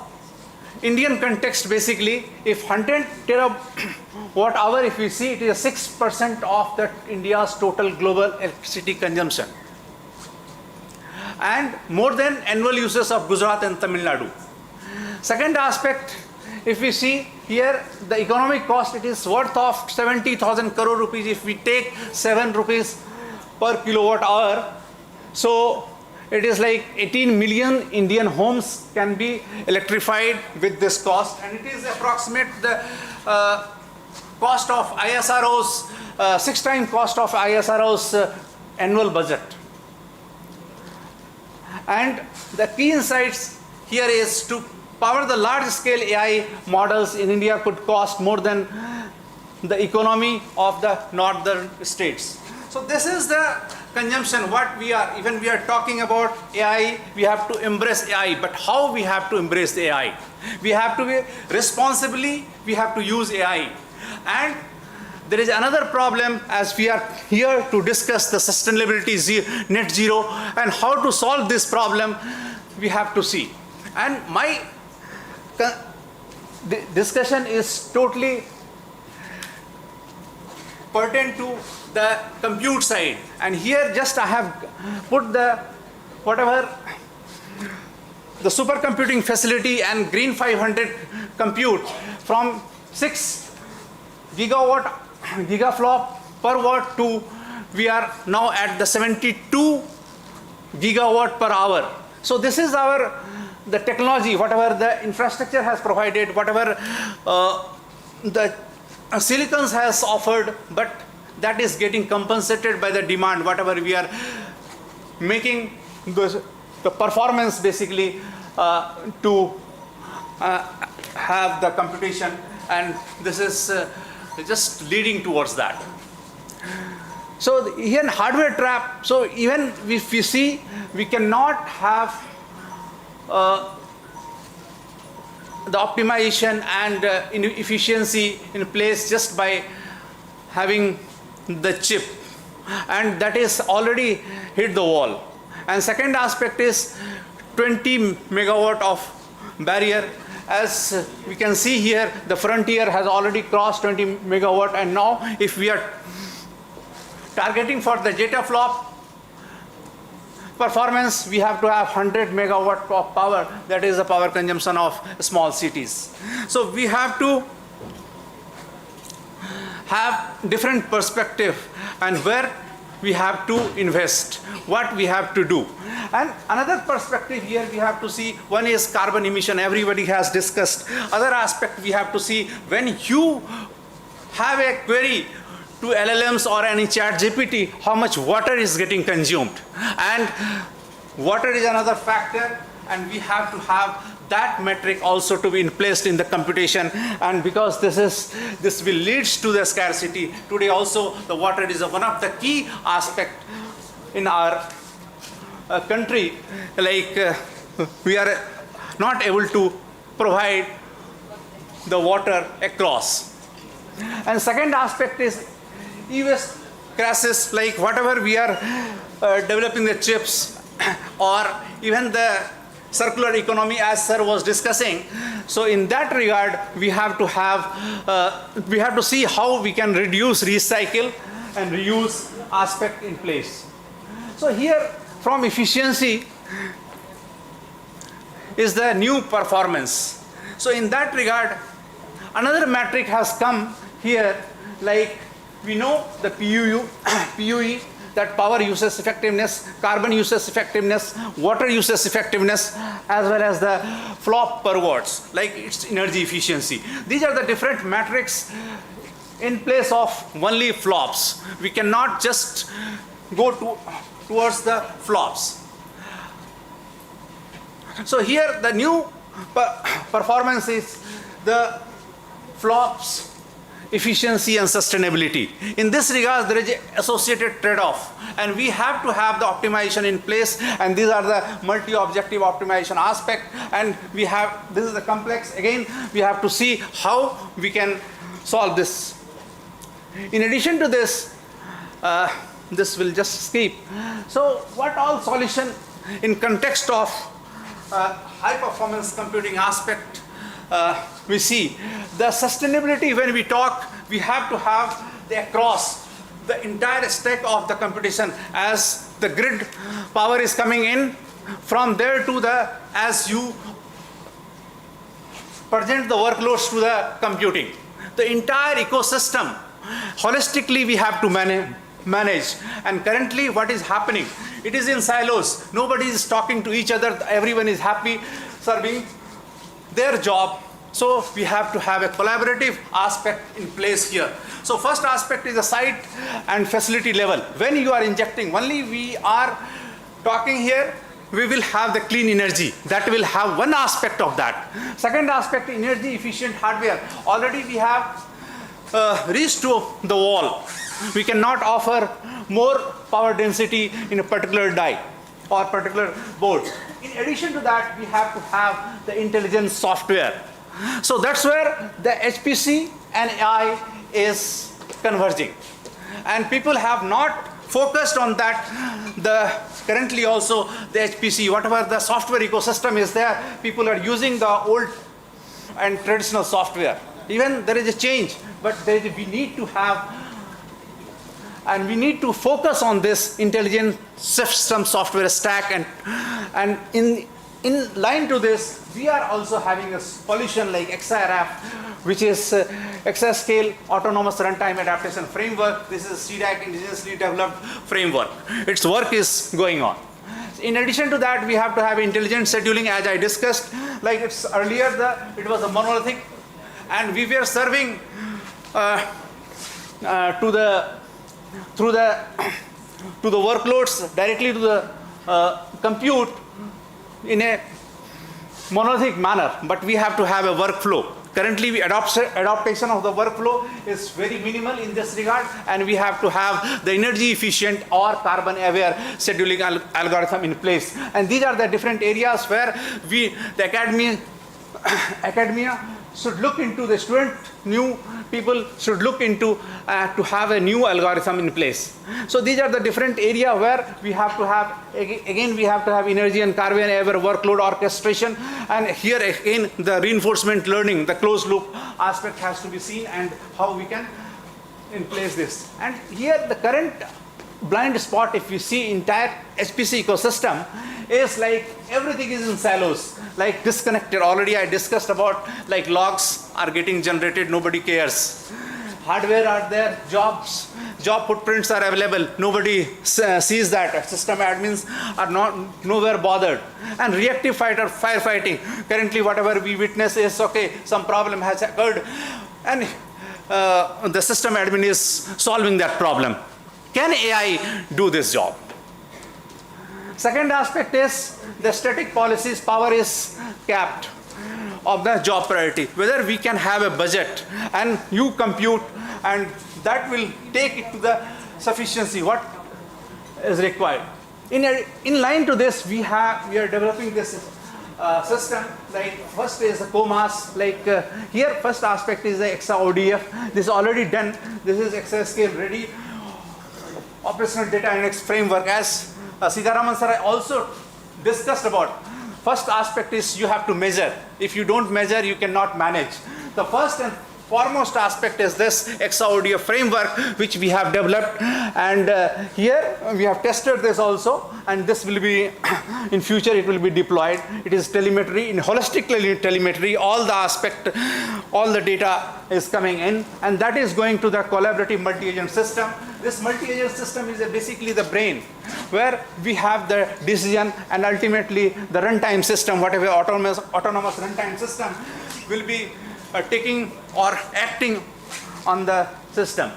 Indian context. Basically, if 100 terawatt hour, if we see, it is 6% of the India's total global electricity consumption, and more than annual uses of Gujarat and Tamil Nadu. Second aspect, if we see here the economic cost, it is worth of 70,000 crore rupees if we take 7 rupees per kilowatt hour. So it is like 18 million Indian homes can be electrified with this cost, and it is approximate the cost of ISRO's 6 times cost of ISRO's annual budget. And the key insights here is to power the large-scale AI models in India could cost more than the economy of the northern states. So this is the consumption, what we are, even we are talking about AI, we have to embrace AI, but how we have to embrace the AI? We have to be responsibly, we have to use AI. And there is another problem, as we are here to discuss the sustainability net zero and how to solve this problem, we have to see. And my discussion is totally pertinent to the compute side. And here just I have put the whatever the supercomputing facility and Green 500 compute from 6 gigaflop per watt to we are now at the 72 gigawatt per hour. So this is the technology, whatever the infrastructure has provided, whatever the silicons has offered, but that is getting compensated by the demand, whatever we are making the performance basically to have the computation, and this is just leading towards that. So here in hardware trap, so even if we see, we cannot have the optimization and efficiency in place just by having the chip, and that is already hit the wall. And second aspect is 20 megawatt of barrier, as we can see here, the frontier has already crossed 20 megawatt, and now if we are targeting for the jetaflop performance, we have to have 100 megawatt of power. That is the power consumption of small cities. So we have to have different perspective and where we have to invest, what we have to do. And another perspective here we have to see, one is carbon emission, everybody has discussed. Other aspect we have to see, when you have a query to LLMs or any chat GPT, how much water is getting consumed. And water is another factor, and we have to have that metric also to be placed in the computation. And because this will lead to the scarcity, today also the water is one of the key aspect in our country. Like we are not able to provide the water across. And second aspect is e-waste crisis, like whatever we are developing the chips or even the circular economy as sir was discussing. So in that regard, we have to see how we can reduce, recycle and reuse aspect in place. So here from efficiency is the new performance. So in that regard, another metric has come here, like we know the PUE, that power uses effectiveness, carbon uses effectiveness, water uses effectiveness, as well as the flop per watts, like its energy efficiency. These are the different metrics in place of only flops. We cannot just go towards the flops. So here the new performance is the flops, efficiency and sustainability. In this regard, there is an associated trade-off, and we have to have the optimization in place, and these are the multi-objective optimization aspect, and we have, this is the complex, again, we have to see how we can solve this. In addition to this, this will just skip. So what all solution in context of high performance computing aspect we see the sustainability. When we talk, we have to have the across the entire stack of the computation, as the grid power is coming in from there to the, as you present the workloads to the computing, the entire ecosystem holistically we have to manage. And currently what is happening, it is in silos, nobody is talking to each other, everyone is happy serving their job. So we have to have a collaborative aspect in place here. So first aspect is the site and facility level. When you are injecting, only we are talking here, we will have the clean energy. That will have one aspect of that. Second aspect, energy efficient hardware. Already we have reached to the wall. We cannot offer more power density in a particular die or particular board. In addition to that, we have to have the intelligent software. So that's where the HPC and AI is converging. And people have not focused on that. Currently also the HPC, whatever the software ecosystem is there, people are using the old and traditional software. Even there is a change, but we need to have, and we need to focus on this intelligent system software stack, and in line to this, we are also having a solution like XIRF, which is Exascale Autonomous Runtime Adaptation Framework. This is CDAC indigenously developed framework. Its work is going on. In addition to that, we have to have intelligent scheduling, as I discussed. Like it's earlier, it was a monolithic, and we were serving through the workloads directly to the compute in a monolithic manner, but we have to have a workflow. Currently, adaptation of the workflow is very minimal in this regard, and we have to have the energy efficient or carbon aware scheduling algorithm in place. And these are the different areas where the academia should look into, the student, new people should look into to have a new algorithm in place. So these are the different area where we have to have, again we have to have energy and carbon ever workload orchestration, and here again the reinforcement learning, the closed loop aspect has to be seen, and how we can in place this. And here the current blind spot, if you see entire HPC ecosystem, is like everything is in silos, like disconnected. Already I discussed about like logs are getting generated, nobody cares. Hardware are there, job footprints are available, nobody sees that. System admins are not nowhere bothered. And reactive firefighting, currently whatever we witness is, okay, some problem has occurred, and the system admin is solving that problem. Can AI do this job? Second aspect is the static policies, power is capped of the job priority. Whether we can have a budget and you compute, and that will take it to the sufficiency, what is required. In line to this, we are developing this system. Like first is the COMAS, like here first aspect is the ExaODF. This is already done. This is exascale ready. Operational data analytics framework, as Sitharaman sir also discussed about. First aspect is you have to measure. If you don't measure, you cannot manage. The first and foremost aspect is this ExaODF framework, which we have developed, and here we have tested this also, and this will be in future it will be deployed. It is telemetry, in holistic telemetry, all the aspect, all the data is coming in, and that is going to the collaborative multi-agent system. This multi-agent system is basically the brain, where we have the decision and ultimately the runtime system, whatever autonomous runtime system will be taking or acting on the system.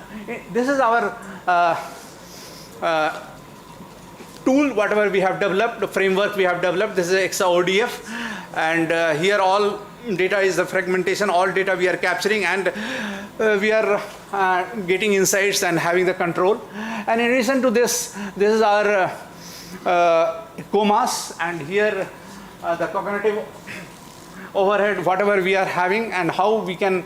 This is our tool, whatever we have developed, the framework we have developed. This is ExaODF, and here all data is the fragmentation, all data we are capturing, and we are getting insights and having the control. And in addition to this, this is our COMAS, and here the cognitive overhead, whatever we are having, and how we can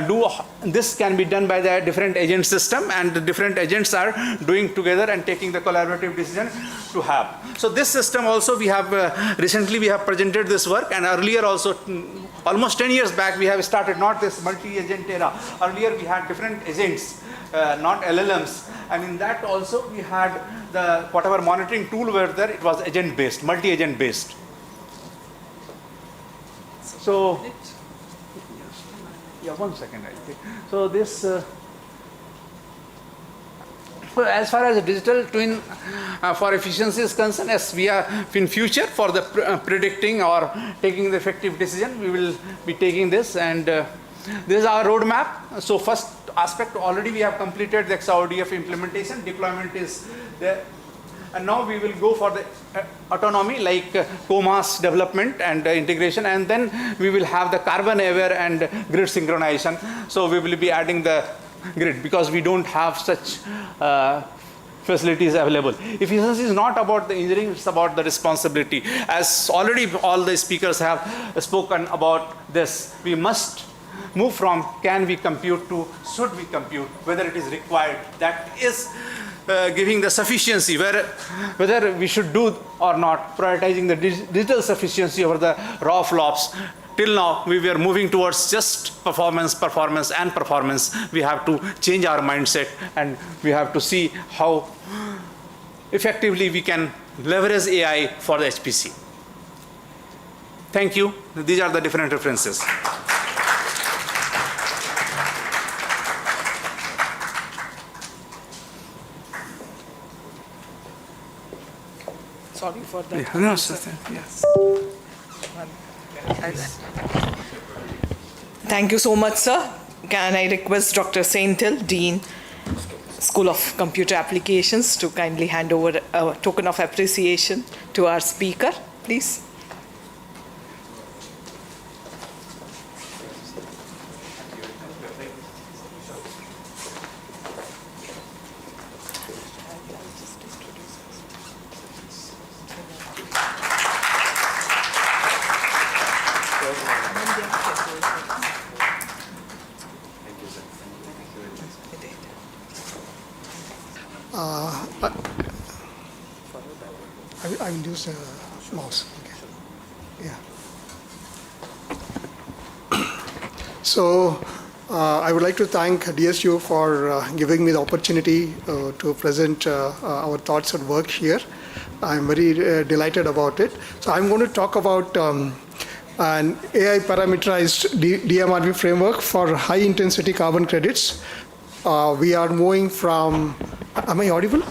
do this can be done by the different agent system, and the different agents are doing together and taking the collaborative decision to have. So this system also we have recently we have presented this work, and earlier also almost 10 years back we have started not this multi-agent era. Earlier we had different agents, not LLMs, and in that also we had the whatever monitoring tool were there, it was agent based, multi-agent based. So, yeah, 1 second, I think. So this, as far as the digital twin for efficiency is concerned, as we are in future for the predicting or taking the effective decision, we will be taking this, and this is our roadmap. So first aspect, already we have completed the ExaODF implementation, deployment is there. And now we will go for the autonomy, like COMAS development and integration, and then we will have the carbon aware and grid synchronization. So we will be adding the grid, because we don't have such facilities available. Efficiency is not about the engineering, it's about the responsibility. As already all the speakers have spoken about this, we must move from can we compute to should we compute, whether it is required. That is giving the sufficiency, whether we should do or not, prioritizing the digital sufficiency over the raw flops. Till now, we were moving towards just performance. We have to change our mindset, and we have to see how effectively we can leverage AI for the HPC. Thank you. These are the different references. Sorry for that. Yeah, no, sir, yes. Thank you so much, sir. Can I request Dr. Saintil, Dean, School of Computer Applications, to kindly hand over a token of appreciation to our speaker, please? I will use the mouse. Okay. Yeah. So I would like to thank DSU for giving me the opportunity to present our thoughts and work here. I'm very delighted about it. So I'm going to talk about an AI parameterized DMRV framework for high intensity carbon credits. We are moving from, am I audible?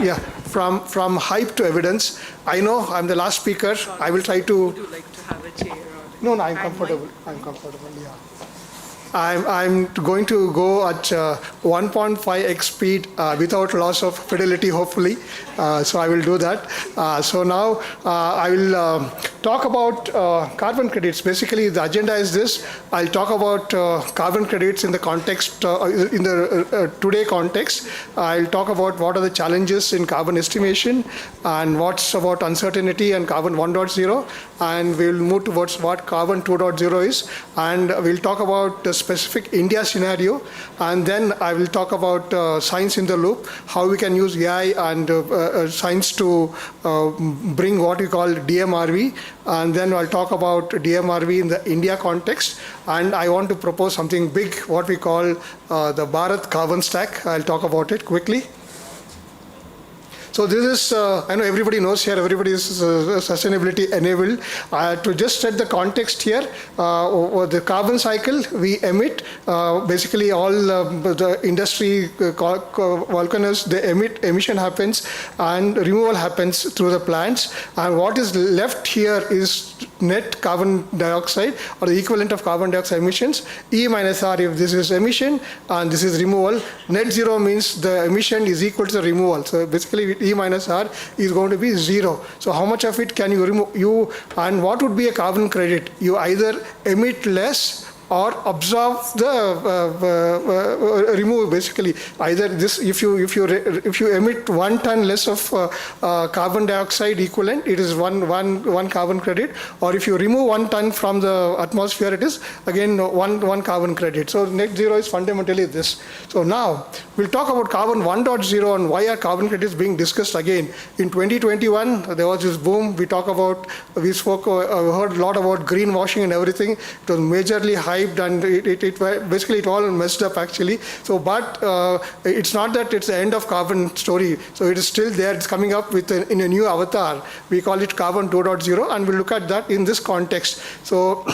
Yeah, from hype to evidence. I know I'm the last speaker. I will try to. Would you like to have a chair? No, I'm comfortable. I'm comfortable, yeah. I'm going to go at 1.5x speed without loss of fidelity, hopefully. So I will do that. So now I will talk about carbon credits. Basically, the agenda is this. I'll talk about carbon credits in the context, in the today context. I'll talk about what are the challenges in carbon estimation and what's about uncertainty and carbon 1.0. And we'll move towards what carbon 2.0 is. And we'll talk about the specific India scenario, and then I will talk about science in the loop, how we can use AI and science to bring what we call DMRV, and then I'll talk about DMRV in the India context, and I want to propose something big, what we call the Bharat carbon stack. I'll talk about it quickly. So this is, I know everybody knows here, everybody is sustainability enabled. To just set the context here, the carbon cycle, we emit, basically all the industry volcanoes, the emission happens and removal happens through the plants. And what is left here is net carbon dioxide or the equivalent of carbon dioxide emissions, E minus R if this is emission and this is removal. Net zero means the emission is equal to the removal. So basically E minus R is going to be zero. So how much of it can you remove? And what would be a carbon credit? You either emit less or absorb the remove, basically. Either this, if you emit 1 ton less of carbon dioxide equivalent, it is one carbon credit, or if you remove 1 ton from the atmosphere, it is again one carbon credit. So net zero is fundamentally this. So now we'll talk about carbon 1.0 and why are carbon credits being discussed again. In 2021, there was this boom. We heard a lot about greenwashing and everything. It was majorly hyped and basically it all messed up actually. So, but it's not that it's the end of carbon story. So it is still there. It's coming up with in a new avatar. We call it carbon 2.0, and we'll look at that in this context. So.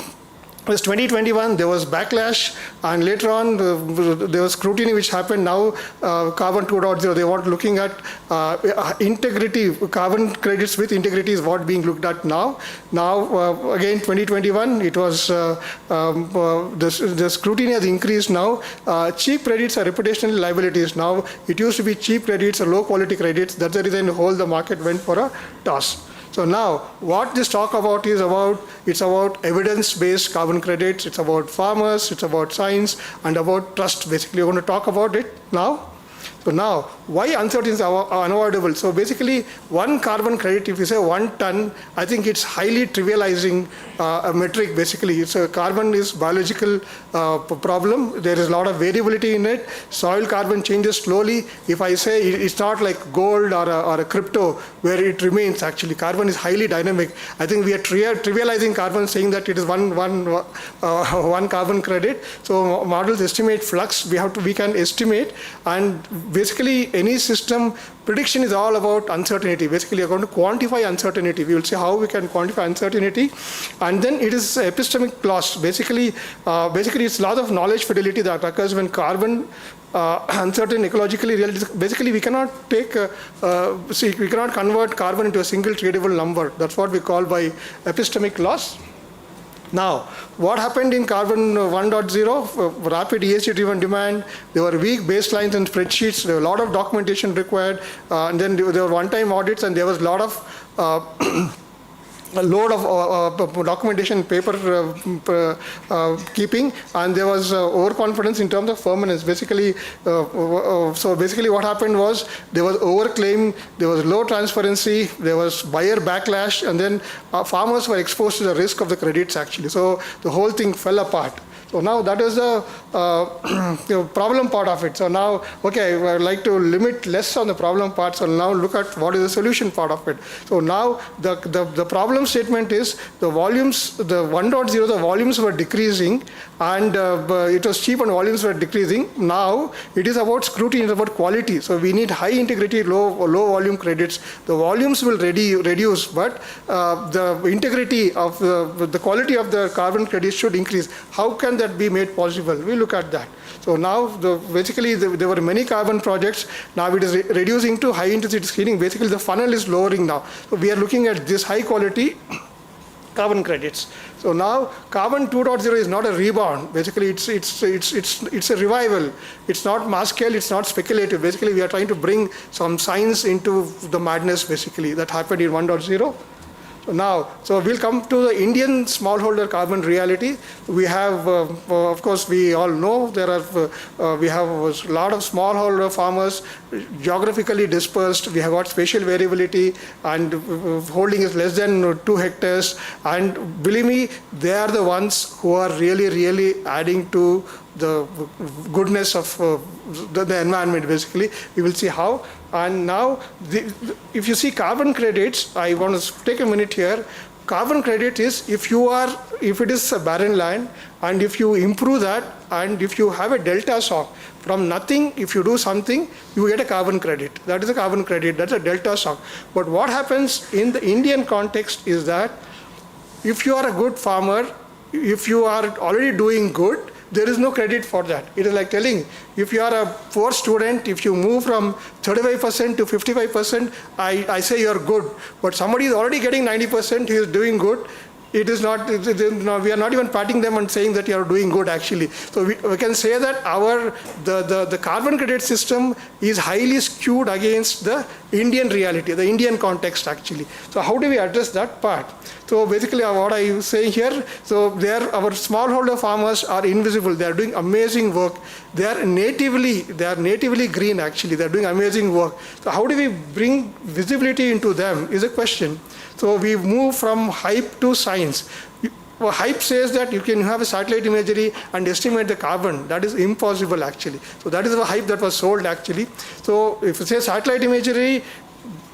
It was 2021, there was backlash, and later on there was scrutiny which happened. Now carbon 2.0, they want looking at integrity, carbon credits with integrity is what being looked at now. Now again 2021, it was the scrutiny has increased now. Cheap credits are reputational liabilities. Now it used to be cheap credits or low quality credits. That's the reason the whole the market went for a toss. So now, what this talk about is it's about evidence-based carbon credits, it's about farmers, it's about science, and about trust. Basically, we're going to talk about it now. So now, why uncertainties are unavoidable? So basically, one carbon credit, if you say 1 ton, I think it's highly trivializing a metric. Basically, it's a carbon is biological problem. There is a lot of variability in it. Soil carbon changes slowly. If I say it's not like gold or a crypto where it remains. Actually, carbon is highly dynamic. I think we are trivializing carbon, saying that it is one carbon credit. So models estimate flux. We can estimate, and basically any system prediction is all about uncertainty. Basically, you're going to quantify uncertainty. We will see how we can quantify uncertainty, and then it is epistemic loss. Basically, it's a lot of knowledge fidelity that occurs when carbon uncertain ecologically real. Basically, we cannot we cannot convert carbon into a single tradable number. That's what we call by epistemic loss. Now, what happened in carbon 1.0? Rapid ESG-driven demand. There were weak baselines and spreadsheets. There were a lot of documentation required. And then there were one-time audits, and there was a lot of a load of documentation, paper keeping, and there was overconfidence in terms of permanence. Basically, so basically what happened was there was overclaim, there was low transparency, there was buyer backlash, and then farmers were exposed to the risk of the credits actually. So the whole thing fell apart. So now that is the problem part of it. So now, okay, I would like to limit less on the problem part. So now look at what is the solution part of it. So now the problem statement is the volumes, the 1.0, the volumes were decreasing, and it was cheap and volumes were decreasing. Now it is about scrutiny, it's about quality. So we need high integrity, low volume credits. The volumes will reduce, but the integrity of the quality of the carbon credits should increase. How can that be made possible? We look at that. So now basically there were many carbon projects. Now it is reducing to high intensity screening. Basically the funnel is lowering now. So we are looking at this high quality carbon credits. So now carbon 2.0 is not a rebound. Basically it's a revival. It's not mass scale, it's not speculative. Basically we are trying to bring some science into the madness basically that happened in 1.0. So we'll come to the Indian smallholder carbon reality. We have, of course, we all know we have a lot of smallholder farmers, geographically dispersed. We have got spatial variability, and holding is less than 2 hectares. And believe me, they are the ones who are really adding to the goodness of the environment. Basically, we will see how. And now, if you see carbon credits, I want to take a minute here. Carbon credit is if it is a barren land, and if you improve that, and if you have a delta shock from nothing, if you do something, you get a carbon credit. That is a carbon credit. That's a delta shock. But what happens in the Indian context is that if you are a good farmer, if you are already doing good, there is no credit for that. It is like telling, if you are a poor student, if you move from 35% to 55%, I say you are good. But somebody is already getting 90%, he is doing good. It is not, we are not even patting them and saying that you are doing good actually. So we can say that the carbon credit system is highly skewed against the Indian reality, the Indian context actually. So how do we address that part? So basically what I am saying here, so our smallholder farmers are invisible. They are doing amazing work. They are natively green actually. They are doing amazing work. So how do we bring visibility into them is a question. So we move from hype to science. Hype says that you can have a satellite imagery and estimate the carbon. That is impossible actually. So that is the hype that was sold actually. So if you say satellite imagery,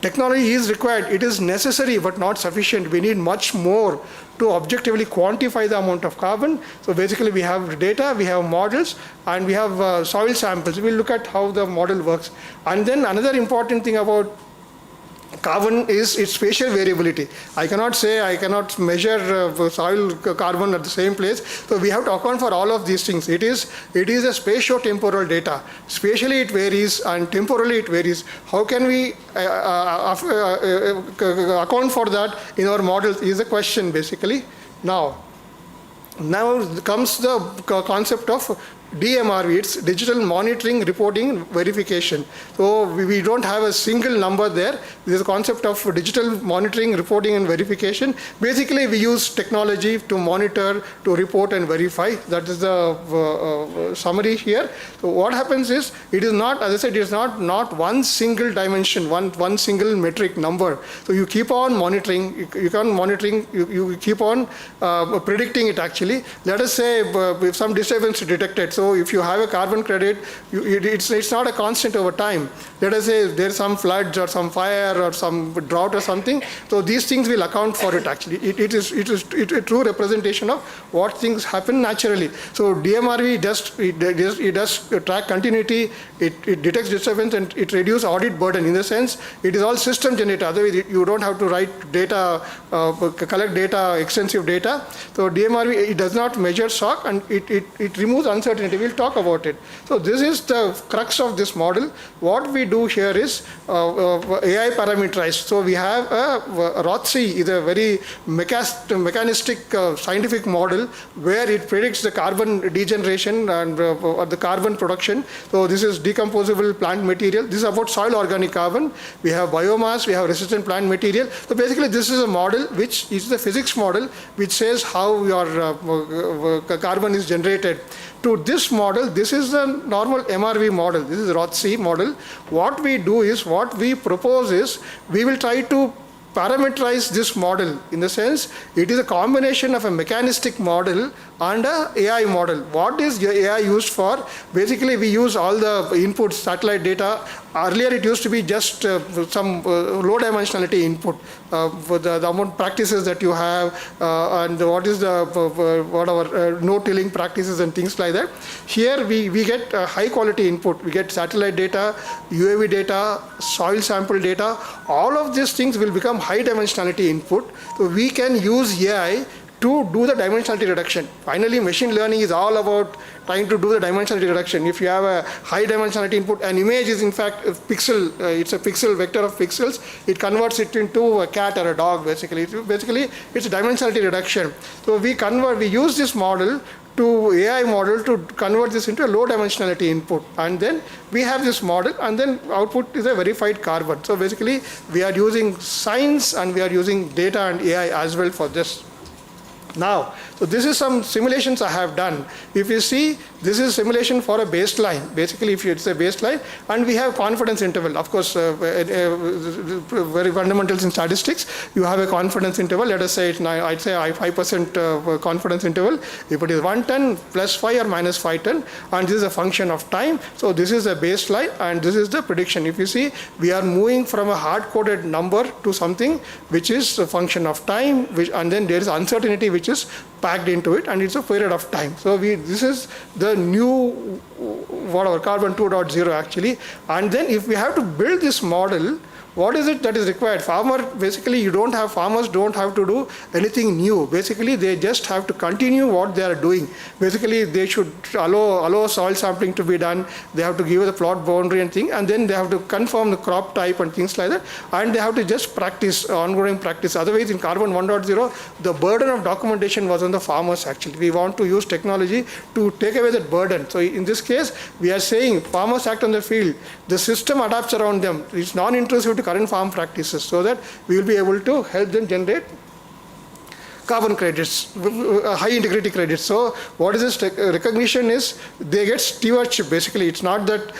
technology is required. It is necessary but not sufficient. We need much more to objectively quantify the amount of carbon. So basically we have data, we have models, and we have soil samples. We'll look at how the model works. And then another important thing about carbon is its spatial variability. I cannot measure soil carbon at the same place. So we have to account for all of these things. It is a spatio-temporal data. Spatially it varies and temporally it varies. How can we account for that in our models is the question basically. Now comes the concept of DMRV, it's digital monitoring, reporting, verification. So we don't have a single number there. There's a concept of digital monitoring, reporting, and verification. Basically, we use technology to monitor, to report, and verify. That is the summary here. So what happens is, it is not, as I said, it is not one single dimension, one single metric number. So you keep on monitoring, you keep on predicting it actually. Let us say if some disturbance is detected. So if you have a carbon credit, it's not a constant over time. Let us say there's some floods or some fire or some drought or something. So these things will account for it actually. It is a true representation of what things happen naturally. So DMRV does track continuity, it detects disturbance, and it reduces audit burden. In the sense, it is all system generated. Otherwise, you don't have to write data, collect data, extensive data. So DMRV, it does not measure shock, and it removes uncertainty. We'll talk about it. So this is the crux of this model. What we do here is AI parameterized. So we have ROTC is a very mechanistic scientific model where it predicts the carbon degeneration and the carbon production. So this is decomposable plant material. This is about soil organic carbon. We have biomass, we have resistant plant material. So basically this is a model which is the physics model which says how your carbon is generated. To this model, this is the normal MRV model. This is ROTC model. What we do is, what we propose is, we will try to parameterize this model in the sense it is a combination of a mechanistic model and a AI model. What is your AI used for? Basically, we use all the inputs, satellite data. Earlier, it used to be just some low dimensionality input for the amount of practices that you have and what is the whatever no-tilling practices and things like that. Here, we get high quality input. We get satellite data, UAV data, soil sample data. All of these things will become high dimensionality input. So we can use AI to do the dimensionality reduction. Finally, machine learning is all about trying to do the dimensionality reduction. If you have a high dimensionality input, an image is in fact a pixel, it's a pixel vector of pixels, it converts it into a cat or a dog basically. It's a dimensionality reduction. So we use this model to AI model to convert this into a low dimensionality input, and then we have this model, and then output is a verified carbon. So basically we are using science and we are using data and AI as well for this. Now, so this is some simulations I have done. If you see, this is simulation for a baseline. Basically, if it's a baseline, and we have confidence interval. Of course, very fundamentals in statistics. You have a confidence interval. Let us say I'd say 5% confidence interval. If it is 1 ton plus 5 or minus 5 ton, and this is a function of time. So this is a baseline, and this is the prediction. If you see, we are moving from a hard-coded number to something which is a function of time, and then there is uncertainty which is packed into it, and it's a period of time. So this is the new whatever carbon 2.0 actually. And then if we have to build this model, what is it that is required? Farmers don't have to do anything new. Basically, they just have to continue what they are doing. Basically, they should allow soil sampling to be done. They have to give the plot boundary and thing, and then they have to confirm the crop type and things like that. And they have to just practice, ongoing practice. Otherwise, in carbon 1.0, the burden of documentation was on the farmers actually. We want to use technology to take away that burden. So in this case, we are saying farmers act on the field. The system adapts around them. It's non-intrusive to current farm practices, so that we will be able to help them generate carbon credits, high integrity credits. So what is this recognition is they get stewardship basically. It's not that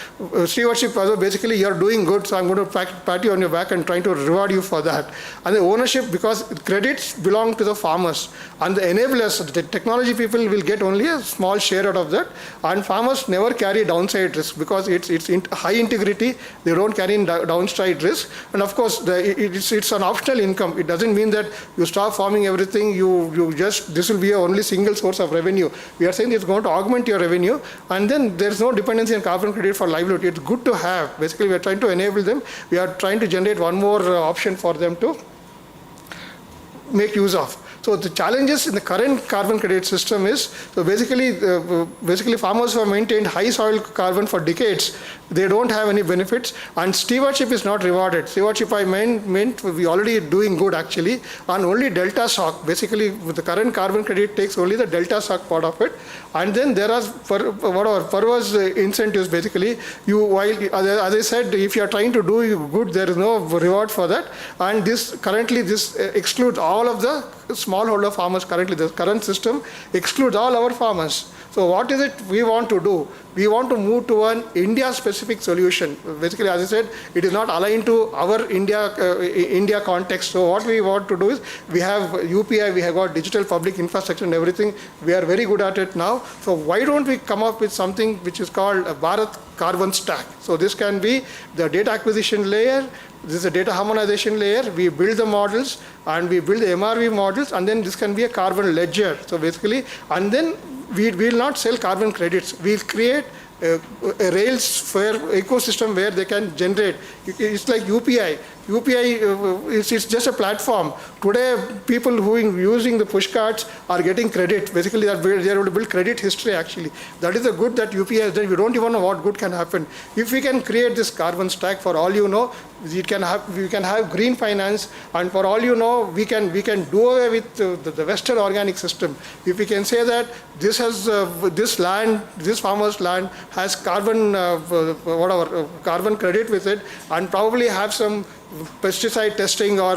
stewardship, basically you're doing good, so I'm going to pat you on your back and trying to reward you for that. And the ownership, because credits belong to the farmers, and the enablers, the technology people will get only a small share out of that, and farmers never carry downside risk because it's high integrity, they don't carry downside risk. And of course it's an optional income. It doesn't mean that you stop farming everything, this will be your only single source of revenue. We are saying it's going to augment your revenue, and then there's no dependency on carbon credit for livelihood. It's good to have. Basically, we are trying to enable them. We are trying to generate one more option for them to make use of. So the challenges in the current carbon credit system is, so basically farmers who have maintained high soil carbon for decades, they don't have any benefits, and stewardship is not rewarded. Stewardship I meant we already doing good actually, and only delta shock. Basically, with the current carbon credit takes only the delta shock part of it, and then there are perverse incentives. Basically, as I said, if you are trying to do good, there is no reward for that, and this excludes all of the smallholder farmers. Currently, the current system excludes all our farmers. So what is it we want to do? We want to move to an India-specific solution. Basically, as I said, it is not aligned to our India context. So what we want to do is, we have UPI, we have got digital public infrastructure and everything. We are very good at it now. So why don't we come up with something which is called a Bharat Carbon Stack? So this can be the data acquisition layer. This is a data harmonization layer. We build the models and we build the MRV models, and then this can be a carbon ledger. So basically, and then we will not sell carbon credits. We'll create a Rails ecosystem where they can generate. It's like UPI. It's just a platform. Today, people who are using the push cards are getting credit. Basically, they are able to build credit history actually. That is the good that UPI has done. We don't even know what good can happen. If we can create this carbon stack, for all you know, we can have green finance, and for all you know, we can do away with the Western organic system. If we can say that this farmer's land has carbon credit with it, and probably have some pesticide testing or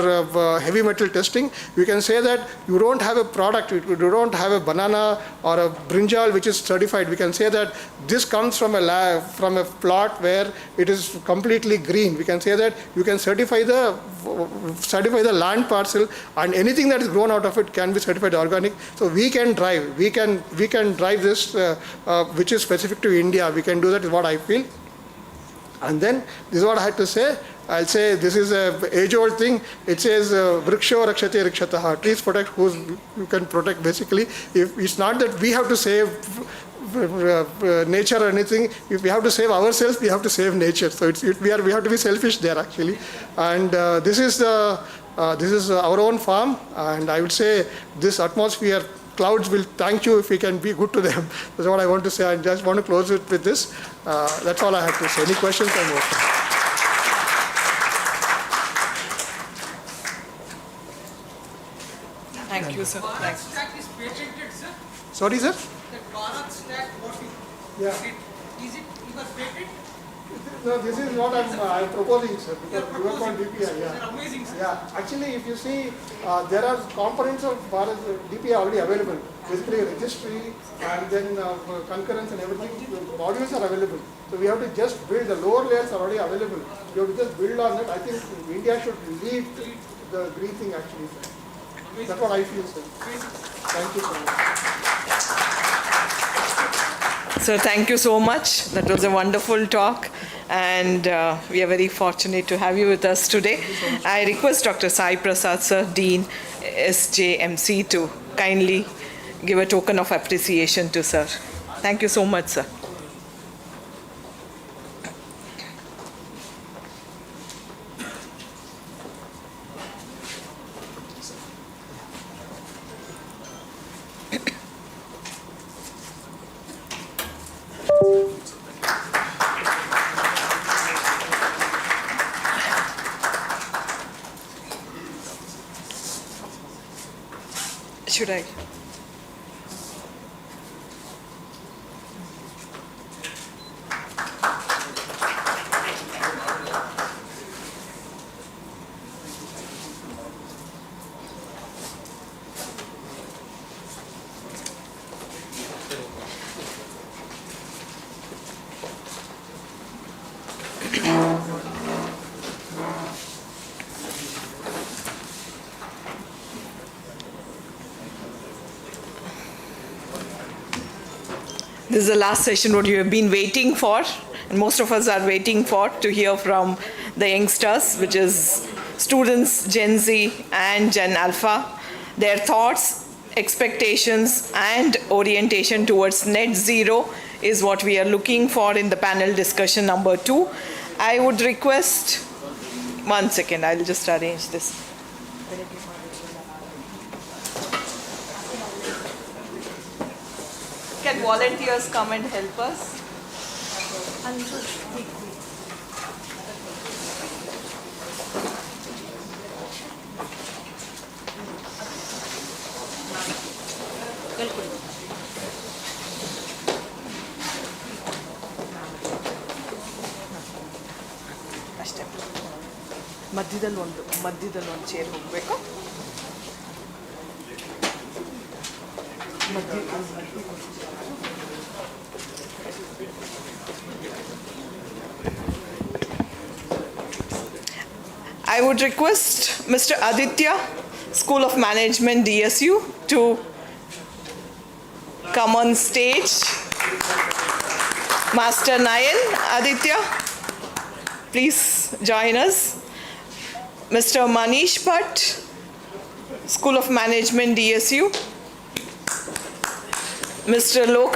heavy metal testing, we can say that you don't have a product, you don't have a banana or a brinjal which is certified. We can say that this comes from a lab, from a plot where it is completely green. We can say that you can certify the land parcel, and anything that is grown out of it can be certified organic. So we can drive this, which is specific to India. We can do that, is what I feel. And then this is what I had to say. I'll say this is a age-old thing. It says vriksho rakshate rikshataha. Trees protect whose you can protect. Basically, if it's not that we have to save nature or anything. If we have to save ourselves, we have to save nature. So we have to be selfish there actually. And this is our own farm. And I would say this atmosphere. Clouds will thank you if we can be good to them. That's what I want to say. I just want to close it with this. That's all I have to say. Any questions? I'm open. Thank you, sir. Thanks. Sorry, sir? Yeah. Is it patented? No, this is what I'm proposing, sir, because we work on DPI. Yeah. Amazing, sir. Yeah, actually, if you see, there are components of DPI already available. Basically, registry and then concurrence and everything. The modules are available. So we have to just build. The lower layers are already available. We have to just build on it. I think India should lead the green thing actually, sir. That's what I feel, sir. Thank you so much. So thank you so much. That was a wonderful talk, and we are very fortunate to have you with us today. I request Dr. Sai Prasad, sir, Dean, SJMC, to kindly give a token of appreciation to sir. Thank you so much, sir. Should I? This is the last session what you have been waiting for, and most of us are waiting for, to hear from the youngsters, which is students, Gen Z and Gen Alpha, their thoughts, expectations and orientation towards net zero is what we are looking for in the panel discussion number 2. I would request, 1 second, I'll just arrange this. Can volunteers come and help us? ಅಷ್ಟೇ ಮಧ್ಯದಲ್ಲಿ ಒಂದು chair ಹೋಗಬೇಕು. I would request Mr. Aditya, School of Management, DSU, to come on stage. Master Nayan, Aditya, please join us. Mr. Manish Bhatt, School of Management, DSU. Mr. Lok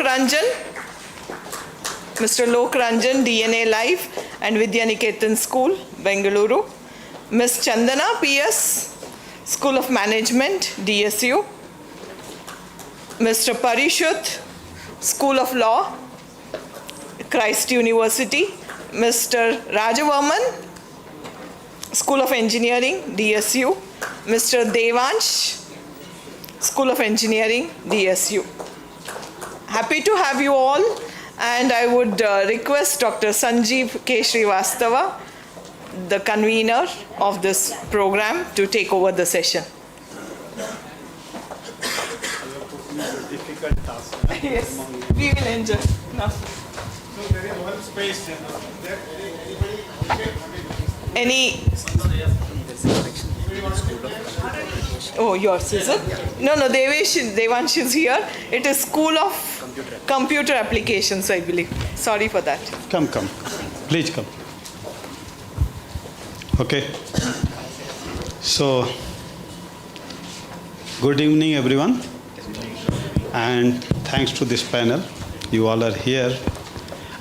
Ranjan, DNA Life and Vidyaniketan School, Bengaluru. Ms. Chandana, PS, School of Management, DSU. Mr. Parishut, School of Law, Christ University. Mr. Rajavarman, School of Engineering, DSU. Mr. Devansh, School of Engineering, DSU. Happy to have you all, and I would request Dr. Sanjeev K. Srivastava the convener of this program to take over the session. Yes, we will enjoy. No. Any? Oh, yours is it? No, Devansh is here. It is School of Computer Applications, I believe. Sorry for that. Come. Please come. Okay. So, good evening, everyone. And thanks to this panel, you all are here.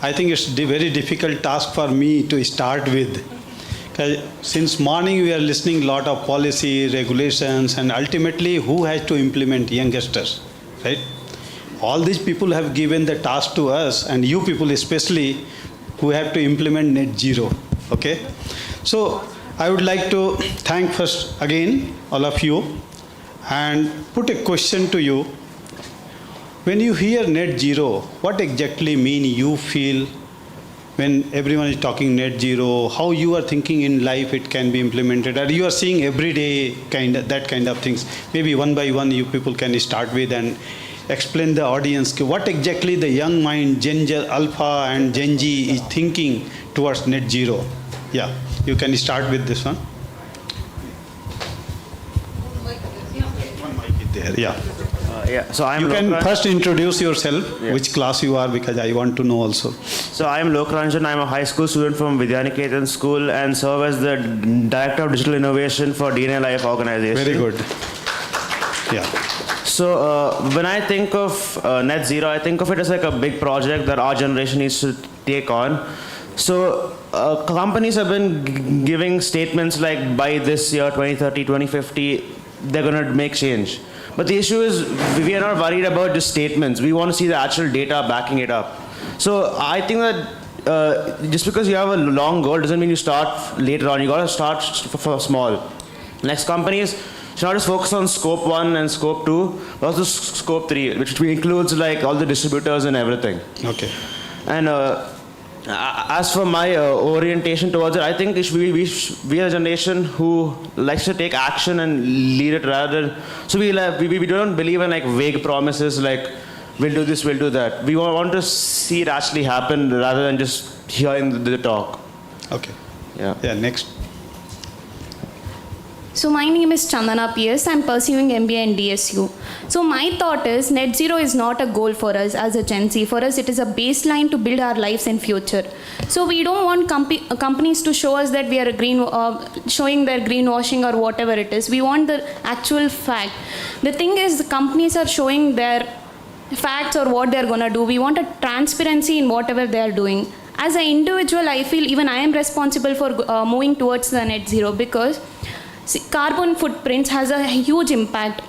I think it's a very difficult task for me to start with. Since morning we are listening a lot of policy, regulations, and ultimately who has to implement? Youngsters, right? All these people have given the task to us, and you people especially, who have to implement net zero, okay? So I would like to thank first again all of you and put a question to you. When you hear net zero, what exactly mean you feel when everyone is talking net zero? How you are thinking in life it can be implemented? Or you are seeing every day that kind of things? Maybe one by one you people can start with and explain the audience what exactly the young mind, Gen Z, Alpha and Gen Z is thinking towards net zero. Yeah, you can start with this one. One mic is there, yeah. So you can first introduce yourself, which class you are, because I want to know also. So I am Lokranjan. I am a high school student from Vidyaniketan School and serve as the Director of Digital Innovation for DNA Life organization. Very good. Yeah. So when I think of net zero, I think of it as like a big project that our generation needs to take on. So companies have been giving statements like by this year, 2030, 2050, they're going to make change. But the issue is we are not worried about just statements. We want to see the actual data backing it up. So I think that just because you have a long goal doesn't mean you start later on. You got to start for small. Next, companies should not just focus on scope 1 and scope 2, but also scope 3, which includes like all the distributors and everything. Okay. And as for my orientation towards it, I think we are a generation who likes to take action and lead it rather than, so we don't believe in like vague promises like we'll do this, we'll do that. We want to see it actually happen rather than just hearing the talk. Okay. Yeah, next. So my name is Chandana PS. I'm pursuing MBA in DSU. So my thought is net zero is not a goal for us as a Gen Z. For us, it is a baseline to build our lives in future. So we don't want companies to show us that we are showing their greenwashing or whatever it is. We want the actual fact. The thing is, the companies are showing their facts or what they're going to do. We want a transparency in whatever they are doing. As an individual, I feel even I am responsible for moving towards the net zero because carbon footprints has a huge impact.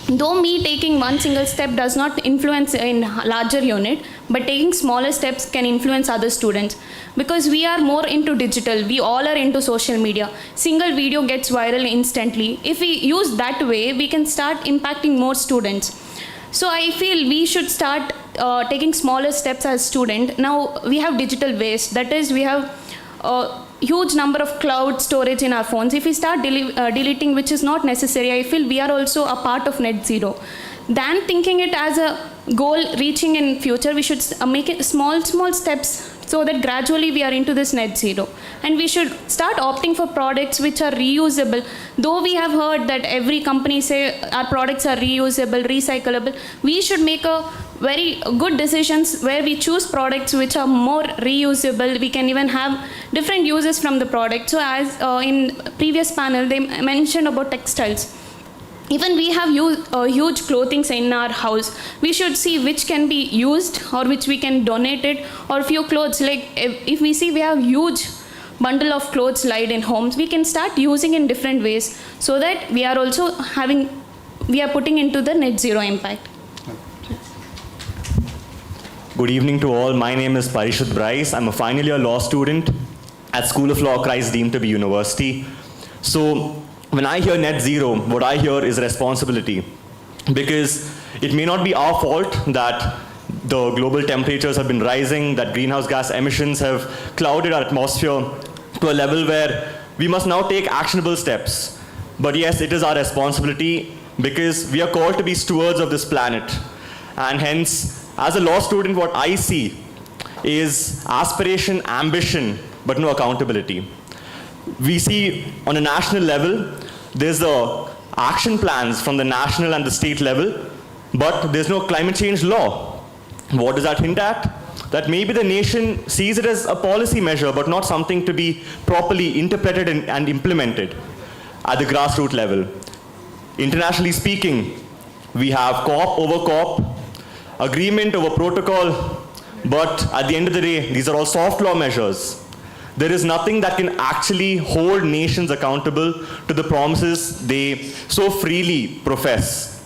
Though me taking one single step does not influence in larger unit, but taking smaller steps can influence other students. Because we are more into digital, we all are into social media. Single video gets viral instantly. If we use that way, we can start impacting more students. So I feel we should start taking smaller steps as student. Now we have digital waste, that is we have huge number of cloud storage in our phones. If we start deleting which is not necessary, I feel we are also a part of net zero. Than thinking it as a goal reaching in future, we should make it small steps so that gradually we are into this net zero. And we should start opting for products which are reusable. Though we have heard that every company say our products are reusable, recyclable, we should make a very good decisions where we choose products which are more reusable. We can even have different uses from the product. So as in previous panel, they mentioned about textiles. Even we have huge clothing in our house. We should see which can be used or which we can donate it, or few clothes. Like if we see we have huge bundle of clothes laid in homes, we can start using in different ways so that we are also we are putting into the net zero impact. Good evening to all. My name is Parishad Bryce. I'm a final year law student at School of Law, Christ deemed to be university. So when I hear net zero, what I hear is responsibility. Because it may not be our fault that the global temperatures have been rising, that greenhouse gas emissions have clouded our atmosphere, to a level where we must now take actionable steps. But yes, it is our responsibility because we are called to be stewards of this planet. And hence, as a law student, what I see is aspiration, ambition, but no accountability. We see on a national level, there's the action plans from the national and the state level, but there's no climate change law. What does that hint at? That maybe the nation sees it as a policy measure, but not something to be properly interpreted and implemented at the grassroots level. Internationally speaking, we have COP over COP, agreement over protocol, but at the end of the day, these are all soft law measures. There is nothing that can actually hold nations accountable to the promises they so freely profess.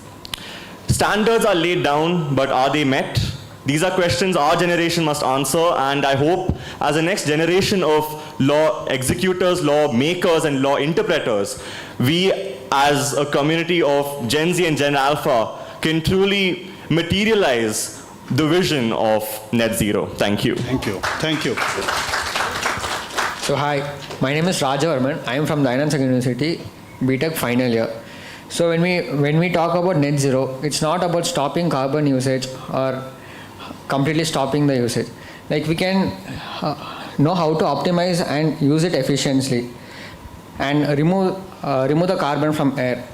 Standards are laid down, but are they met? These are questions our generation must answer, and I hope as the next generation of law executors, law makers, and law interpreters, we as a community of Gen Z and Gen Alpha can truly materialize the vision of net zero. Thank you. Thank you. Thank you. So hi, my name is Raja Varman. I am from dayanandan University, BTech final year. So when we talk about net zero, it's not about stopping carbon usage or completely stopping the usage. Like we can know how to optimize and use it efficiently and remove the carbon from air.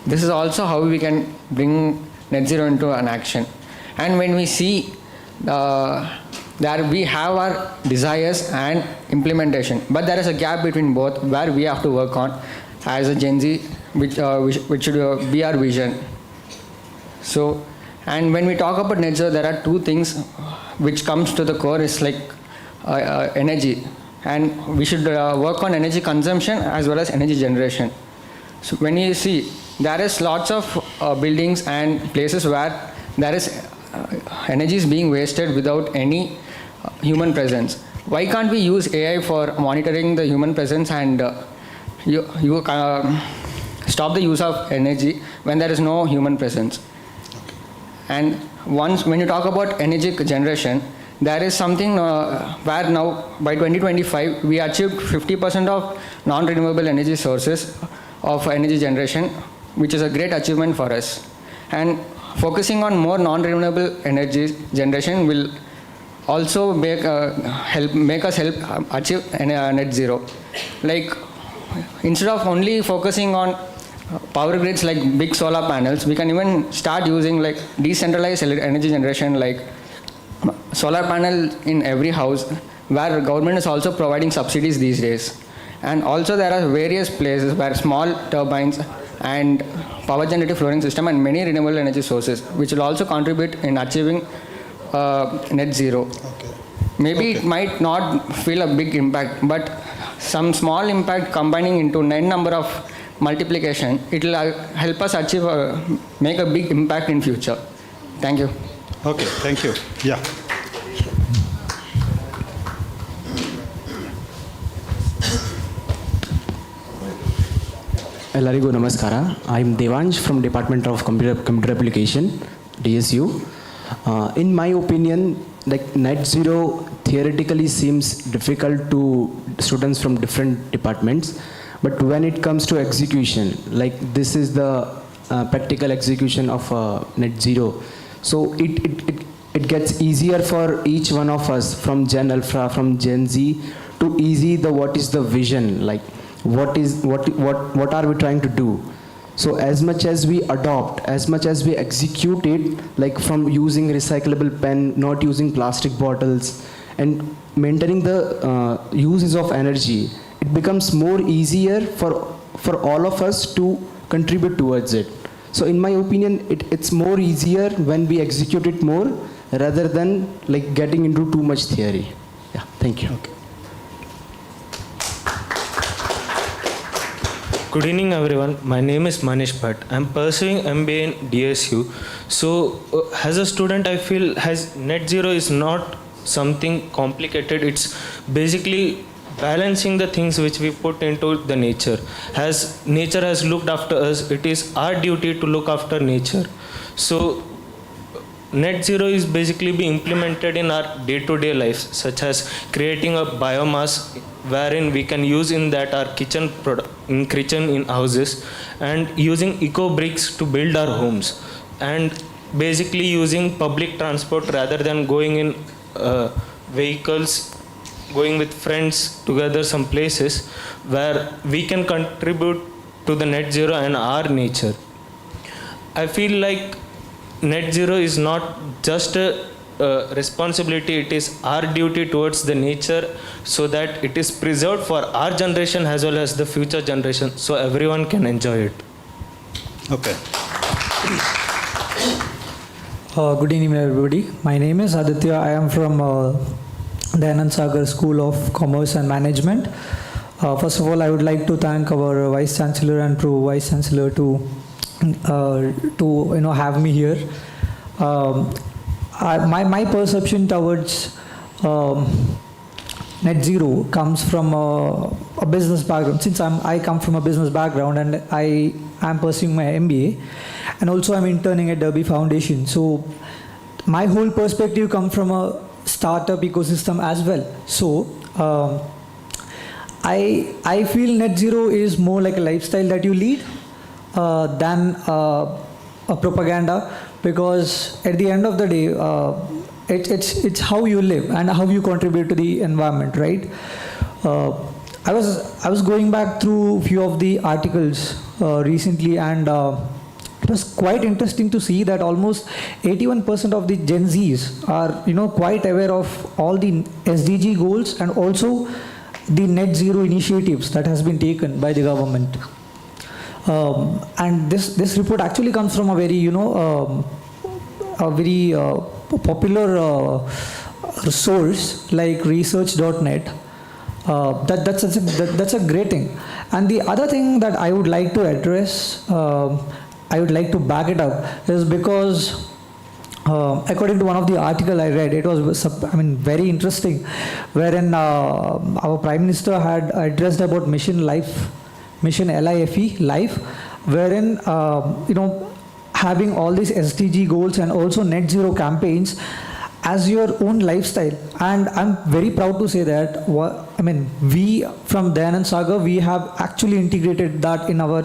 This is also how we can bring net zero into an action. And when we see that we have our desires and implementation, but there is a gap between both where we have to work on as a Gen Z, which should be our vision. So, and when we talk about net zero, there are two things which comes to the core is like energy, and we should work on energy consumption as well as energy generation. So when you see, there is lots of buildings and places where there is energy is being wasted without any human presence. Why can't we use AI for monitoring the human presence and stop the use of energy when there is no human presence? And when you talk about energy generation, there is something where now by 2025 we achieved 50% of non-renewable energy sources of energy generation, which is a great achievement for us. And focusing on more non-renewable energy generation will also make us help achieve net zero. Like instead of only focusing on power grids like big solar panels, we can even start using like decentralized energy generation, like solar panel in every house, where government is also providing subsidies these days. And also there are various places where small turbines and power generative flooring system and many renewable energy sources, which will also contribute in achieving net zero. Maybe it might not feel a big impact, but some small impact combining into n number of multiplication, it will help us achieve make a big impact in future. Thank you. Okay, thank you. Yeah. ಎಲ್ಲರಿಗೂ ನಮಸ್ಕಾರ. I am Devansh from department of computer application, DSU. In my opinion, like net zero theoretically seems difficult to students from different departments, but when it comes to execution, like this is the practical execution of net zero, so it gets easier for each one of us from Gen Alpha, from Gen Z, to easy the what is the vision, like what are we trying to do. So as much as we adopt, as much as we execute it, like from using recyclable pen, not using plastic bottles, and maintaining the uses of energy, it becomes more easier for all of us to contribute towards it. So in my opinion, it's more easier when we execute it more rather than like getting into too much theory. Yeah, thank you. Okay. Good evening, everyone. My name is Manish Bhatt. I'm pursuing MBA in DSU. So, as a student, I feel net zero is not something complicated. It's basically balancing the things which we put into the nature. As nature has looked after us, it is our duty to look after nature. So, net zero is basically be implemented in our day-to-day lives, such as creating a biomass wherein we can use in that our kitchen in houses, and using eco bricks to build our homes, and basically using public transport rather than going in vehicles, going with friends together some places where we can contribute to the net zero and our nature. I feel like net zero is not just a responsibility, it is our duty towards the nature, so that it is preserved for our generation as well as the future generation, so everyone can enjoy it. Okay. Good evening, everybody. My name is Aditya. I am from Dayanandan Sagar School of Commerce and Management. First of all, I would like to thank our Vice Chancellor and Pro Vice Chancellor to have me here. My perception towards net zero comes from a business background. Since I come from a business background and I am pursuing my MBA, and also I'm interning at Derby Foundation. So my whole perspective comes from a startup ecosystem as well. So I feel net zero is more like a lifestyle that you lead than a propaganda, because at the end of the day, it's how you live and how you contribute to the environment, right? I was going back through a few of the articles recently, and it was quite interesting to see that almost 81% of the Gen Zs are quite aware of all the SDG goals and also the net zero initiatives that has been taken by the government. And this report actually comes from a very popular source like research.net. That's a great thing. And the other thing that I would like to address, I would like to back it up, is because according to one of the article I read, it was very interesting, wherein our Prime Minister had addressed about Mission LIFE, wherein having all these SDG goals and also net zero campaigns as your own lifestyle. And I'm very proud to say that we from Dayanandan Sagar, we have actually integrated that in our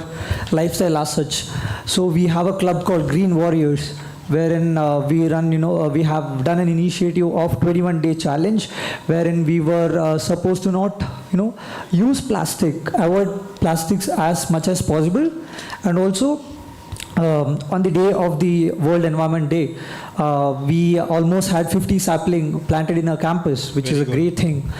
lifestyle as such. So we have a club called Green Warriors, wherein we run, we have done an initiative of 21-day challenge, wherein we were supposed to not, use plastic, avoid plastics as much as possible. And also, on the day of the World Environment Day, we almost had 50 sapling planted in our campus, which is a great thing.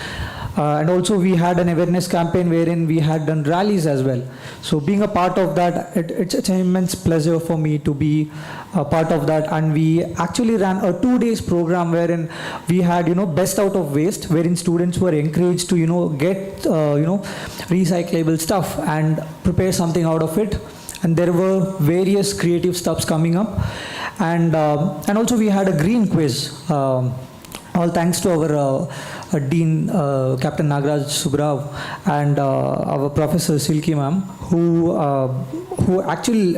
And also we had an awareness campaign wherein we had done rallies as well. So being a part of that, it's an immense pleasure for me to be a part of that. And we actually ran a 2 days program wherein we had, best out of waste, wherein students were encouraged to, get, recyclable stuff and prepare something out of it. And there were various creative stuffs coming up. And also we had a green quiz. All thanks to our Dean, Captain Nagaraj Subrao, and our Professor Silky ma'am, who actually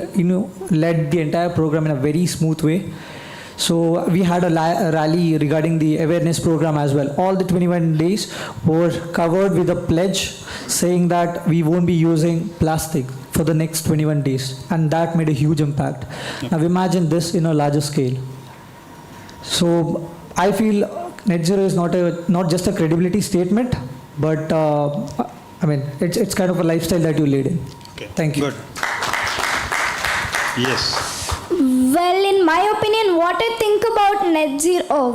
led the entire program in a very smooth way. So we had a rally regarding the awareness program as well. All the 21 days were covered with a pledge saying that we won't be using plastic for the next 21 days, and that made a huge impact. Now imagine this in a larger scale. So I feel net zero is not just a credibility statement, but it's kind of a lifestyle that you lead in. Okay. Thank you. Good. Yes. Well, in my opinion, what I think about net zero...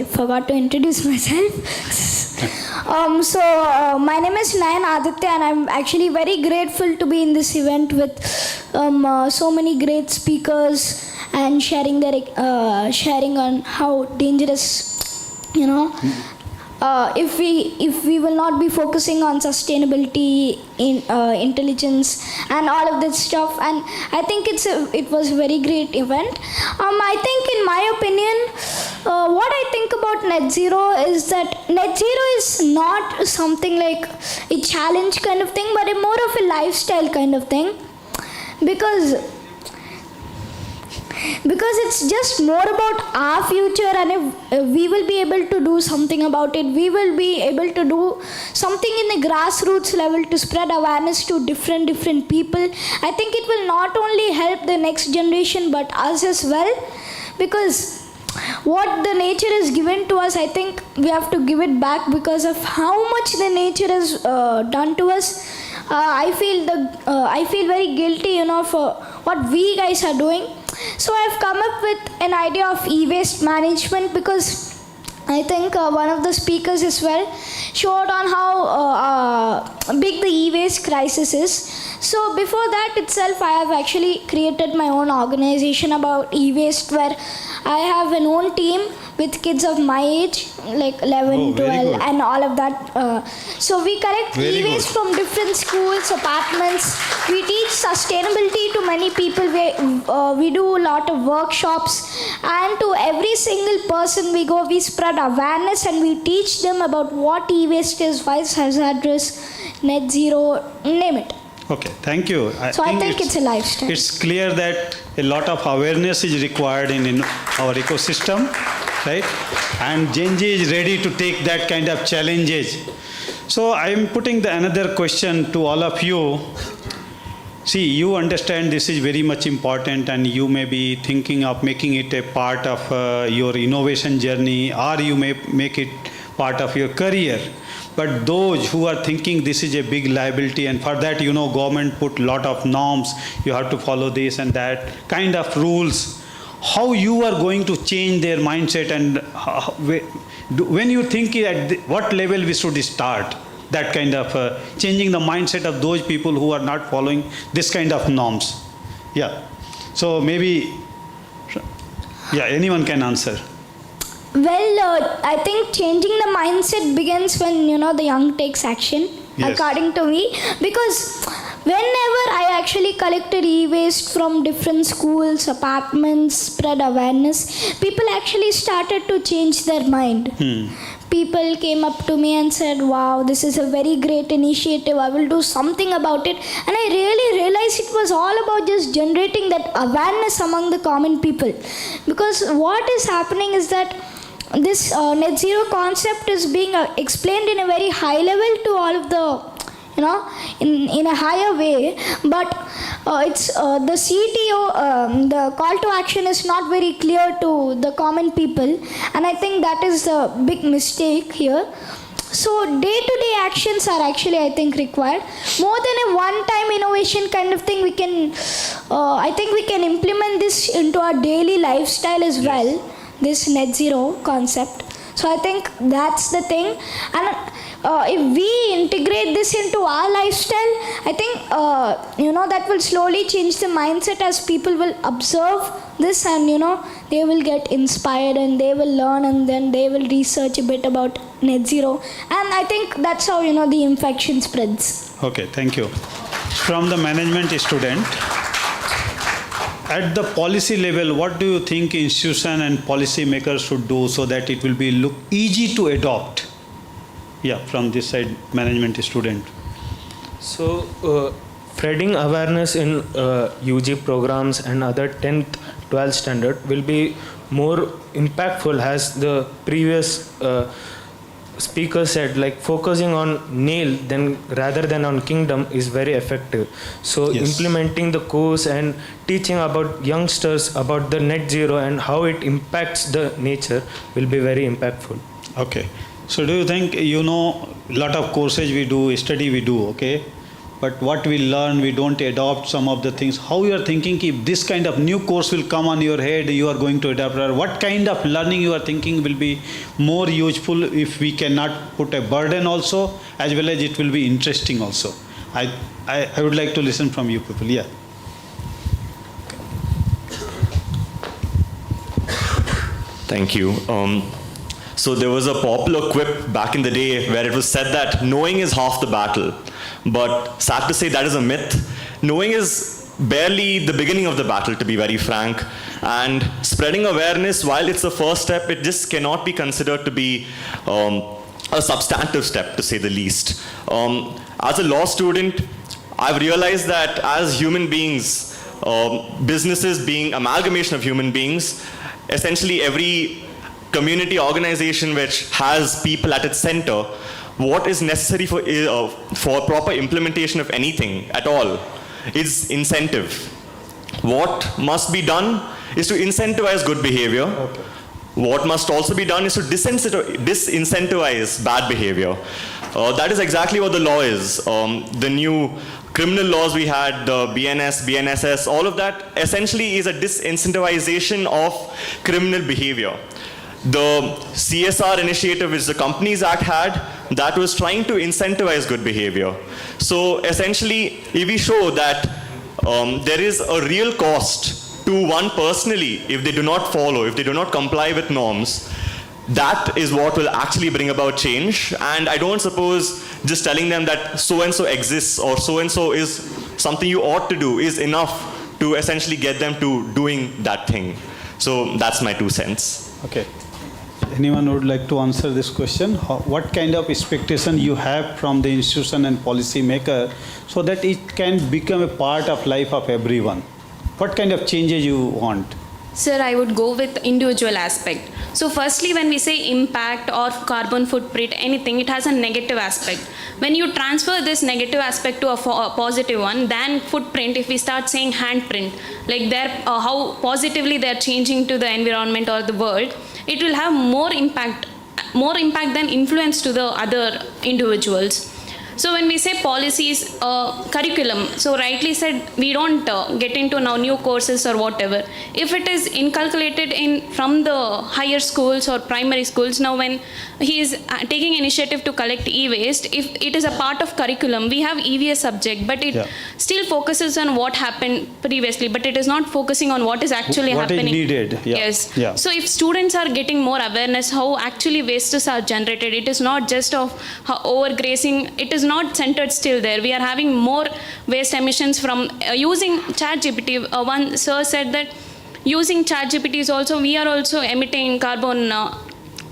forgot to introduce myself. My name is Nayan Aditya, and I'm actually very grateful to be in this event with so many great speakers and sharing on how dangerous, if we will not be focusing on sustainability, intelligence, and all of this stuff. And I think it was a very great event. I think, in my opinion, what I think about net zero is that net zero is not something like a challenge kind of thing, but more of a lifestyle kind of thing. Because because it's just more about our future, and if we will be able to do something about it, we will be able to do something in the grassroots level to spread awareness to different people. I think it will not only help the next generation but us as well, because what the nature has given to us, I think we have to give it back because of how much the nature has done to us. I feel very guilty, for what we guys are doing. So I've come up with an idea of e-waste management, because I think one of the speakers as well showed on how big the e-waste crisis is. So before that itself, I have actually created my own organization about e-waste, where I have an own team with kids of my age, like 11, 12, and all of that. So we collect e-waste from different schools, apartments. We teach sustainability to many people. We do a lot of workshops, and to every single person we go, we spread awareness and we teach them about what e-waste is, why it's hazardous, net zero, name it. Okay, thank you. I think it's a lifestyle. It's clear that a lot of awareness is required in our ecosystem, right? And Gen Z is ready to take that kind of challenges. So I am putting another question to all of you. See, you understand this is very much important, and you may be thinking of making it a part of your innovation journey, or you may make it part of your career. But those who are thinking this is a big liability, and for that, government put lot of norms, you have to follow this and that kind of rules. How you are going to change their mindset, and when you think at what level we should start that kind of changing the mindset of those people who are not following this kind of norms? Yeah. So maybe, anyone can answer. Well, I think changing the mindset begins when, the young takes action, according to me. Because whenever I actually collected e-waste from different schools, apartments, spread awareness, people actually started to change their mind. People came up to me and said, wow, this is a very great initiative, I will do something about it. And I really realized it was all about just generating that awareness among the common people. Because what is happening is that this net zero concept is being explained in a very high level to all of the, in a higher way, but it's the CTO, the call to action is not very clear to the common people, and I think that is the big mistake here. So day-to-day actions are actually, I think, required. More than a one-time innovation kind of thing, we can, I think we can implement this into our daily lifestyle as well, this net zero concept. So I think that's the thing. And if we integrate this into our lifestyle, I think, that will slowly change the mindset as people will observe this, and, they will get inspired and they will learn, and then they will research a bit about net zero. And I think that's how, the infection spreads. Okay, thank you. From the management student, at the policy level, what do you think institution and policy makers should do so that it will be look easy to adopt? Yeah, from this side, management student. So, spreading awareness in UG programs and other 10th, 12th standard will be more impactful, as the previous speaker said, like focusing on nail then rather than on kingdom is very effective. So implementing the course and teaching about youngsters about the net zero and how it impacts the nature will be very impactful. Okay. So do you think, a lot of courses we do, study we do, okay? But what we learn, we don't adopt some of the things. How you are thinking if this kind of new course will come on your head, you are going to adopt, or what kind of learning you are thinking will be more useful if we cannot put a burden also, as well as it will be interesting also. I would like to listen from you people, yeah. Thank you. So there was a popular quip back in the day where it was said that knowing is half the battle. But sad to say, that is a myth. Knowing is barely the beginning of the battle, to be very frank. And spreading awareness, while it's the first step, it just cannot be considered to be a substantive step, to say the least. As a law student, I've realized that as human beings, businesses being amalgamation of human beings, essentially every community organization which has people at its center, what is necessary for proper implementation of anything at all is incentive. What must be done is to incentivize good behavior. Okay. What must also be done is to disincentivize bad behavior. That is exactly what the law is. The new criminal laws we had, the BNS, BNSS, all of that essentially is a disincentivization of criminal behavior. The CSR initiative which the Companies Act had, that was trying to incentivize good behavior. So essentially, if we show that there is a real cost to one personally if they do not follow, if they do not comply with norms, that is what will actually bring about change. And I don't suppose just telling them that so-and-so exists or so-and-so is something you ought to do is enough to essentially get them to doing that thing. So that's my 2 cents. Okay. Anyone would like to answer this question? What kind of expectation you have from the institution and policy maker so that it can become a part of life of everyone? What kind of changes you want? Sir, I would go with individual aspect. So firstly, when we say impact or carbon footprint, anything, it has a negative aspect. When you transfer this negative aspect to a positive one, then footprint, if we start saying handprint, like how positively they're changing to the environment or the world, it will have more impact than influence to the other individuals. So when we say policies, curriculum, so rightly said, we don't get into now new courses or whatever. If it is inculcated from the higher schools or primary schools, now when he is taking initiative to collect e-waste, if it is a part of curriculum, we have EVS subject, but it still focuses on what happened previously, but it is not focusing on what is actually happening. What is needed. Yes. Yeah. So if students are getting more awareness how actually wastes are generated, it is not just of overgrazing, it is not centered still there. We are having more waste emissions from using ChatGPT. One sir said that using ChatGPT is also, we are also emitting carbon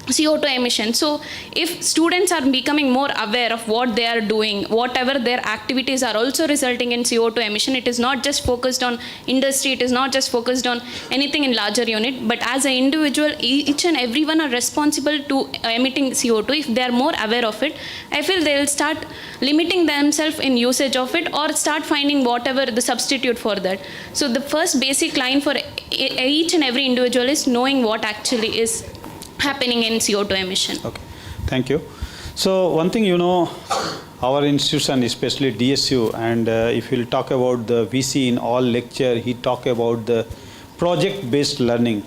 CO2 emissions. So if students are becoming more aware of what they are doing, whatever their activities are also resulting in CO2 emission, it is not just focused on industry, it is not just focused on anything in larger unit, but as an individual, each and everyone are responsible to emitting CO2. If they are more aware of it, I feel they will start limiting themselves in usage of it or start finding whatever the substitute for that. So the first basic line for each and every individual is knowing what actually is happening in CO2 emission. Okay, thank you. So one thing, our institution, especially DSU, and if we'll talk about the VC in all lecture, he talk about the project-based learning.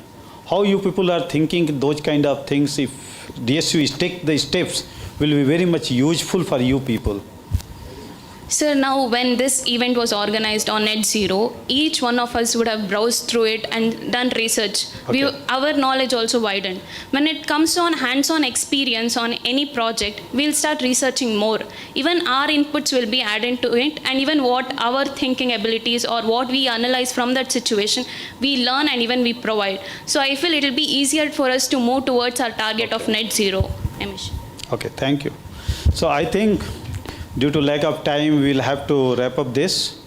How you people are thinking those kind of things, if DSU is take the steps, will be very much useful for you people. Sir, now when this event was organized on Net Zero, each one of us would have browsed through it and done research. Okay. Our knowledge also widened. When it comes on hands-on experience on any project, we'll start researching more. Even our inputs will be added to it, and even what our thinking abilities or what we analyze from that situation, we learn and even we provide. So I feel it will be easier for us to move towards our target of Net Zero emission. Okay, thank you. So I think due to lack of time, we will have to wrap up this.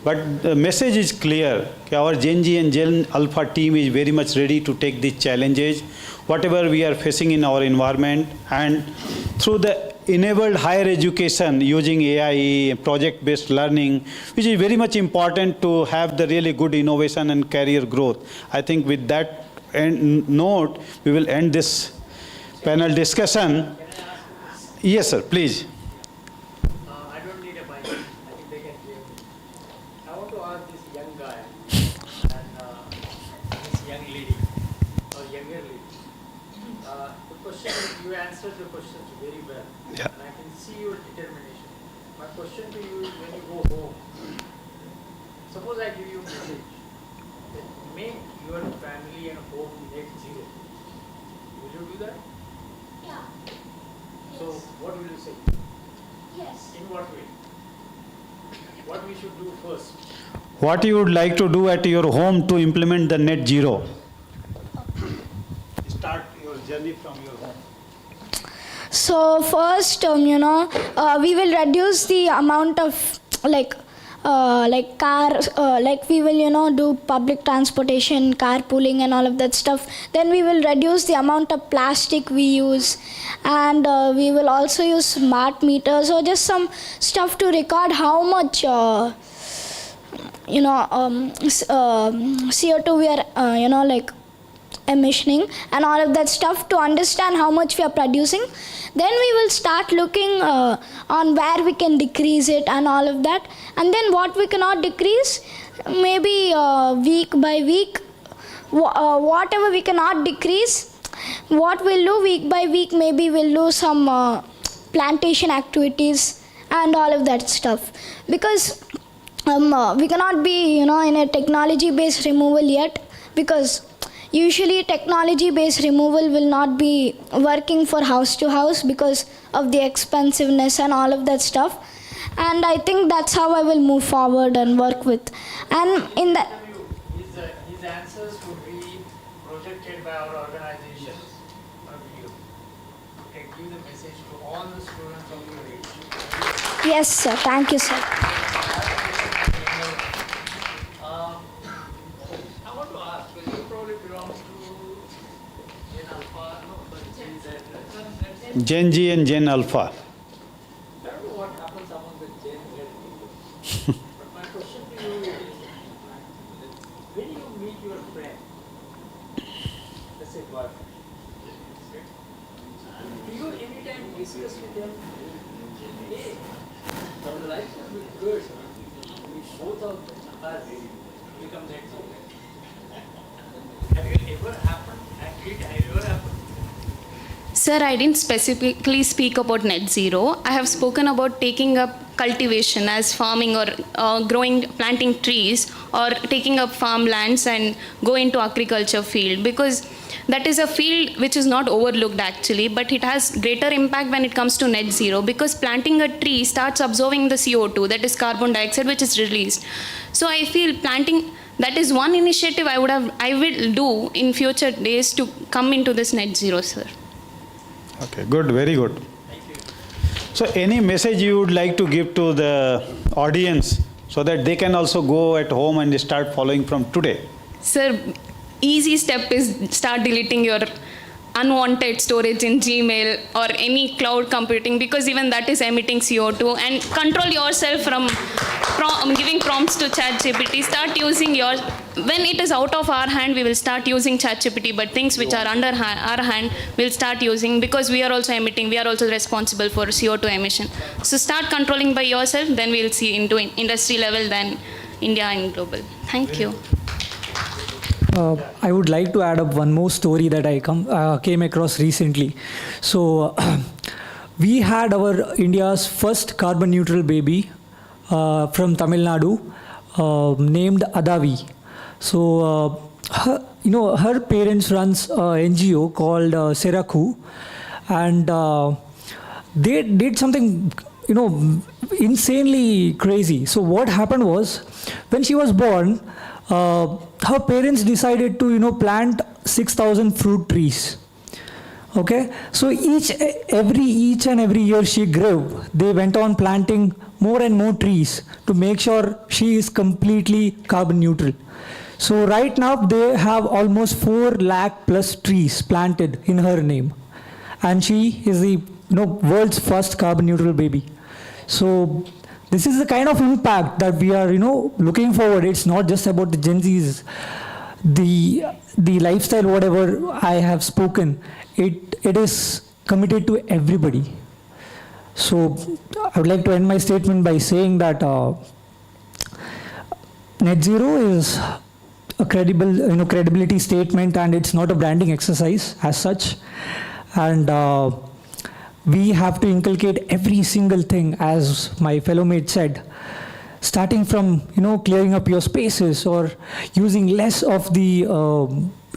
But the message is clear. Our Gen Z and Gen Alpha team is very much ready to take these challenges, whatever we are facing in our environment, and through the enabled higher education using AI, project-based learning, which is very much important to have the really good innovation and career growth. I think with that note, we will end this panel discussion. Yes, sir, please. You answered the questions very well. Yeah. And I can see your determination. My question to you is when you go home, suppose I give you a message that make your family and home net zero. Will you do that? Yeah. So what will you say? Yes. In what way? What we should do first? What you would like to do at your home to implement the net zero? Start your journey from your home. So first, we will reduce the amount of like cars, like we will, do public transportation, carpooling and all of that stuff. Then we will reduce the amount of plastic we use, and we will also use smart meters or just some stuff to record how much CO2 we are, like emissioning and all of that stuff to understand how much we are producing. Then we will start looking on where we can decrease it and all of that. And then what we cannot decrease, maybe week by week, whatever we cannot decrease, what we'll do week by week, maybe we'll do some plantation activities and all of that stuff. Because we cannot be, in a technology-based removal yet, because usually technology-based removal will not be working for house to house because of the expensiveness and all of that stuff. And I think that's how I will move forward and work with. And in that, His answers would be projected by our organization on video. You can give the message to all the students of your age. yes, sir. Thank you, sir. I want to ask, because you probably belong to Gen Alpha, Gen G and Gen Alpha. I don't know what happens among the Gen Z people. But my question to you is, when you meet your friend, let's say boyfriend, do you anytime discuss with them, hey, our life will be good, we both of us become net zero? Have you ever happened? Have you ever happened? Sir, I didn't specifically speak about net zero. I have spoken about taking up cultivation as farming or planting trees, or taking up farmlands and go into agriculture field, because that is a field which is not overlooked actually, but it has greater impact when it comes to net zero, because planting a tree starts absorbing the CO2, that is carbon dioxide, which is released. So I feel planting, that is one initiative I will do in future days to come into this net zero, sir. Okay, good, very good. So any message you would like to give to the audience so that they can also go at home and start following from today? Sir, easy step is start deleting your unwanted storage in Gmail or any cloud computing, because even that is emitting CO2, and control yourself from giving prompts to ChatGPT. Start using when it is out of our hand, we will start using ChatGPT, but things which are under our hand, we'll start using, because we are also emitting, we are also responsible for CO2 emission. So start controlling by yourself, then we'll see into industry level, then India and global. Thank you. I would like to add up one more story that I came across recently. So we had our India's first carbon neutral baby from Tamil Nadu named Adavi. So her parents runs an NGO called Seraku, and they did something insanely crazy. So what happened was, when she was born, her parents decided to plant 6,000 fruit trees. Okay, so each and every year she grew, they went on planting more and more trees to make sure she is completely carbon neutral. So right now they have almost 4 lakh plus trees planted in her name, and she is the world's first carbon neutral baby. So this is the kind of impact that we are, looking forward. It's not just about the Gen Zs, the lifestyle, whatever I have spoken, it is committed to everybody. So I would like to end my statement by saying that net zero is a credibility statement, and it's not a branding exercise as such. And we have to inculcate every single thing, as my fellow mate said, starting from clearing up your spaces or using less of the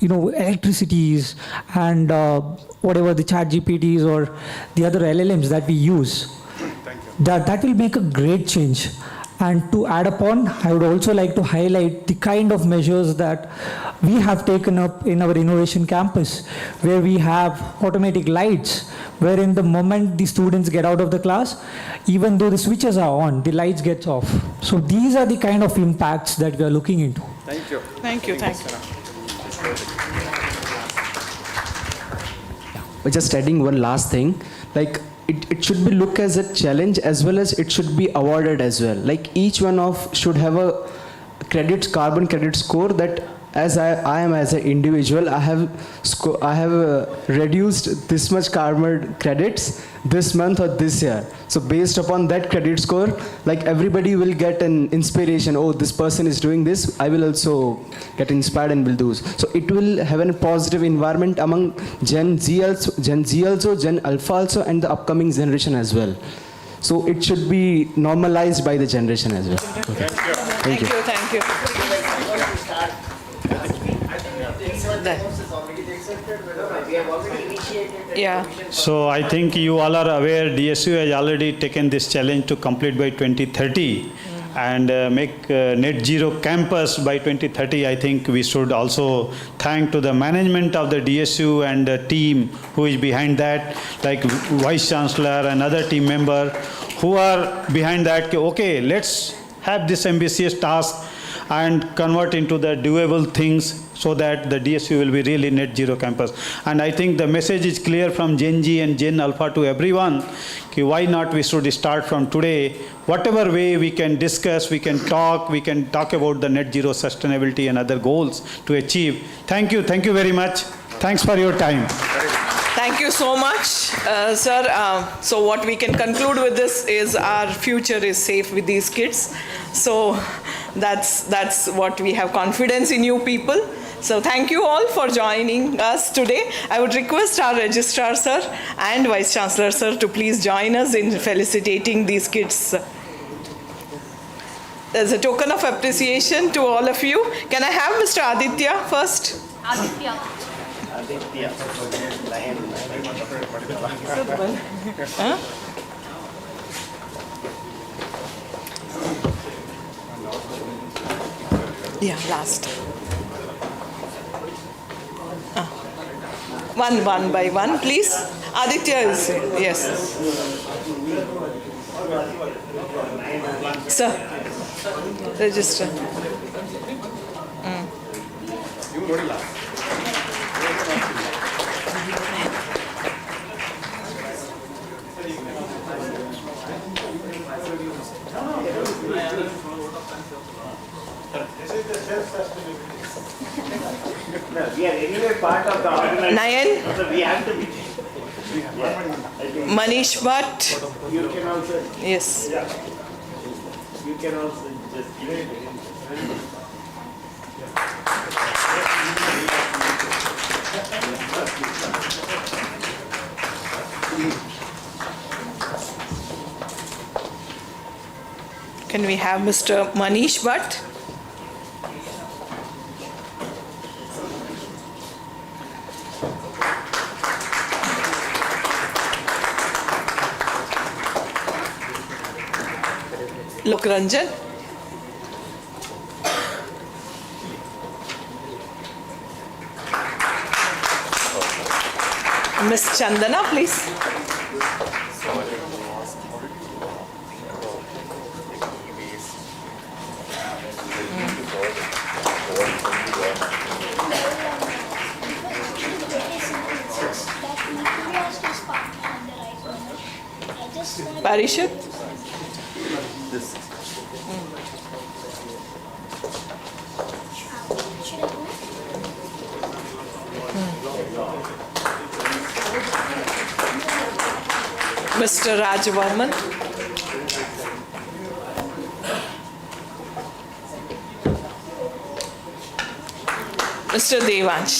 electricities and whatever the chat GPTs or the other LLMs that we use. That will make a great change. And to add upon, I would also like to highlight the kind of measures that we have taken up in our innovation campus, where we have automatic lights, wherein the moment the students get out of the class, even though the switches are on, the lights gets off. So these are the kind of impacts that we are looking into. Thank you. Thank you. Thank you. Just adding one last thing, like it should be looked as a challenge as well as it should be awarded as well. Like each one of should have a carbon credit score that as I am as an individual, I have reduced this much carbon credits this month or this year. So based upon that credit score, like everybody will get an inspiration. Oh, this person is doing this. I will also get inspired and will do. So it will have a positive environment among Gen Z also, Gen Alpha also, and the upcoming generation as well. So it should be normalized by the generation as well. Okay. Thank you. Thank you. Yeah. So I think you all are aware DSU has already taken this challenge to complete by 2030 and make net zero campus by 2030. I think we should also thank to the management of the DSU and the team who is behind that, like Vice Chancellor and other team member who are behind that. Okay, let's have this ambitious task and convert into the doable things so that the DSU will be really net zero campus. And I think the message is clear from Gen Z and Gen Alpha to everyone. Why not we should start from today, whatever way we can discuss, we can talk about the net zero sustainability and other goals to achieve. Thank you very much. Thanks for your time. Thank you so much, sir. So what we can conclude with this is our future is safe with these kids. So that's what we have confidence in you people. So thank you all for joining us today. I would request our Registrar sir and Vice Chancellor sir to please join us in felicitating these kids. As a token of appreciation to all of you, can I have Mr. Aditya first? Aditya. Huh? Yeah, last. One by one, please. Aditya is here. Yes. Sir, register. We are anyway part of the organization. Nayan? So we have to be. Manish Bhatt? You can also. Yes. You can also just give it. Can we have Mr. Manish Bhatt? Lokranjan? Miss Chandana, please. Parishad? Mr. Rajavarman? Mr. Devansh?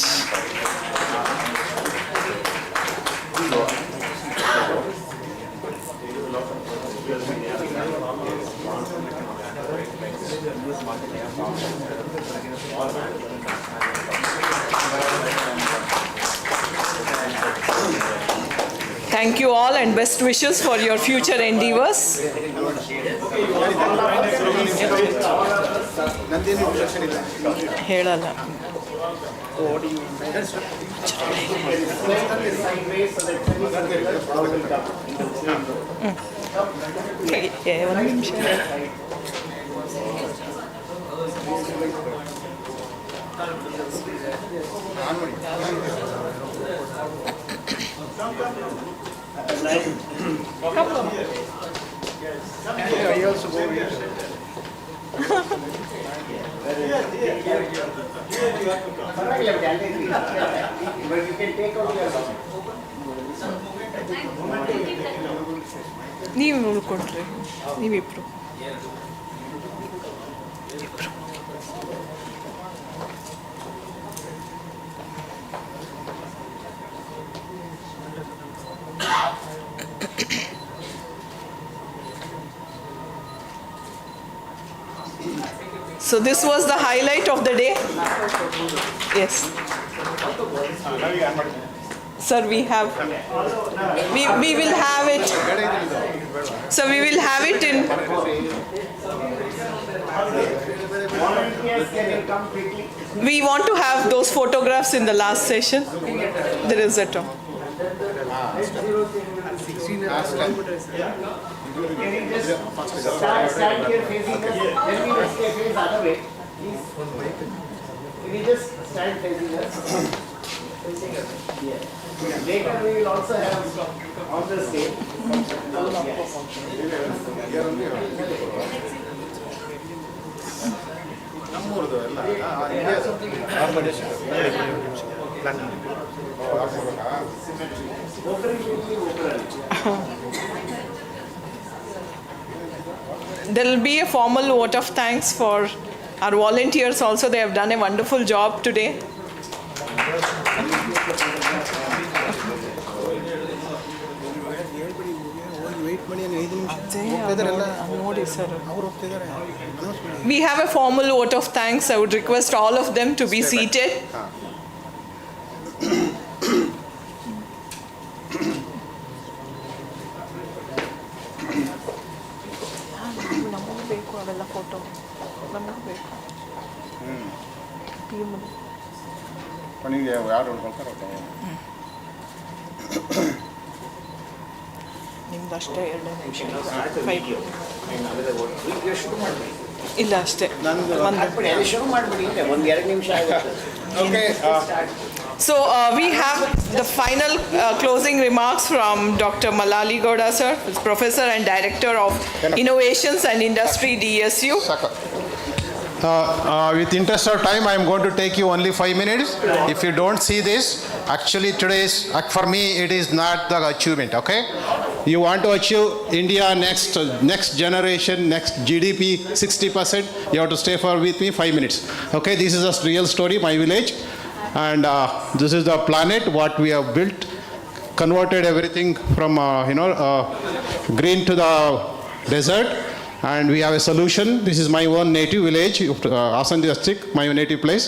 Thank you all and best wishes for your future endeavors. ಹೇಳಲ್ಲ what do you sideways so that all will come. I also go here. But you can take out your ನೀವು ಉಳ್ಕೊಡ್ರಿ ನೀವಿಬ್ರು So this was the highlight of the day. Yes. Sir, we will have it. So we will have it in. We want to have those photographs in the last session. There is a term. Can you just stand here facing us? Tell me which face other way, please. Can you just stand facing us? Facing us. Yeah. Later we will also have on the stage. There will be a formal vote of thanks for our volunteers also. They have done a wonderful job today. We have a formal vote of thanks. I would request all of them to be seated. Photo ನಮಗೂ ಬೇಕು ಯಾರು ನಿಮ್ದು ಅಷ್ಟೇ 2 ನಿಮಿಷ ಇಲ್ಲ ಅಷ್ಟೇ ಶುರು ಮಾಡಿಬಿಡಿ ಒಂದು 2 ನಿಮಿಷ ಆಗುತ್ತೆ. So we have the final closing remarks from Dr. Malali Gowda sir, Professor and Director of Innovations and Industry, DSU. With interest of time, I am going to take you only 5 minutes. If you don't see this, actually today's, for me, it is not the achievement, okay? You want to achieve India next generation, next GDP 60%, you have to stay with me 5 minutes. Okay, this is a real story, my village. And this is the planet, what we have built, converted everything from, green to the desert. And we have a solution. This is my own native village, Asan district, my native place.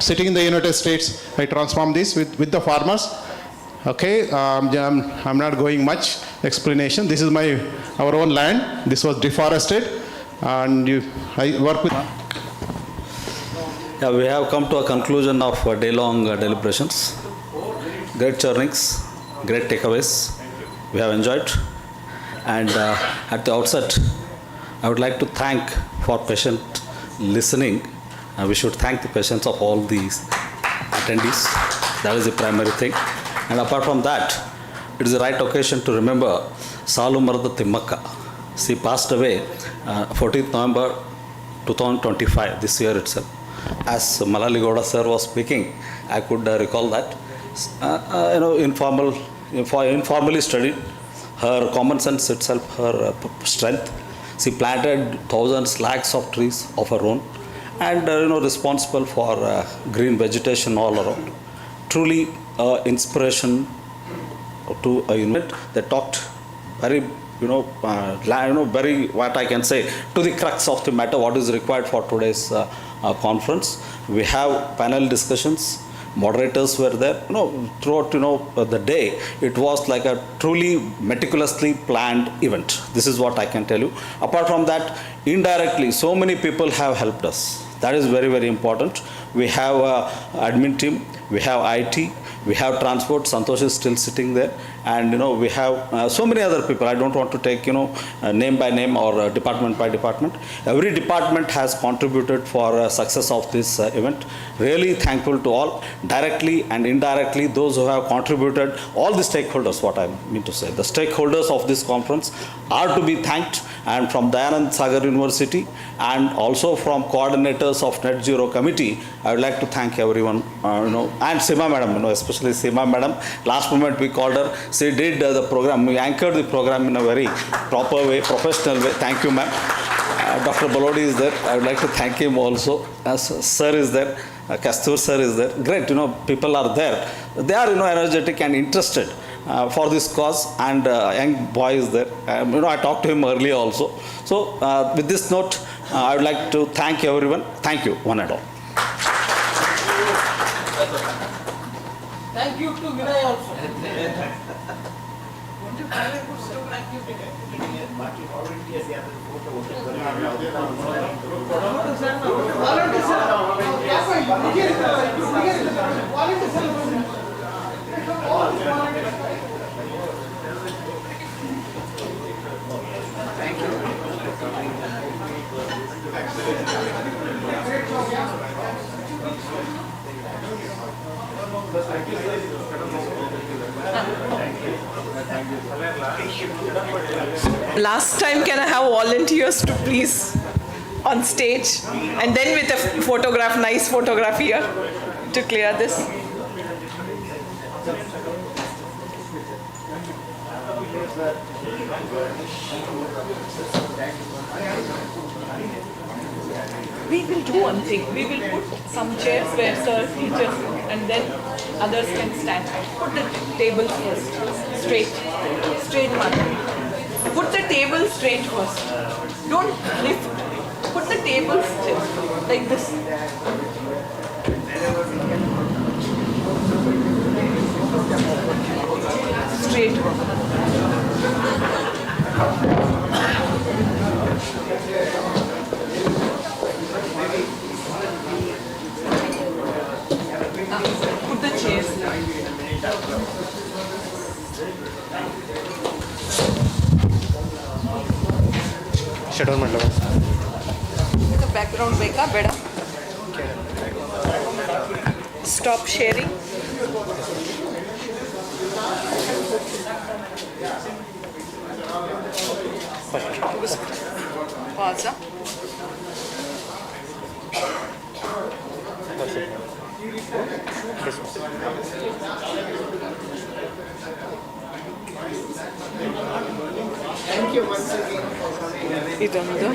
Sitting in the United States, I transformed this with the farmers. Okay, I'm not going much explanation. This is our own land. This was deforested, and I work with. Yeah, we have come to a conclusion of day-long deliberations. Great journeys, great takeaways. We have enjoyed, and at the outset, I would like to thank for patient listening. We should thank the patience of all these attendees. That is the primary thing. And apart from that, it is the right occasion to remember Salu Marada Timmakka. She passed away 14th November 2025, this year itself. As Malali Gowda sir was speaking, I could recall that. Informally studied, her common sense itself, her strength. She planted thousands, lakhs of trees of her own, and responsible for green vegetation all around. Truly inspiration to a unit that talked very, very, what I can say, to the crux of the matter, what is required for today's conference. We have panel discussions. Moderators were there. Throughout the day, it was like a truly meticulously planned event. This is what I can tell you. Apart from that, indirectly, so many people have helped us That is very, very important. We have admin team, we have IT, we have transport. Santosh is still sitting there, and we have so many other people. I don't want to take name by name or department by department. Every department has contributed for success of this event. Really thankful to all, directly and indirectly, those who have contributed. All the stakeholders, what I mean to say, the stakeholders of this conference are to be thanked, and from Dayanandan Sagar University and also from coordinators of Net Zero Committee, I would like to thank everyone, and Seema Madam, especially Seema Madam. Last moment we called her. She did the program. We anchored the program in a very proper way, professional way. Thank you, ma'am. Dr. Balodi is there. I would like to thank him also. Sir is there. Kastur sir is there. Great, people are there. They are, energetic and interested for this cause, and young boy is there. I talked to him earlier also. So with this note, I would like to thank everyone. Thank you, one and all. Thank you to Vinay also. Want to have a good social activity? Last time, can I have volunteers to please on stage, and then with a photograph, nice photograph here to clear this. We will do one thing. We will put some chairs where sir teaches, and then others can stand. Put the table first, straight one. Put the table straight first. Don't lift. Put the table still, like this. Straight. Put the chairs. Shut down The background beka beda. Stop sharing. Pause. Thank you once again for coming. ಇದೊಂದು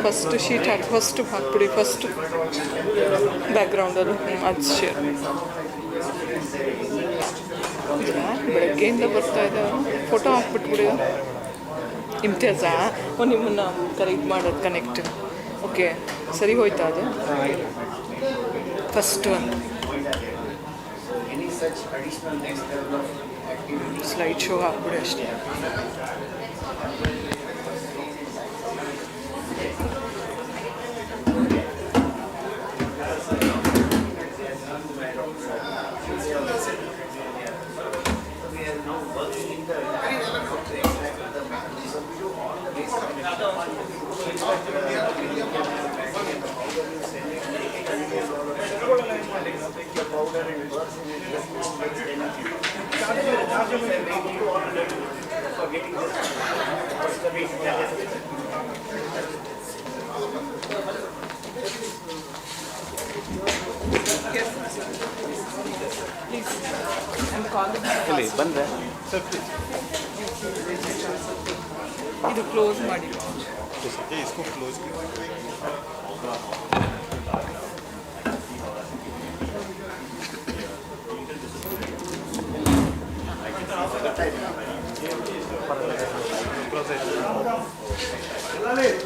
first sheet ಹಾಕಿ first ಹಾಕ್ಬಿಡಿ first ಬ್ಯಾಕ್ಗ್ರೌಂಡಲ್ಲಿ ಅದು share ಬೆಳಗ್ಗೆಯಿಂದ ಬರ್ತಾ ಇದ್ದಾರೆ photo ಹಾಕ್ಬಿಟ್ಬಿಡಿ Imtiyaz ನಿಮ್ಮನ್ನು ಇದು ಮಾಡೋದು connect okay ಸರಿ ಹೋಯ್ತಾ ಅದು ಫಸ್ಟ್ ಒಂದು ಸ್ಲೈಡ್ ಶೋ ಹಾಕ್ಬಿಡಿ ಅಷ್ಟೇ ಬಂದ್ರೆ ಇದು ಕ್ಲೋಸ್ ಮಾಡಿ Close it.